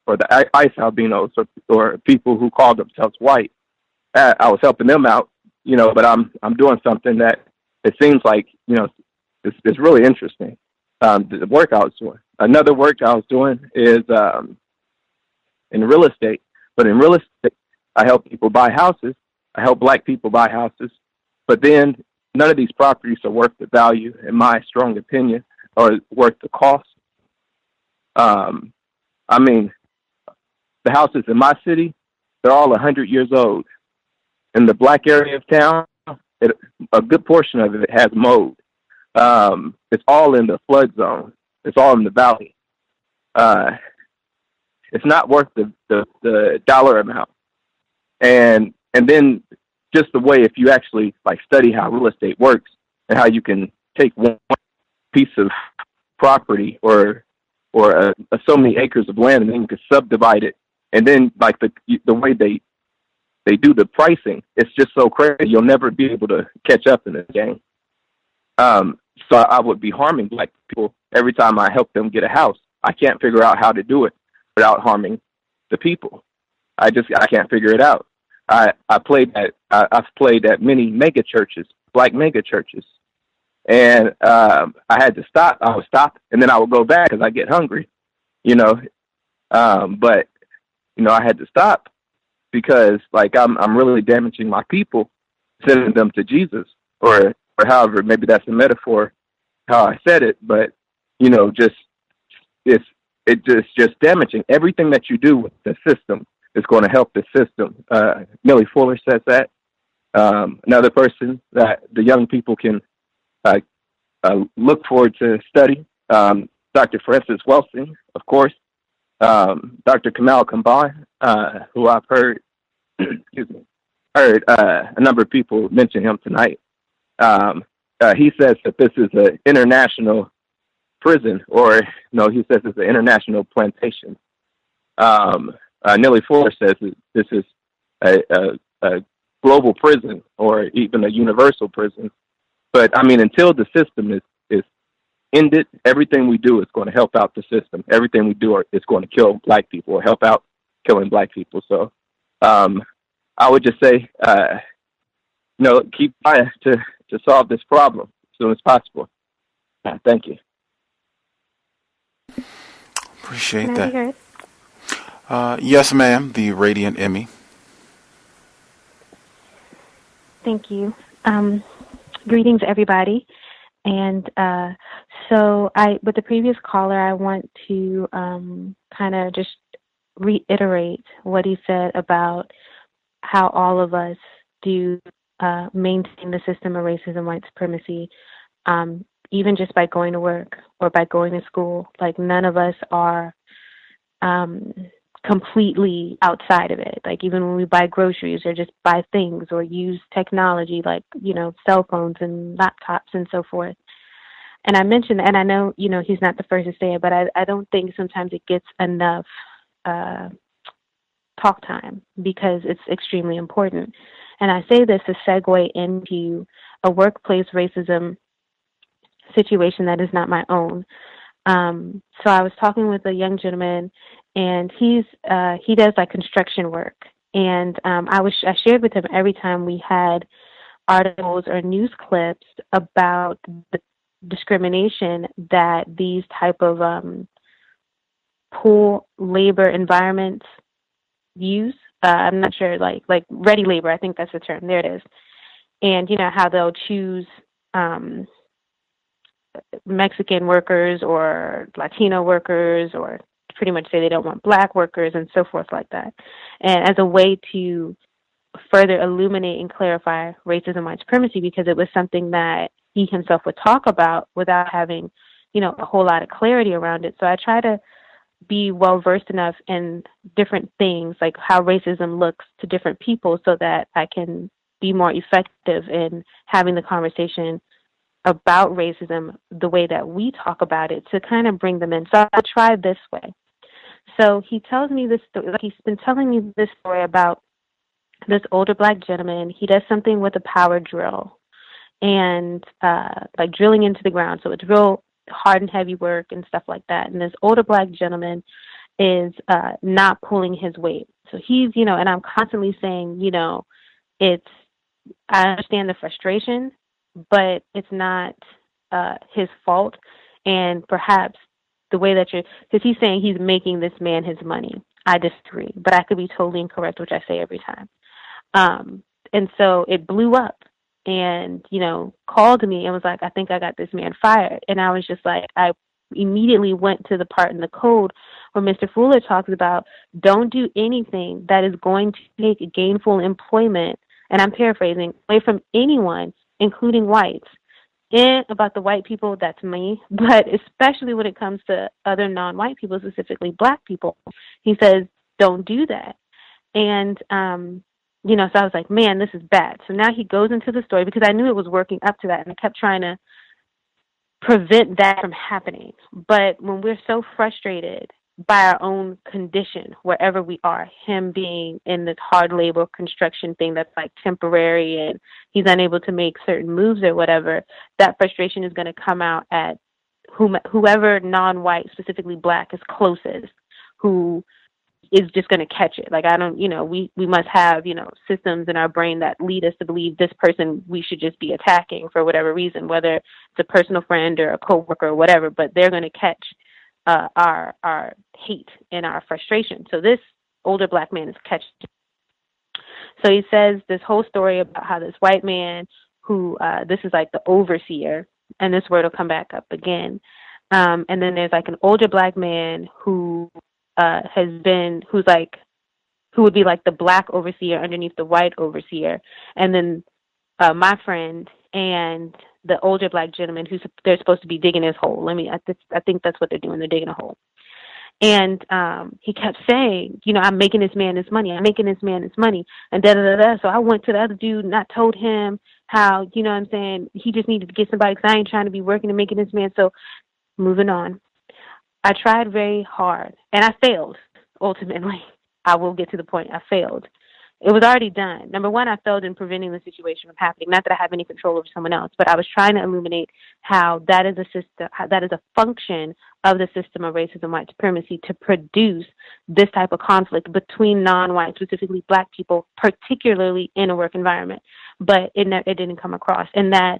or the ice albinos, or people who call themselves white. I was helping them out, but I'm doing something that it seems like, it's really interesting. The work I was doing. Another work I was doing is in real estate. But in real estate, I help people buy houses. I help black people buy houses. But then none of these properties are worth the value, in my strong opinion, or worth the cost. I mean, the houses in my city, they're all 100 years old. In the black area of town, a good portion of it has mold. It's all in the flood zone. It's all in the valley. It's not worth the dollar amount. And then just the way, if you actually like study how real estate works and how you can take one piece of property or so many acres of land, and then you can subdivide it, and then like the way they do the pricing, it's just so crazy. You'll never be able to catch up in this game. So I would be harming black people every time I help them get a house. I can't figure out how to do it without harming the people. I can't figure it out. I've played at many mega churches, black mega churches, and I had to stop. I would stop, and then I would go back because I get hungry, But I had to stop because like I'm really damaging my people, sending them to Jesus, or however, maybe that's a metaphor how I said it, but it's damaging. Everything that you do with the system is going to help the system. Millie Fuller says that. Another person that the young people can look forward to study, Dr. Francis Welsing, of course, Dr. Kamal Kambai, who I've heard a number of people mention him tonight. He says that this is an international prison, or no, he says it's an international plantation. Nellie Fuller says this is a global prison, or even a universal prison. But I mean, until the system is ended, everything we do is going to help out the system. Everything we do is going to kill black people or help out killing black people. So I would just say, keep trying to solve this problem as soon as possible. Thank you. Appreciate that. Yes, ma'am. The Radiant Emmy. Thank you. Greetings, everybody. And so with the previous caller, I want to kind of just reiterate what he said about how all of us do maintain the system of racism, white supremacy, even just by going to work or by going to school. Like, none of us are completely outside of it. Like, even when we buy groceries or just buy things or use technology like, cell phones and laptops and so forth. And I mentioned, and I know, he's not the first to say it, but I don't think sometimes it gets enough talk time, because it's extremely important. And I say this to segue into a workplace racism situation that is not my own. So I was talking with a young gentleman, and he does like construction work. And I shared with him every time we had articles or news clips about the discrimination that these type of pool labor environments use. I'm not sure, like ready labor, I think that's the term. There it is. And, how they'll choose Mexican workers or Latino workers, or pretty much say they don't want black workers and so forth like that. And as a way to further illuminate and clarify racism, white supremacy, because it was something that he himself would talk about without having, a whole lot of clarity around it. So I try to be well-versed enough in different things, like how racism looks to different people, so that I can be more effective in having the conversation about racism the way that we talk about it, to kind of bring them in. So I try this way. So he tells me this, he's been telling me this story about this older black gentleman. He does something with a power drill, and like drilling into the ground. So it's real hard and heavy work and stuff like that. And this older black gentleman is not pulling his weight. So he's, and I'm constantly saying, I understand the frustration, but it's not his fault. And perhaps the way that because he's saying he's making this man his money. I disagree, but I could be totally incorrect, which I say every time. And so it blew up, and, called me and was like, I think I got this man fired. And I was just like, I immediately went to the part in the code where Mr. Fuller talks about don't do anything that is going to take gainful employment, and I'm paraphrasing, away from anyone, including whites. And about the white people, that's me, but especially when it comes to other non-white people, specifically black people, he says, don't do that. And, so I was like, man, this is bad. So now he goes into the story, because I knew it was working up to that, and I kept trying to prevent that from happening. But when we're so frustrated by our own condition, wherever we are, him being in this hard labor construction thing that's like temporary, and he's unable to make certain moves or whatever, that frustration is going to come out at whoever non-white, specifically black, is closest, who is just going to catch it. Like, I don't, we must have, systems in our brain that lead us to believe this person we should just be attacking for whatever reason, whether it's a personal friend or a coworker or whatever, but they're going to catch our hate and our frustration. So this older black man is catching. So he says this whole story about how this white man who, this is like the overseer, and this word will come back up again. And then there's like an older black man who who would be like the black overseer underneath the white overseer. And then my friend and the older black gentleman they're supposed to be digging his hole. I think that's what they're doing. They're digging a hole. And he kept saying, I'm making this man his money. I'm making this man his money. And da-da-da-da. So I went to the other dude and I told him how, what I'm saying, he just needed to get somebody, because I ain't trying to be working and making this man. So moving on. I tried very hard, and I failed, ultimately. I will get to the point. I failed. It was already done. Number one, I failed in preventing the situation from happening. Not that I have any control over someone else, but I was trying to illuminate how that is a system, how that is a function of the system of racism, white supremacy, to produce this type of conflict between non-white, specifically black people, particularly in a work environment. But it didn't come across. And that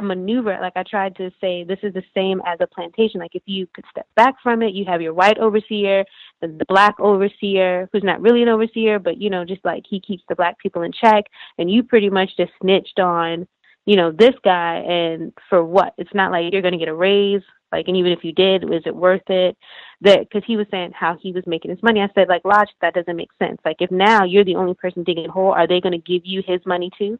maneuver, like I tried to say, this is the same as a plantation. Like, if you could step back from it, you have your white overseer, the black overseer, who's not really an overseer, but, just like he keeps the black people in check. And you pretty much just snitched on, this guy. And for what? It's not like you're going to get a raise. Like, and even if you did, was it worth it? Because he was saying how he was making his money. I said, like, logic, that doesn't make sense. Like, if now you're the only person digging a hole, are they going to give you his money too?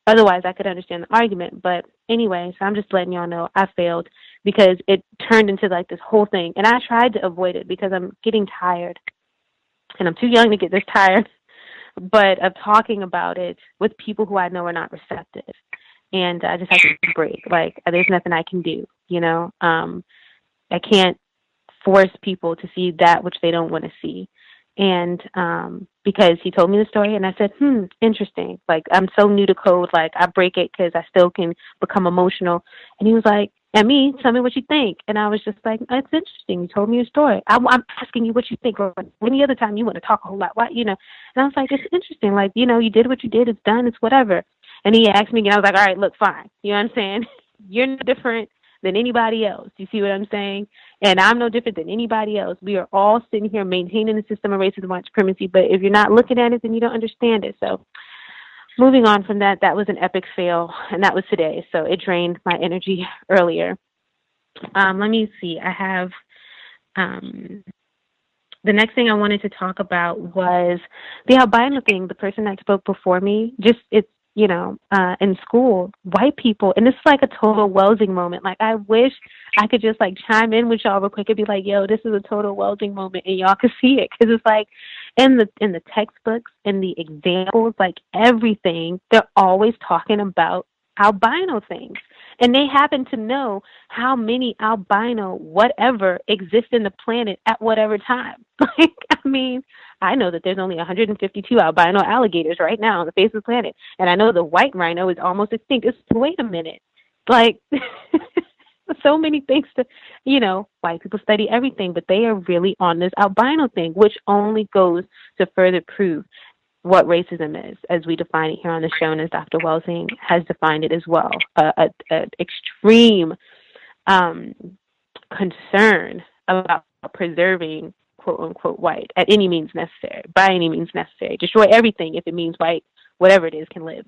Otherwise, I could understand the argument. But anyway, so I'm just letting y'all know I failed, because it turned into like this whole thing. And I tried to avoid it because I'm getting tired. And I'm too young to get this tired. But of talking about it with people who I know are not receptive. And I just have to break. Like, there's nothing I can do, I can't force people to see that which they don't want to see. And because he told me the story, and I said, interesting. Like, I'm so new to code, like, I break it because I still can become emotional. And he was like, and me, tell me what you think. And I was just like, it's interesting. You told me your story. I'm asking you what you think. Or any other time you want to talk a whole lot, why, And I was like, it's interesting. Like, you did what you did. It's done. It's whatever. And he asked me again. I was like, all right, look, fine. You know what I'm saying? You're no different than anybody else. You see what I'm saying? And I'm no different than anybody else. We are all sitting here maintaining the system of racism and white supremacy, but if you're not looking at it, then you don't understand it. So moving on from that, that was an epic fail, and that was today. So it drained my energy earlier. Let me see. I have the next thing I wanted to talk about was the albino thing. The person that spoke before me, just it's, you know, in school, white people, and this is like a total Welsing moment. Like, I wish I could just like chime in with y'all real quick and be like, yo, this is a total Welsing moment, and y'all can see it. Because it's like in the textbooks, in the examples, like everything, they're always talking about albino things. And they happen to know how many albino whatever exist in the planet at whatever time. Like, I mean, I know that there's only 152 albino alligators right now on the face of the planet. And I know the white rhino is almost extinct. Wait a minute. Like, so many things to, you know, white people study everything, but they are really on this albino thing, which only goes to further prove what racism is, as we define it here on the show, and as Dr. Welsing has defined it as well. An extreme concern about preserving quote-unquote white at any means necessary, by any means necessary. Destroy everything if it means white, whatever it is, can live.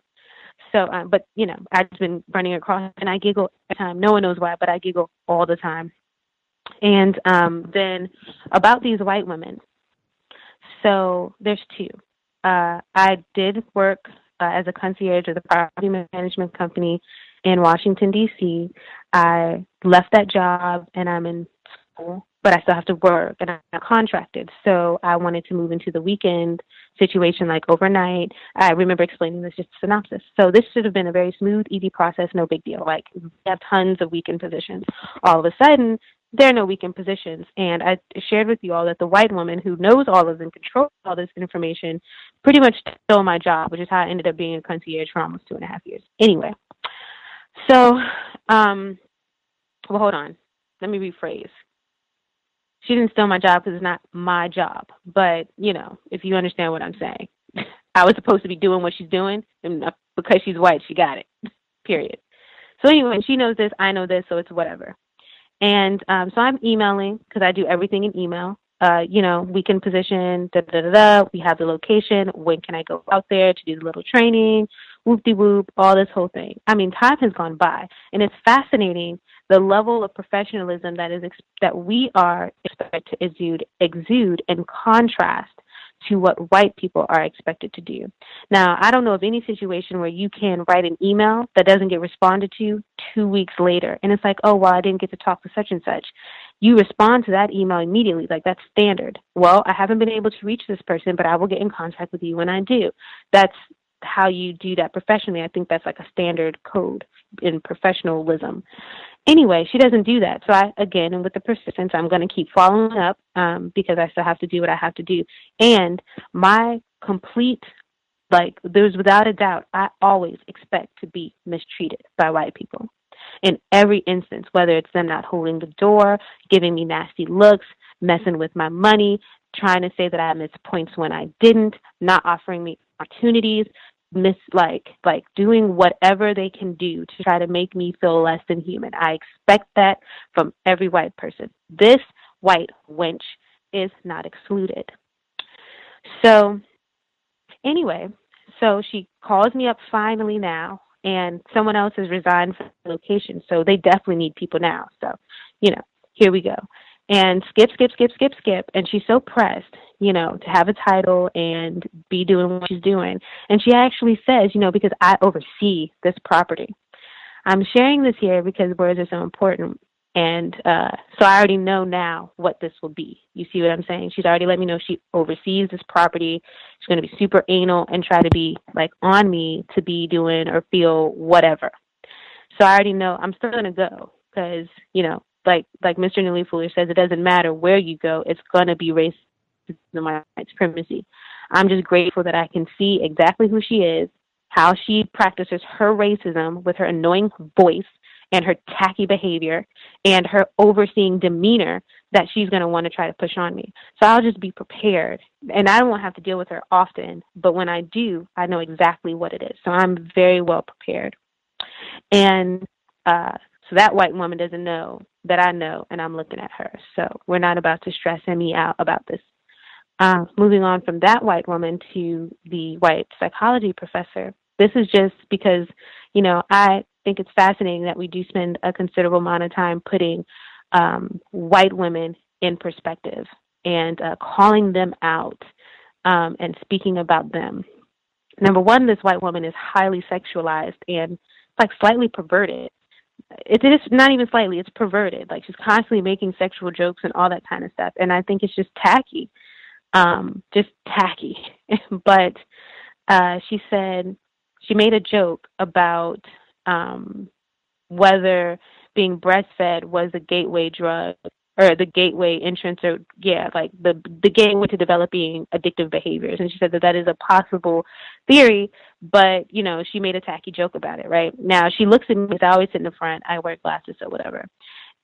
So, but, you know, I've been running across, and I giggle every time. No one knows why, but I giggle all the time. And then about these white women. So there's two. I did work as a concierge of the property management company in Washington, D.C. I left that job, and I'm in school, but I still have to work, and I'm contracted. So I wanted to move into the weekend situation, like overnight. I remember explaining this just Synopsis. So this should have been a very smooth, easy process, no big deal. Like, we have tons of weekend positions. All of a sudden, there are no weekend positions. And I shared with you all that the white woman who knows all of this and controls all this information pretty much stole my job, which is how I ended up being a concierge for almost 2.5 years. Anyway, so, well, hold on. Let me rephrase. She didn't steal my job because it's not my job. But, you know, if you understand what I'm saying, I was supposed to be doing what she's doing, and because she's white, she got it, period. So anyway, she knows this, I know this, so it's whatever. And so I'm emailing, because I do everything in email. You know, weekend position, we have the location, when can I go out there to do the little training, whoop-de-whoop, all this whole thing. I mean, time has gone by, and it's fascinating the level of professionalism that we are expected to exude in contrast to what white people are expected to do. Now, I don't know of any situation where you can write an email that doesn't get responded to 2 weeks later. And it's like, oh, well, I didn't get to talk to such and such. You respond to that email immediately. Like, that's standard. Well, I haven't been able to reach this person, but I will get in contact with you when I do. That's how you do that professionally. I think that's like a standard code in professionalism. Anyway, she doesn't do that. So I, again, and with the persistence, I'm going to keep following up because I still have to do what I have to do. And my complete, like, there's without a doubt, I always expect to be mistreated by white people in every instance, whether it's them not holding the door, giving me nasty looks, messing with my money, trying to say that I missed points when I didn't, not offering me opportunities, like doing whatever they can do to try to make me feel less than human. I expect that from every white person. This white wench is not excluded. So anyway, so she calls me up finally now, and someone else has resigned from the location, so they definitely need people now. So, you know, here we go. And skip. And she's so pressed, you know, to have a title and be doing what she's doing. And she actually says, you know, because I oversee this property. I'm sharing this here because words are so important. And so I already know now what this will be. You see what I'm saying? She's already let me know she oversees this property. She's going to be super anal and try to be, like, on me to be doing or feel whatever. So I already know I'm still going to go because, you know, like Mr. Newly Fuller says, it doesn't matter where you go. It's going to be racism and white supremacy. I'm just grateful that I can see exactly who she is, how she practices her racism with her annoying voice and her tacky behavior and her overseeing demeanor that she's going to want to try to push on me. So I'll just be prepared. And I won't have to deal with her often, but when I do, I know exactly what it is. So I'm very well prepared. And So that white woman doesn't know that I know, and I'm looking at her. So we're not about to stress me out about this. Moving on from that white woman to the white psychology professor. This is just because, I think it's fascinating that we do spend a considerable amount of time putting white women in perspective and calling them out and speaking about them. Number one, this white woman is highly sexualized and like slightly perverted. It is not even slightly, it's perverted. Like she's constantly making sexual jokes and all that kind of stuff. And I think it's just tacky. But she said, she made a joke about whether being breastfed was a gateway drug or the gateway entrance, or like the gateway to developing addictive behaviors. And she said that is a possible theory, but she made a tacky joke about it. Right now, she looks at me. I always sit in the front. I wear glasses or whatever,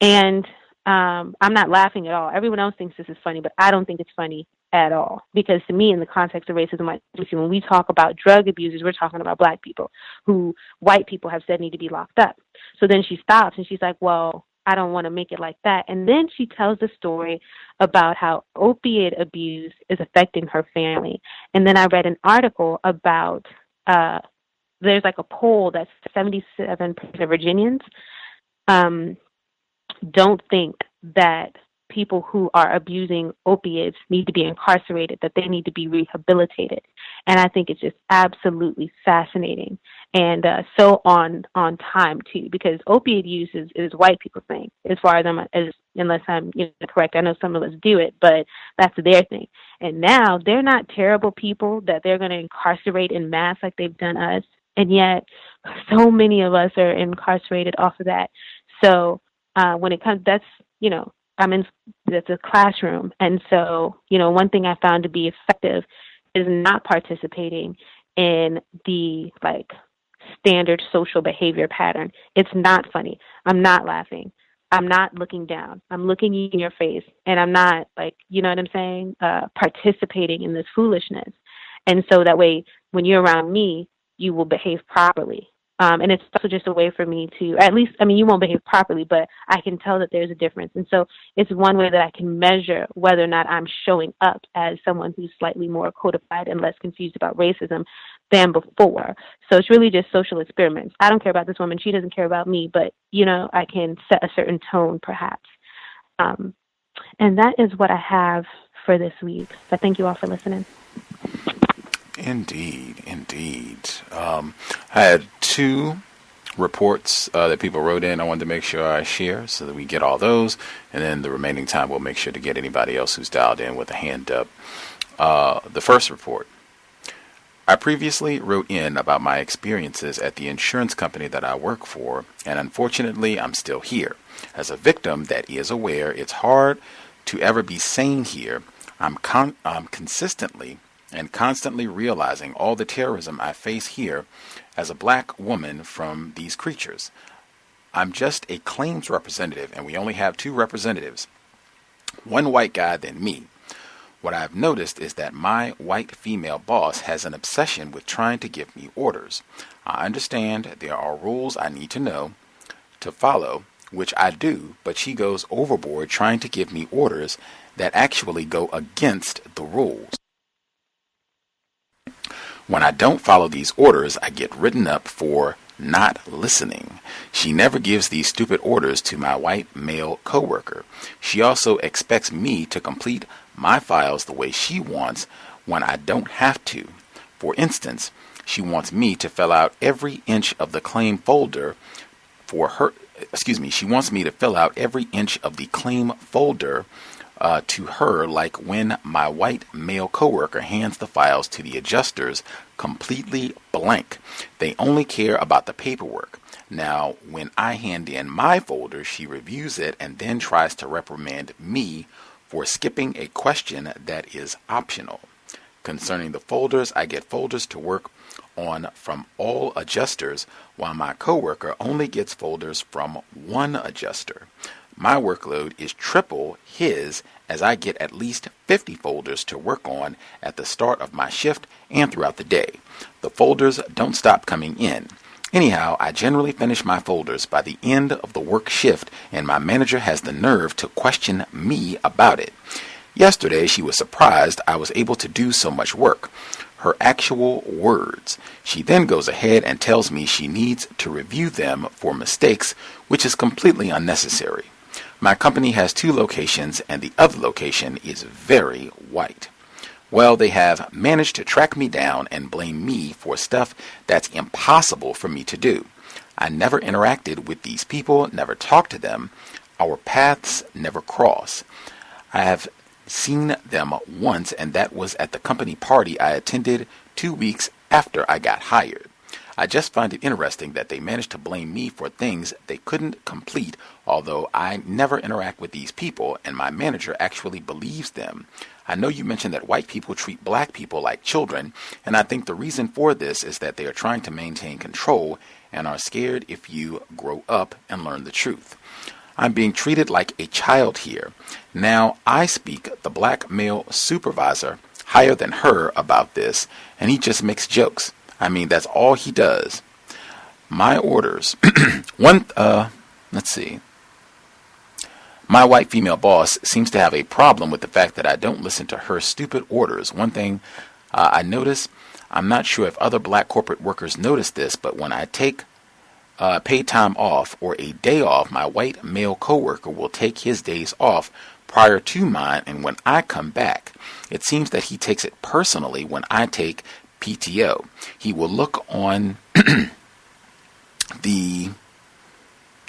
and I'm not laughing at all. Everyone else thinks this is funny, but I don't think it's funny at all, because to me, in the context of racism, when we talk about drug abusers, we're talking about Black people who white people have said need to be locked up. So then she stops and she's like, well, I don't want to make it like that. And then she tells the story about how opiate abuse is affecting her family. And then I read an article about there's like a poll that 77% of Virginians don't think that people who are abusing opiates need to be incarcerated, that they need to be rehabilitated. And I think it's just absolutely fascinating and so on time too, because opiate use is white people's thing, as far as unless I'm correct. I know some of us do it, but that's their thing. And now they're not terrible people that they're going to incarcerate in mass like they've done us. And yet so many of us are incarcerated off of that. So when it comes, that's, it's a classroom. And so, one thing I found to be effective is not participating in the standard social behavior pattern. It's not funny. I'm not laughing. I'm not looking down. I'm looking in your face, and I'm not participating in this foolishness. And so that way, when you're around me, you will behave properly. And it's also just a way for me to, at least, you won't behave properly, but I can tell that there's a difference. And so it's one way that I can measure whether or not I'm showing up as someone who's slightly more codified and less confused about racism than before. So it's really just social experiments. I don't care about this woman. She doesn't care about me, but, I can set a certain tone perhaps. And that is what I have for this week. So thank you all for listening. Indeed. I had two reports that people wrote in. I wanted to make sure I share so that we get all those, and then the remaining time we'll make sure to get anybody else who's dialed in with a hand up. The first report. I previously wrote in about my experiences at the insurance company that I work for, and unfortunately I'm still here. As a victim that is aware it's hard to ever be sane here, I'm consistently and constantly realizing all the terrorism I face here as a Black woman from these creatures. I'm just a claims representative, and we only have two representatives, one white guy, then me. What I've noticed is that my white female boss has an obsession with trying to give me orders. I understand there are rules I need to follow, which I do, but she goes overboard trying to give me orders that actually go against the rules. When I don't follow these orders, I get written up for not listening. She never gives these stupid orders to my white male coworker. She also expects me to complete my files the way she wants when I don't have to. For instance, she wants me to fill out every inch of the claim folder for her. She wants me to fill out every inch of the claim folder to her, like when my white male coworker hands the files to the adjusters completely blank. They only care about the paperwork. Now, when I hand in my folder, she reviews it and then tries to reprimand me for skipping a question that is optional. Concerning the folders, I get folders to work on from all adjusters, while my coworker only gets folders from one adjuster. My workload is triple his, as I get at least 50 folders to work on at the start of my shift and throughout the day. The folders don't stop coming in. Anyhow, I generally finish my folders by the end of the work shift, and my manager has the nerve to question me about it. Yesterday, she was surprised I was able to do so much work. Her actual words. She then goes ahead and tells me she needs to review them for mistakes, which is completely unnecessary. My company has 2 locations, and the other location is very white. Well, they have managed to track me down and blame me for stuff that's impossible for me to do. I never interacted with these people, never talked to them. Our paths never cross. I have seen them once, and that was at the company party I attended 2 weeks after I got hired. I just find it interesting that they managed to blame me for things they couldn't complete, although I never interact with these people, and my manager actually believes them. I know you mentioned that white people treat black people like children, and I think the reason for this is that they are trying to maintain control and are scared if you grow up and learn the truth. I'm being treated like a child here. Now I speak the black male supervisor higher than her about this, and he just makes jokes. I mean, that's all he does. My orders. Let's see. My white female boss seems to have a problem with the fact that I don't listen to her stupid orders. One thing I notice, I'm not sure if other black corporate workers notice this, but when I take paid time off or a day off, my white male coworker will take his days off prior to mine, and when I come back, it seems that he takes it personally when I take PTO. He will look on the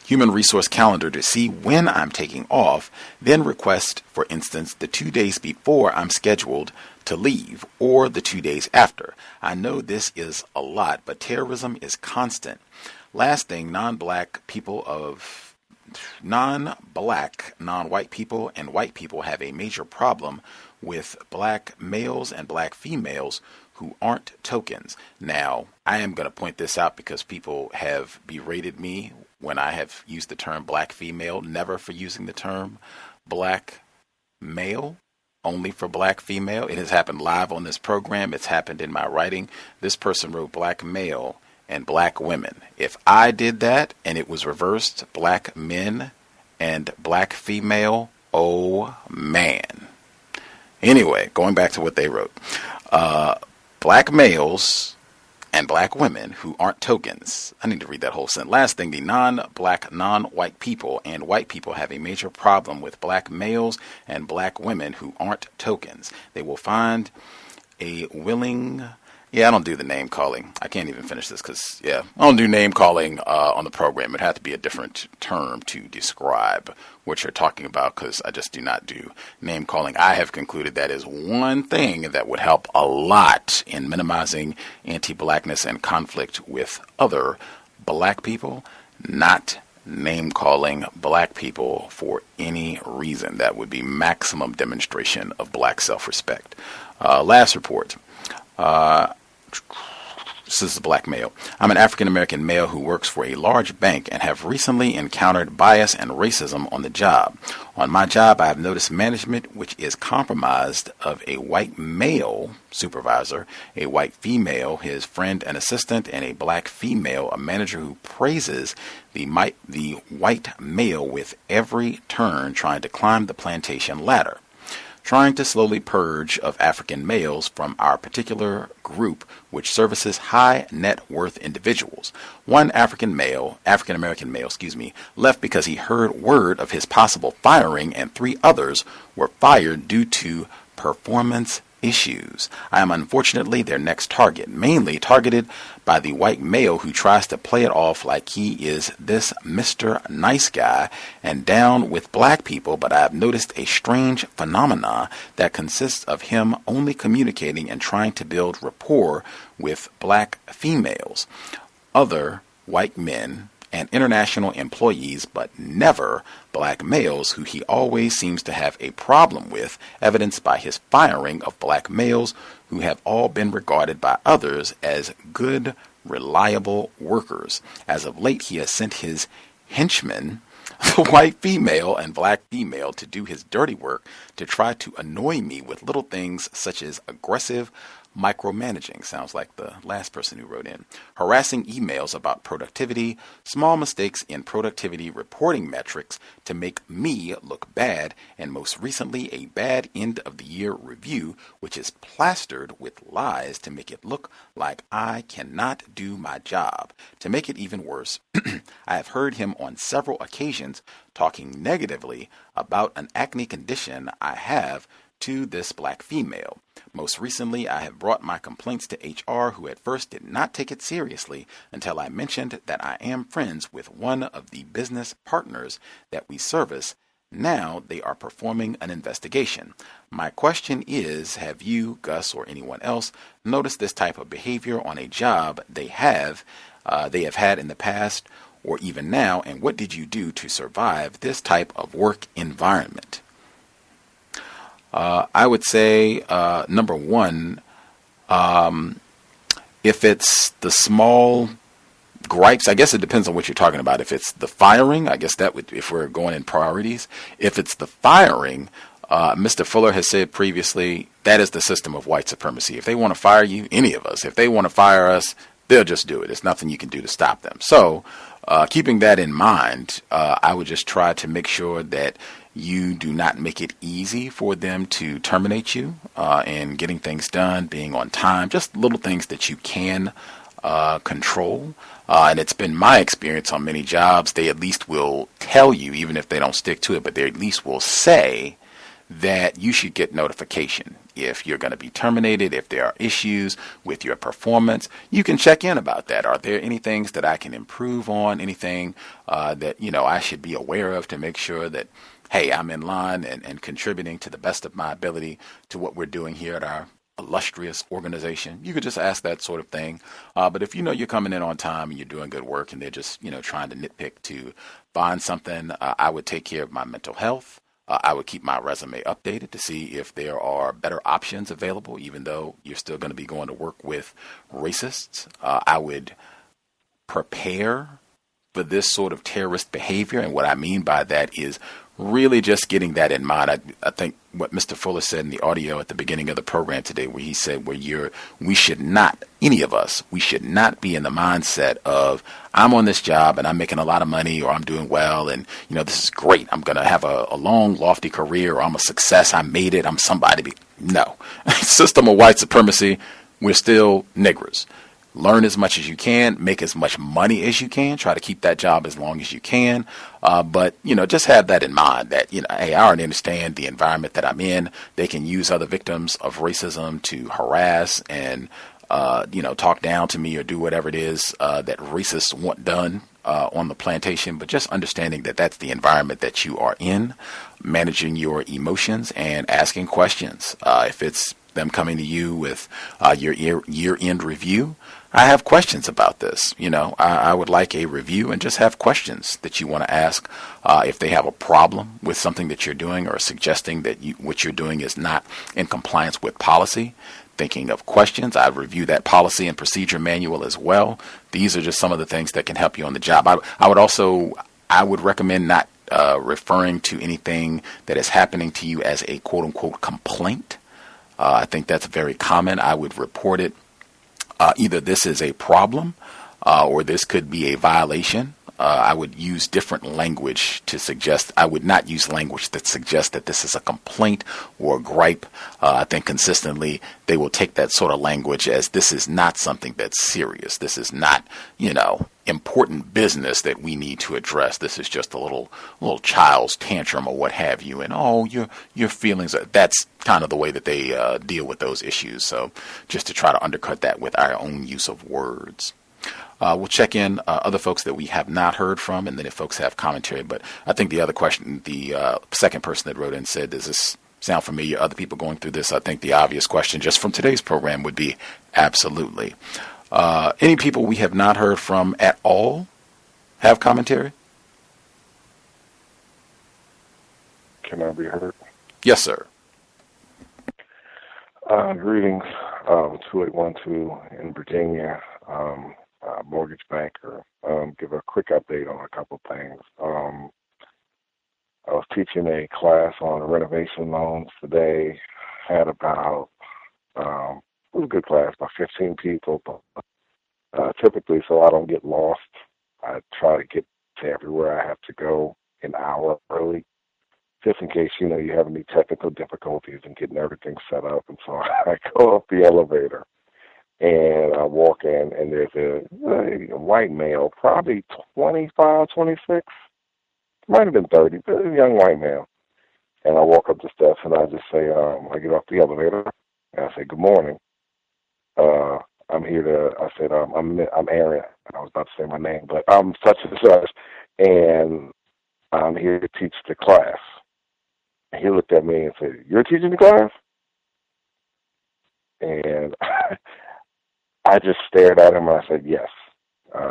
human resource calendar to see when I'm taking off, then request, for instance, the 2 days before I'm scheduled to leave or the 2 days after. I know this is a lot, but terrorism is constant. Last thing, non-white people, and white people have a major problem with black males and black females who aren't tokens. Now, I am going to point this out because people have berated me when I have used the term black female, never for using the term black male, only for black female. It has happened live on this program. It's happened in my writing. This person wrote black male and black women. If I did that and it was reversed, black men and black female, oh man. Anyway, going back to what they wrote. Black males and black women who aren't tokens. I need to read that whole sentence. Last thing, the non-black, non-white people and white people have a major problem with black males and black women who aren't tokens. They will find a willing... Yeah, I don't do the name calling. I can't even finish this because, I don't do name calling on the program. It had to be a different term to describe what you're talking about because I just do not do name calling. I have concluded that is one thing that would help a lot in minimizing anti-blackness and conflict with other black people, not name calling black people for any reason. That would be maximum demonstration of black self-respect. Last report. This is a black male. I'm an African-American male who works for a large bank and have recently encountered bias and racism on the job. On my job, I have noticed management which is compromised of a white male supervisor, a white female, his friend and assistant, and a black female, a manager who praises the white male with every turn trying to climb the plantation ladder. Trying to slowly purge of African males from our particular group, which services high net worth individuals. One African-American male, left because he heard word of his possible firing, and 3 others were fired due to performance issues. I am unfortunately their next target, mainly targeted by the white male who tries to play it off like he is this Mr. Nice Guy and down with black people, but I have noticed a strange phenomena that consists of him only communicating and trying to build rapport with black females, other white men, and international employees, but never black males, who he always seems to have a problem with, evidenced by his firing of black males who have all been regarded by others as good, reliable workers. As of late, he has sent his henchmen, the white female and black female, to do his dirty work to try to annoy me with little things such as aggressive Micromanaging sounds like the last person who wrote in. Harassing emails about productivity, small mistakes in productivity reporting metrics to make me look bad, and most recently a bad end of the year review, which is plastered with lies to make it look like I cannot do my job. To make it even worse, I have heard him on several occasions talking negatively about an acne condition I have to this black female. Most recently, I have brought my complaints to HR, who at first did not take it seriously until I mentioned that I am friends with one of the business partners that we service. Now they are performing an investigation. My question is, have you, Gus, or anyone else noticed this type of behavior on a job they have had in the past or even now, and what did you do to survive this type of work environment? I would say, number one, if it's the small gripes, I guess it depends on what you're talking about. If it's the firing, I guess that would, if we're going in priorities. If it's the firing, Mr. Fuller has said previously, that is the system of white supremacy. If they want to fire you, any of us, if they want to fire us, they'll just do it. There's nothing you can do to stop them. So, keeping that in mind, I would just try to make sure that you do not make it easy for them to terminate you, and getting things done, being on time, just little things that you can control. And it's been my experience on many jobs, they at least will tell you, even if they don't stick to it, but they at least will say that you should get notification. If you're going to be terminated, if there are issues with your performance, you can check in about that. Are there any things that I can improve on? Anything that, I should be aware of to make sure that, hey, I'm in line and contributing to the best of my ability to what we're doing here at our illustrious organization? You could just ask that sort of thing. But if you're coming in on time and you're doing good work and they're just, trying to nitpick to find something, I would take care of my mental health. I would keep my resume updated to see if there are better options available, even though you're still going to be going to work with racists. I would prepare for this sort of terrorist behavior. And what I mean by that is really just getting that in mind. I think what Mr. Fuller said in the audio at the beginning of the program today, where he said, we should not, any of us, we should not be in the mindset of, I'm on this job and I'm making a lot of money, or I'm doing well and, this is great. I'm going to have a long, lofty career, or I'm a success. I made it. I'm somebody. No. System of white supremacy, we're still niggers. Learn as much as you can, make as much money as you can, try to keep that job as long as you can. But, just have that in mind that, hey, I already understand the environment that I'm in. They can use other victims of racism to harass and, talk down to me or do whatever it is that racists want done on the plantation. But just understanding that that's the environment that you are in, managing your emotions and asking questions. If it's them coming to you with your year-end review, I have questions about this. I would like a review and just have questions that you want to ask. If they have a problem with something that you're doing or suggesting that what you're doing is not in compliance with policy, thinking of questions, I'd review that policy and procedure manual as well. These are just some of the things that can help you on the job. I would recommend not referring to anything that is happening to you as a quote-unquote complaint. I think that's very common. I would report it. Either this is a problem or this could be a violation. I would use different language to suggest. I would not use language that suggests that this is a complaint or a gripe. I think consistently they will take that sort of language as this is not something that's serious. This is not, important business that we need to address. This is just a little child's tantrum or what have you. And your feelings that's kind of the way that they deal with those issues. So just to try to undercut that with our own use of words. We'll check in other folks that we have not heard from, and then if folks have commentary. But I think the other question, the second person that wrote in said, does this sound familiar? Other people going through this? I think the obvious question just from today's program would be absolutely. Any people we have not heard from at all have commentary? Can I be heard? Yes, sir. Greetings, 2812 in Virginia. Mortgage banker. Give a quick update on a couple things. I was teaching a class on renovation loans today. Had about was a good class, about 15 people. But typically, so I don't get lost, I try to get to everywhere I have to go an hour early, just in case, you have any technical difficulties in getting everything set up. And so I go up the elevator, and I walk in, and there's a white male, probably 25, 26, might have been 30, but a young white male. And I walk up the steps, and I just say, I get off the elevator, and I say, good morning. I'm here to, I said, I'm Aaron. I was about to say my name, but I'm such and such, and I'm here to teach the class. And he looked at me and said, you're teaching the class? And I just stared at him, and I said, yes.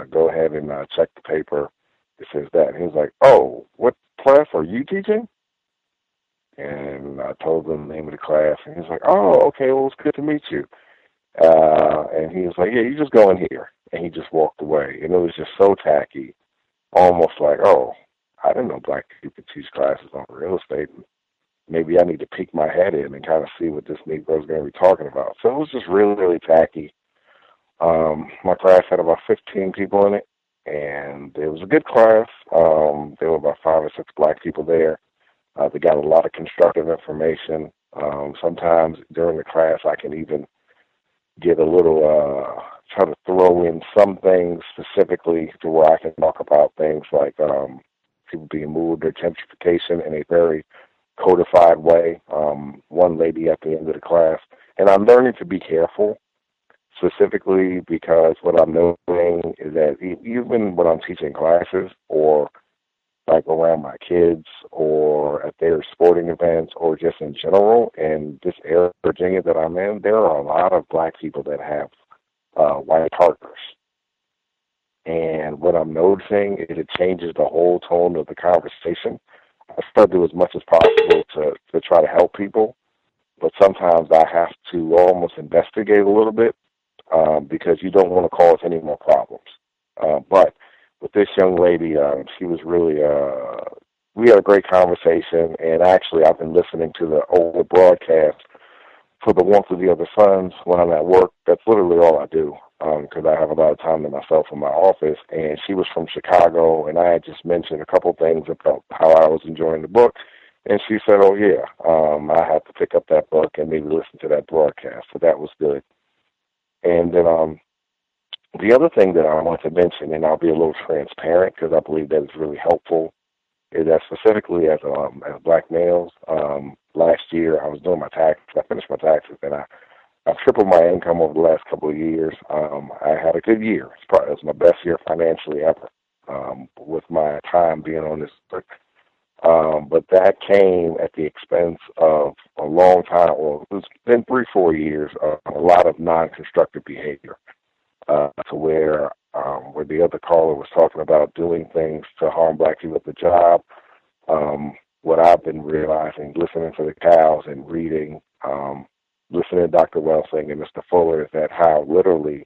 Go ahead and check the paper. It says that. And he was like, oh, what class are you teaching? And I told him the name of the class, and he was like, oh, okay, well, it's good to meet you. And he was like, yeah, you just go in here. And he just walked away. And it was just so tacky, almost like, oh, I didn't know black people teach classes on real estate. Maybe I need to peek my head in and kind of see what this Negro's going to be talking about. So it was just really, really tacky. My class had about 15 people in it, and it was a good class. There were about 5 or 6 black people there. They got a lot of constructive information. Sometimes during the class, I can even get a little, try to throw in some things specifically to where I can talk about things like people being moved or gentrification in a very codified way. One lady at the end of the class, and I'm learning to be careful, specifically because what I'm noticing is that even when I'm teaching classes or like around my kids or at their sporting events or just in general, in this area of Virginia that I'm in, there are a lot of black people that have white partners. And what I'm noticing is it changes the whole tone of the conversation. I try to do as much as possible to try to help people, but sometimes I have to almost investigate a little bit because you don't want to cause any more problems. But with this young lady, she was really, we had a great conversation, and actually I've been listening to the old broadcast for the Warmth of the Other Suns when I'm at work. That's literally all I do because I have a lot of time to myself in my office, and she was from Chicago, and I had just mentioned a couple things about how I was enjoying the book, and she said, oh, yeah, I have to pick up that book and maybe listen to that broadcast, so that was good. And then the other thing that I want to mention, and I'll be a little transparent because I believe that is really helpful, is that specifically as black males, last year I was doing my taxes. I finished my taxes, and I tripled my income over the last couple of years. I had a good year. It was my best year financially ever with my time being on this book. But that came at the expense of a long time, well, it's been 3-4 years of a lot of non-constructive behavior. To where the other caller was talking about doing things to harm black people at the job. What I've been realizing, listening to the cows and reading, listening to Dr. Welsing and Mr. Fuller, is that how literally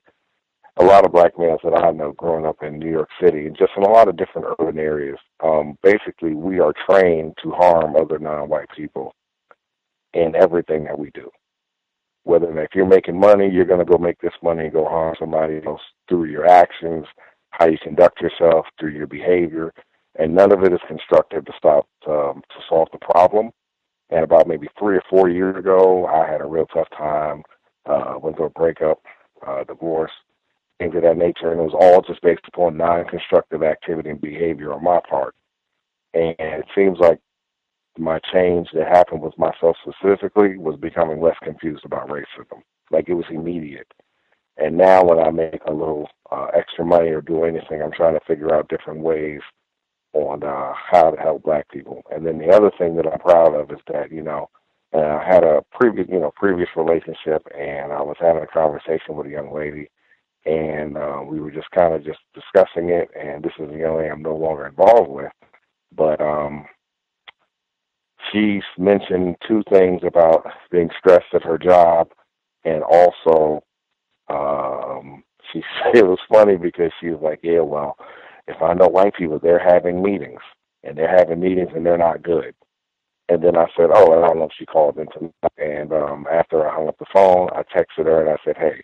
a lot of black males that I know growing up in New York City and just in a lot of different urban areas, basically we are trained to harm other non-white people in everything that we do. Whether if you're making money, you're going to go make this money and go harm somebody else through your actions, how you conduct yourself, through your behavior, and none of it is constructive to solve the problem. And about maybe 3 or 4 years ago, I had a real tough time, went through a breakup, divorce, things of that nature, and it was all just based upon non-constructive activity and behavior on my part. And it seems like my change that happened with myself specifically was becoming less confused about racism. Like it was immediate. And now when I make a little extra money or do anything, I'm trying to figure out different ways on how to help black people. And then the other thing that I'm proud of is that, I had a previous relationship, and I was having a conversation with a young lady, and we were just kind of just discussing it, and this is the young lady I'm no longer involved with. But she mentioned 2 things about being stressed at her job, and also she said it was funny because she was like, yeah, well, if I know white people, they're having meetings, and they're not good. And then I said, oh, I don't know if she called in tonight, And after I hung up the phone, I texted her and I said, hey,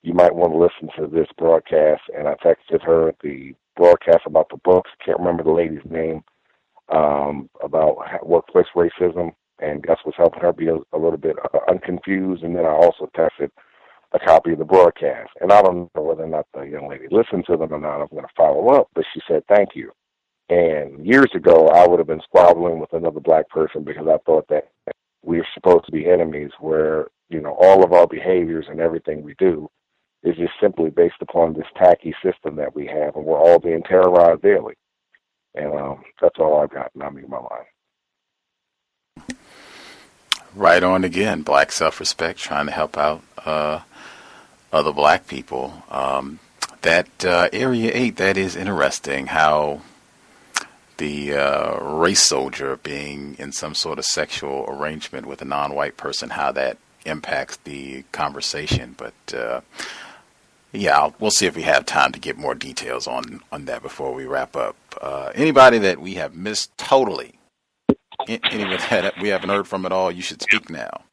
you might want to listen to this broadcast. And I texted her the broadcast about the books. Can't remember the lady's name, about workplace racism. And Gus was helping her be a little bit unconfused. And then I also texted a copy of the broadcast. And I don't know whether or not the young lady listened to them or not. I'm going to follow up. But she said, thank you. And years ago, I would have been squabbling with another black person because I thought that we are supposed to be enemies where, you know, all of our behaviors and everything we do is just simply based upon this tacky system that we have, and we're all being terrorized daily. And that's all I've got, and I'm in my line. Right on again, black self-respect, trying to help out other black people. That Area 8, that is interesting, how the race soldier being in some sort of sexual arrangement with a non-white person, how that impacts the conversation. But yeah, we'll see if we have time to get more details on that before we wrap up. Anybody that we have missed totally, anyone that we haven't heard from at all, you should speak now.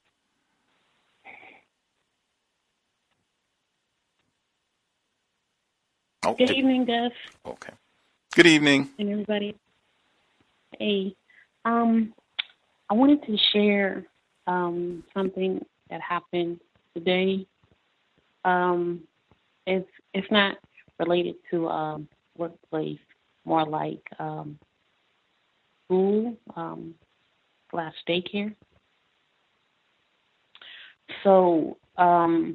Oh, Good evening, Gus. Okay. Good evening. And everybody. Hey, I wanted to share something that happened today. It's not related to workplace, more like school / daycare. So my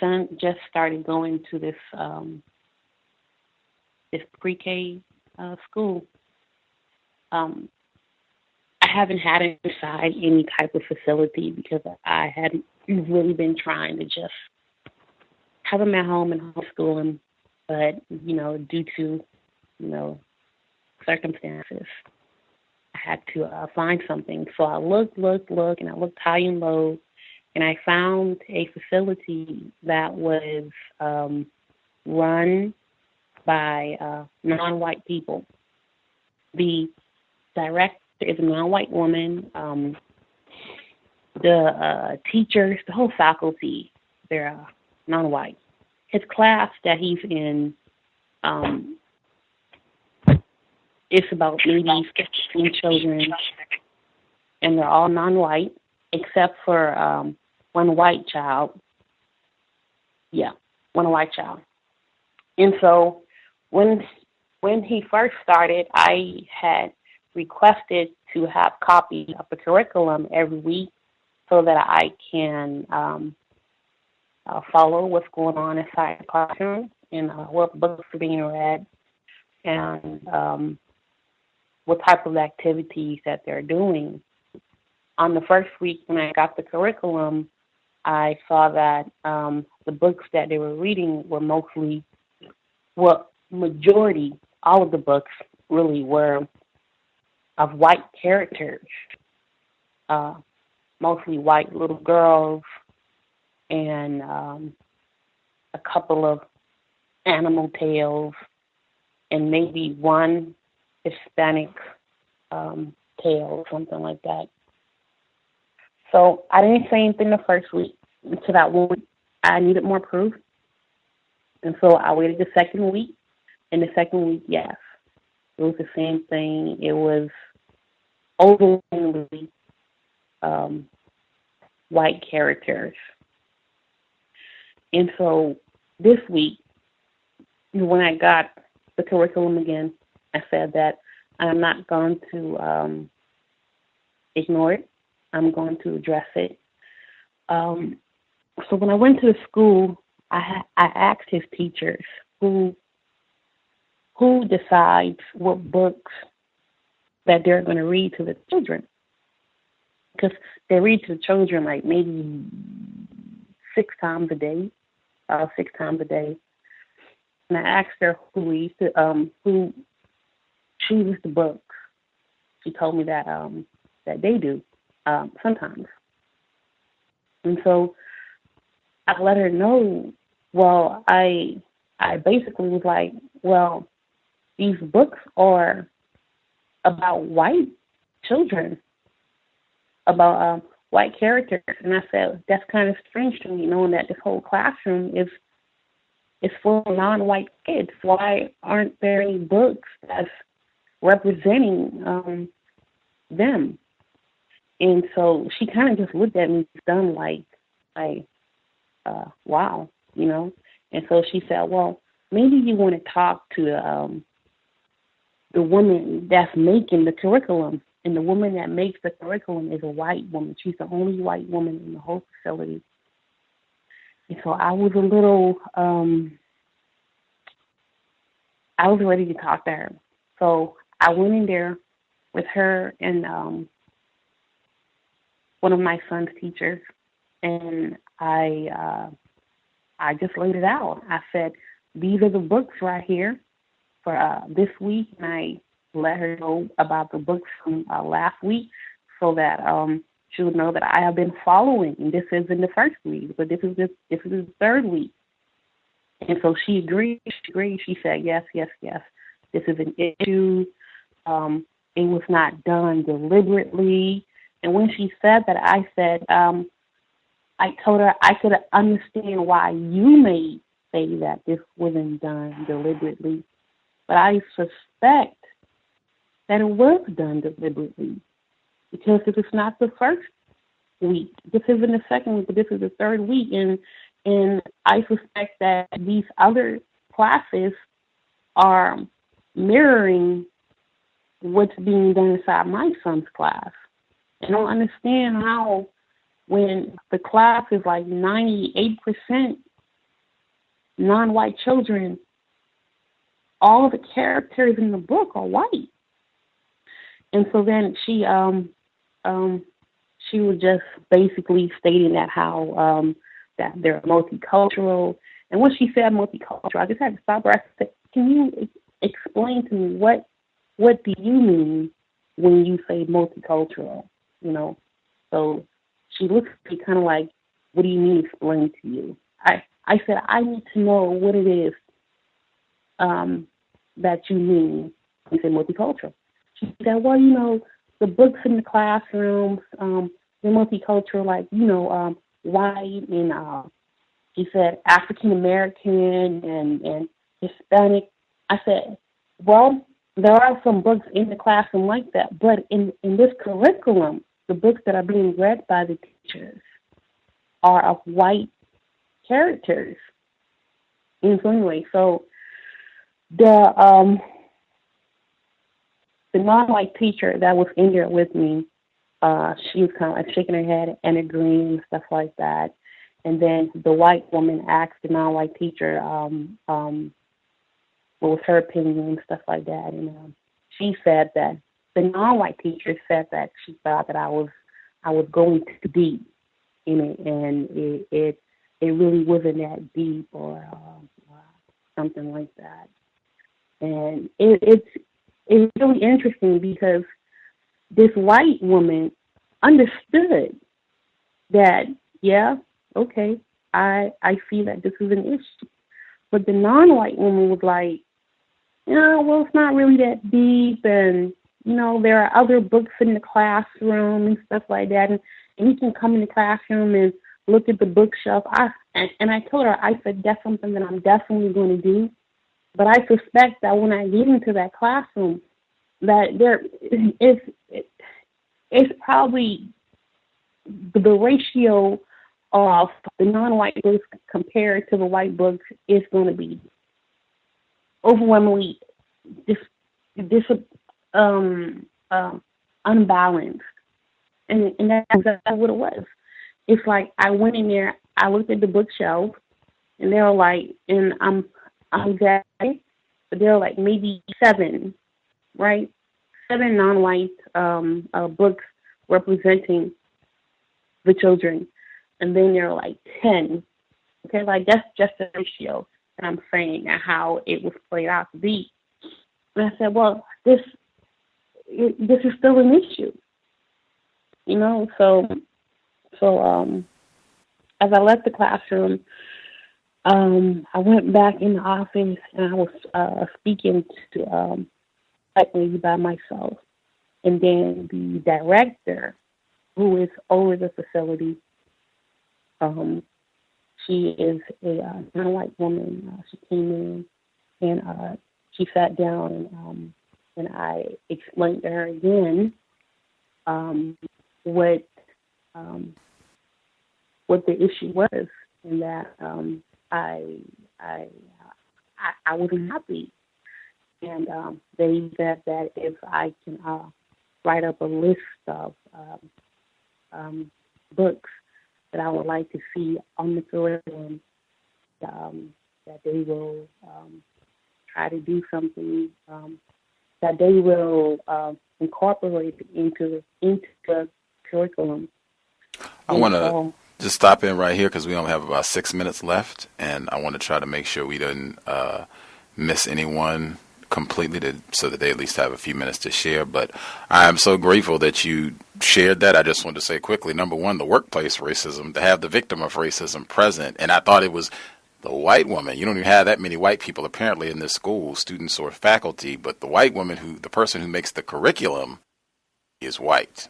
son just started going to this pre-K school. I haven't had to decide any type of facility because I hadn't really been trying to just have him at home and homeschool him, but due to circumstances, I had to find something. So I looked, and I looked high and low, and I found a facility that was run by non-white people. The director is a non-white woman. The teachers, the whole faculty, they're non-white. His class that he's in, it's about maybe 15 children, and they're all non-white, except for one white child. Yeah, one white child. And so when he first started, I had requested to have copies of the curriculum every week so that I can follow what's going on inside the classroom and what books are being read and what type of activities that they're doing. On the first week when I got the curriculum, I saw that the books that they were reading were majority, all of the books really were of white characters, mostly white little girls, and a couple of animal tales, and maybe one Hispanic tale, something like that. So I didn't say anything the first week. To that one, I needed more proof. And so I waited the second week. And the second week, yes, it was the same thing. It was overwhelmingly white characters. And so this week, when I got the curriculum again, I said that I'm not going to ignore it. I'm going to address it. So when I went to the school, I asked his teachers who decides what books that they're going to read to the children. Because they read to the children like maybe 6 times a day. And I asked her who chooses the books. She told me that they do sometimes. And so I let her know. Well, I basically was like, well, these books are about white children, about white characters. And I said, that's kind of strange to me, knowing that this whole classroom is for non-white kids. Why aren't there any books that's representing them? And so she kind of just looked at me stunned, like, wow, you know. And so she said, well, maybe you want to talk to the woman that's making the curriculum. And the woman that makes the curriculum is a white woman. She's the only white woman in the whole facility. And so I was a little, I was ready to talk to her. So I went in there with her and one of my son's teachers, and I just laid it out. I said, these are the books right here for this week, and I let her know about the books from last week so that she would know that I have been following. And this isn't the first week, but this is the third week. And so she agreed. She said, yes. This is an issue. It was not done deliberately. And when she said that, I said, I told her I could understand why you may say that this wasn't done deliberately, but I suspect that it was done deliberately because it is not the first week. This isn't the second week, but this is the third week, and I suspect that these other classes are mirroring what's being done inside my son's class. I don't understand how, when the class is like 98% non-white children, all of the characters in the book are white. And so then she was just basically stating that how that they're multicultural. And when she said multicultural, I just had to stop her. I said, can you explain to me what do you mean when you say multicultural? You know, so she looks at me kind of like, what do you mean explain to you? I said, I need to know what it is that you mean when you say multicultural. She said, well, you know, the books in the classrooms, they're multicultural, like, you know, white and she said African American and Hispanic. I said, well, there are some books in the classroom like that, but in this curriculum, the books that are being read by the teachers are of white characters. And so anyway, so the non-white teacher that was in there with me, she was kind of like shaking her head and agreeing and stuff like that. And then the white woman asked the non-white teacher what was her opinion and stuff like that. And she said that the non-white teacher said that she thought that I was going too deep in it, and it really wasn't that deep or something like that. And it's really interesting because this white woman understood that, yeah, okay, I see that this is an issue. But the non-white woman was like, well, it's not really that deep, and, you know, there are other books in the classroom and stuff like that, and you can come in the classroom and look at the bookshelf. And I told her, I said, that's something that I'm definitely going to do. But I suspect that when I get into that classroom, that it's probably the ratio of the non-white books compared to the white books is going to be overwhelmingly unbalanced. And that's exactly what it was. It's like I went in there, I looked at the bookshelf, and they were like, and I'm exactly, but there were like maybe 7, right? 7 non-white books representing the children. And then there were like 10. Okay, like that's just the ratio that I'm saying and how it was played out to be. And I said, well, this is still an issue. You know, so as I left the classroom, I went back in the office and I was speaking to black lady by myself. And then the director who is over the facility. She is a non-white woman. She came in and she sat down and I explained to her again what the issue was, and that I wasn't happy. And they said that if I can write up a list of books that I would like to see on the curriculum, that they will try to do something, that they will incorporate into the curriculum. I want to just stop in right here because we only have about 6 minutes left, and I want to try to make sure we didn't miss anyone completely so that they at least have a few minutes to share. But I am so grateful that you shared that. I just wanted to say quickly, number one, the workplace racism, to have the victim of racism present, and I thought it was the white woman. You don't even have that many white people apparently in this school, students or faculty, but the white woman, the person who makes the curriculum, is white.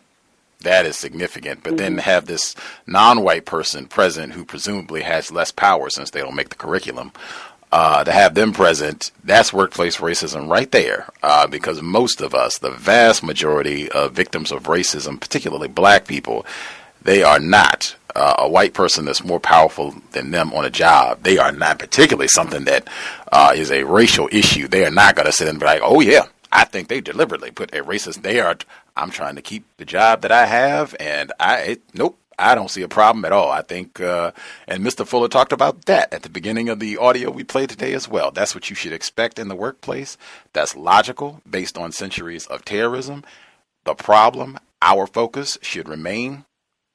That is significant. But then to have this non-white person present who presumably has less power since they don't make the curriculum, to have them present, that's workplace racism right there. Because most of us, the vast majority of victims of racism, particularly black people, they are not a white person that's more powerful than them on a job. They are not particularly something that is a racial issue. They are not going to sit and be like, oh yeah, I think they deliberately put a racist. I'm trying to keep the job that I have, and nope, I don't see a problem at all. I think, and Mr. Fuller talked about that at the beginning of the audio we played today as well. That's what you should expect in the workplace. That's logical based on centuries of terrorism. The problem, our focus should remain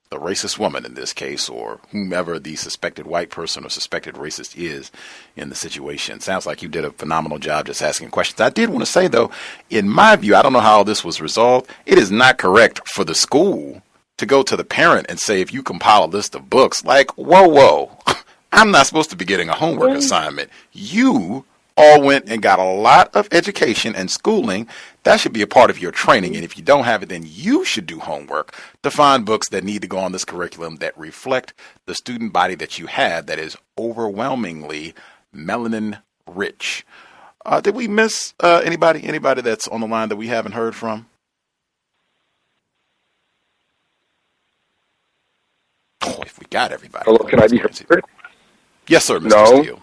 the racist woman in this case, or whomever the suspected white person or suspected racist is in the situation. Sounds like you did a phenomenal job just asking questions. I did want to say, though, in my view, I don't know how this was resolved. It is not correct for the school to go to the parent and say, if you compile a list of books, like, whoa, I'm not supposed to be getting a homework assignment. You all went and got a lot of education and schooling. That should be a part of your training. And if you don't have it, then you should do homework to find books that need to go on this curriculum that reflect the student body that you have that is overwhelmingly melanin rich. Did we miss anybody that's on the line that we haven't heard from? Oh, if we got everybody. Hello, can I be heard? Yes, sir, Mr. Steele.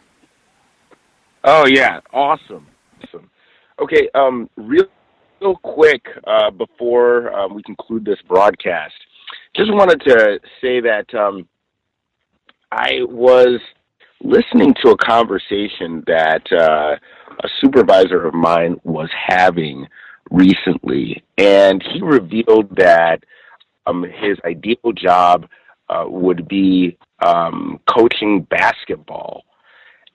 Oh, yeah. Awesome. Okay, real quick, before we conclude this broadcast, just wanted to say that I was listening to a conversation that a supervisor of mine was having recently, and he revealed that his ideal job would be coaching basketball.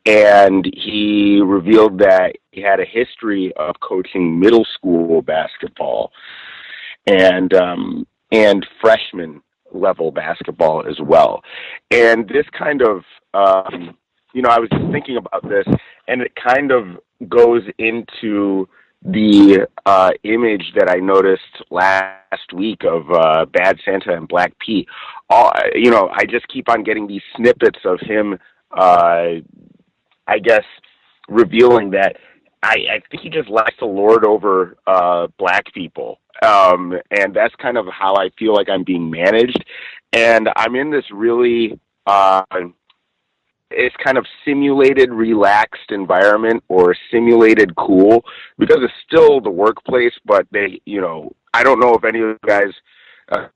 And he revealed that he had a history of coaching middle school basketball and freshman level basketball as well. And this kind of, I was just thinking about this, and it kind of goes into the image that I noticed last week of Bad Santa and Black Pete. I just keep on getting these snippets of him, I guess, revealing that I think he just likes to lord over black people. And that's kind of how I feel like I'm being managed. And I'm in this really, it's kind of simulated relaxed environment or simulated cool, because it's still the workplace, but they, I don't know if any of you guys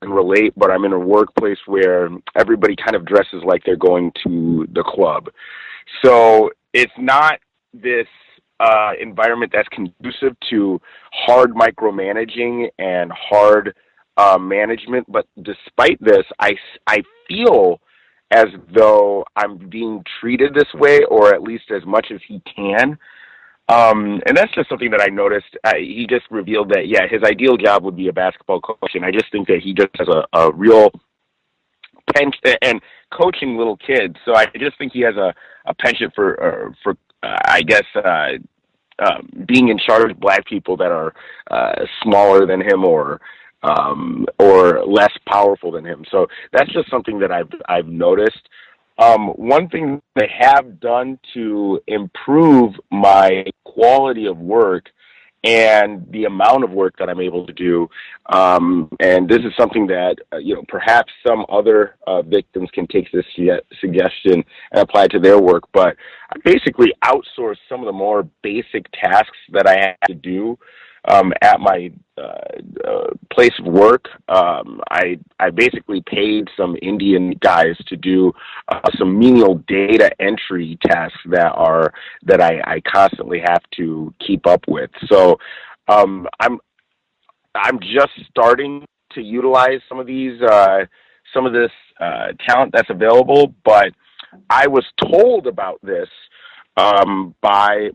can relate, but I'm in a workplace where everybody kind of dresses like they're going to the club. So it's not this environment that's conducive to hard micromanaging and hard management. But despite this, I feel as though I'm being treated this way, or at least as much as he can. And that's just something that I noticed. He just revealed that, yeah, his ideal job would be a basketball coach. And I just think that he just has a real penchant and coaching little kids. So I just think he has a penchant for being in charge of black people that are smaller than him, or or less powerful than him. So that's just something that I've noticed. One thing they have done to improve my quality of work and the amount of work that I'm able to do, and this is something that perhaps some other victims can take this suggestion and apply it to their work. But I basically outsourced some of the more basic tasks that I had to do at my place of work. I basically paid some Indian guys to do some menial data entry tasks that I constantly have to keep up with. So I'm just starting to utilize some of this talent that's available, but I was told about this by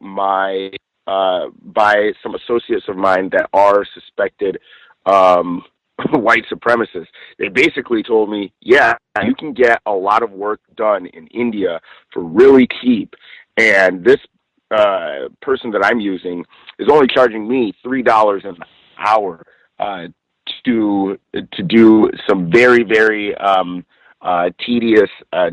some associates of mine that are suspected white supremacists. They basically told me, yeah, you can get a lot of work done in India for really cheap, and this person that I'm using is only charging me $3 an hour to do some very, very tedious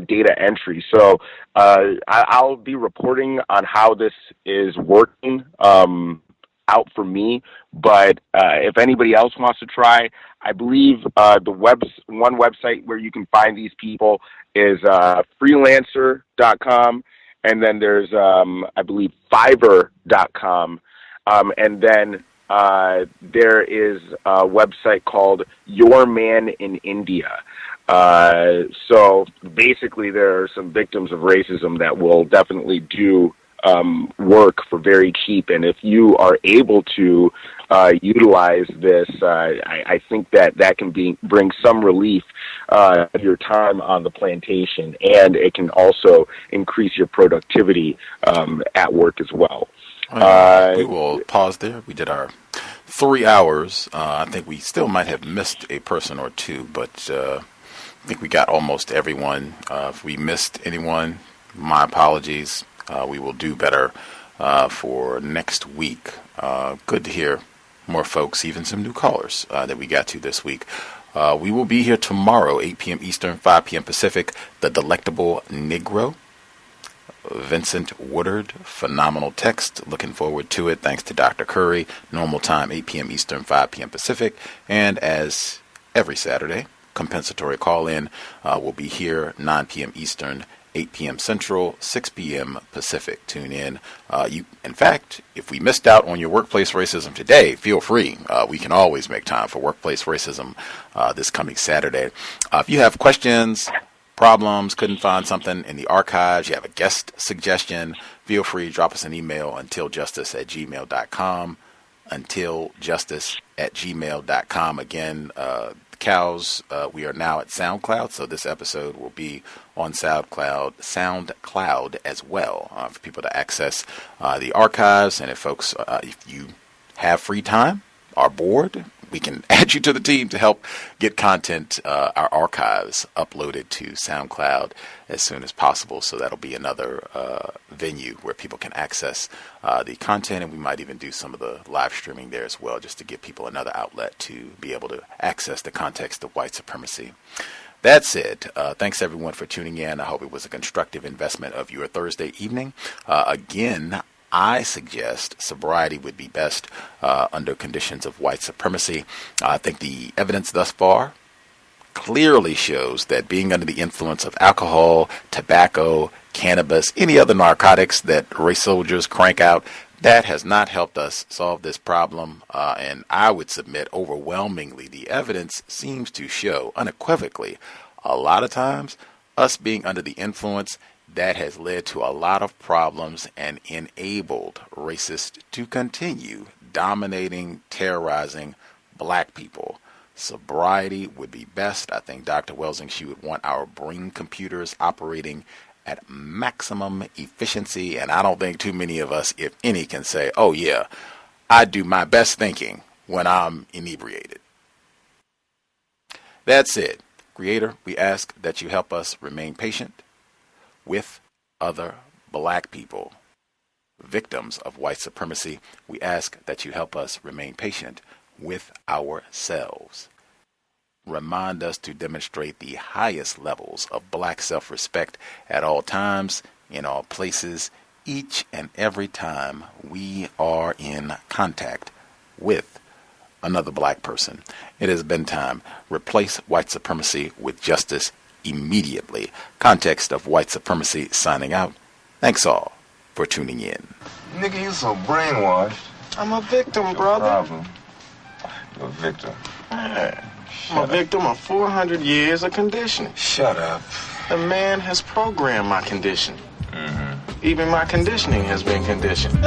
data entry. So I'll be reporting on how this is working out for me. But if anybody else wants to try, I believe one website where you can find these people is freelancer.com, and then there's I believe Fiverr.com, and then there is a website called Your Man in India. So basically there are some victims of racism that will definitely do work for very cheap, and if you are able to utilize this, I think that can bring some relief to your time on the plantation, and it can also increase your productivity at work as well. We will pause there. We did our 3 hours. I think we still might have missed a person or two, but I think we got almost everyone. If we missed anyone, my apologies. We will do better for next week. Good to hear more folks, even some new callers that we got to this week. We will be here tomorrow, 8 p.m. Eastern, 5 p.m. Pacific. The Delectable Negro, Vincent Woodard, phenomenal text. Looking forward to it. Thanks to Dr. Curry. Normal time, 8 p.m. Eastern, 5 p.m. Pacific. And as every Saturday, compensatory call-in will be here, 9 p.m. Eastern, 8 p.m. Central, 6 p.m. Pacific. Tune in. In fact, if we missed out on your workplace racism today, feel free. We can always make time for workplace racism this coming Saturday. If you have questions, problems, couldn't find something in the archives, you have a guest suggestion, feel free to drop us an email, untiljustice@gmail.com, untiljustice@gmail.com. Again, cows, we are now at SoundCloud, so this episode will be on SoundCloud as well for people to access the archives. And if folks, if you have free time, are bored, we can add you to the team to help get content, our archives uploaded to SoundCloud as soon as possible. So that'll be another venue where people can access the content, and we might even do some of the live streaming there as well, just to give people another outlet to be able to access the context of white supremacy. That's it. Thanks everyone for tuning in. I hope it was a constructive investment of your Thursday evening. Again, I suggest sobriety would be best under conditions of white supremacy. I think the evidence thus far clearly shows that being under the influence of alcohol, tobacco, cannabis, any other narcotics that race soldiers crank out, that has not helped us solve this problem. And I would submit overwhelmingly the evidence seems to show unequivocally a lot of times us being under the influence, that has led to a lot of problems and enabled racists to continue dominating, terrorizing black people. Sobriety would be best. I think Dr. Welsing, she would want our brain computers operating at maximum efficiency, and I don't think too many of us, if any, can say, oh yeah, I do my best thinking when I'm inebriated. That's it. Creator, we ask that you help us remain patient with other black people, victims of white supremacy. We ask that you help us remain patient with ourselves. Remind us to demonstrate the highest levels of black self-respect at all times, in all places, each and every time we are in contact with another black person. It has been time. Replace white supremacy with justice immediately. Context of White Supremacy signing out. Thanks all for tuning in. Nigga, you so brainwashed. I'm a victim, brother. Problem. You're a victim. Man, I'm a victim of 400 years of conditioning. Shut up. The man has programmed my conditioning. Even my conditioning has been conditioned.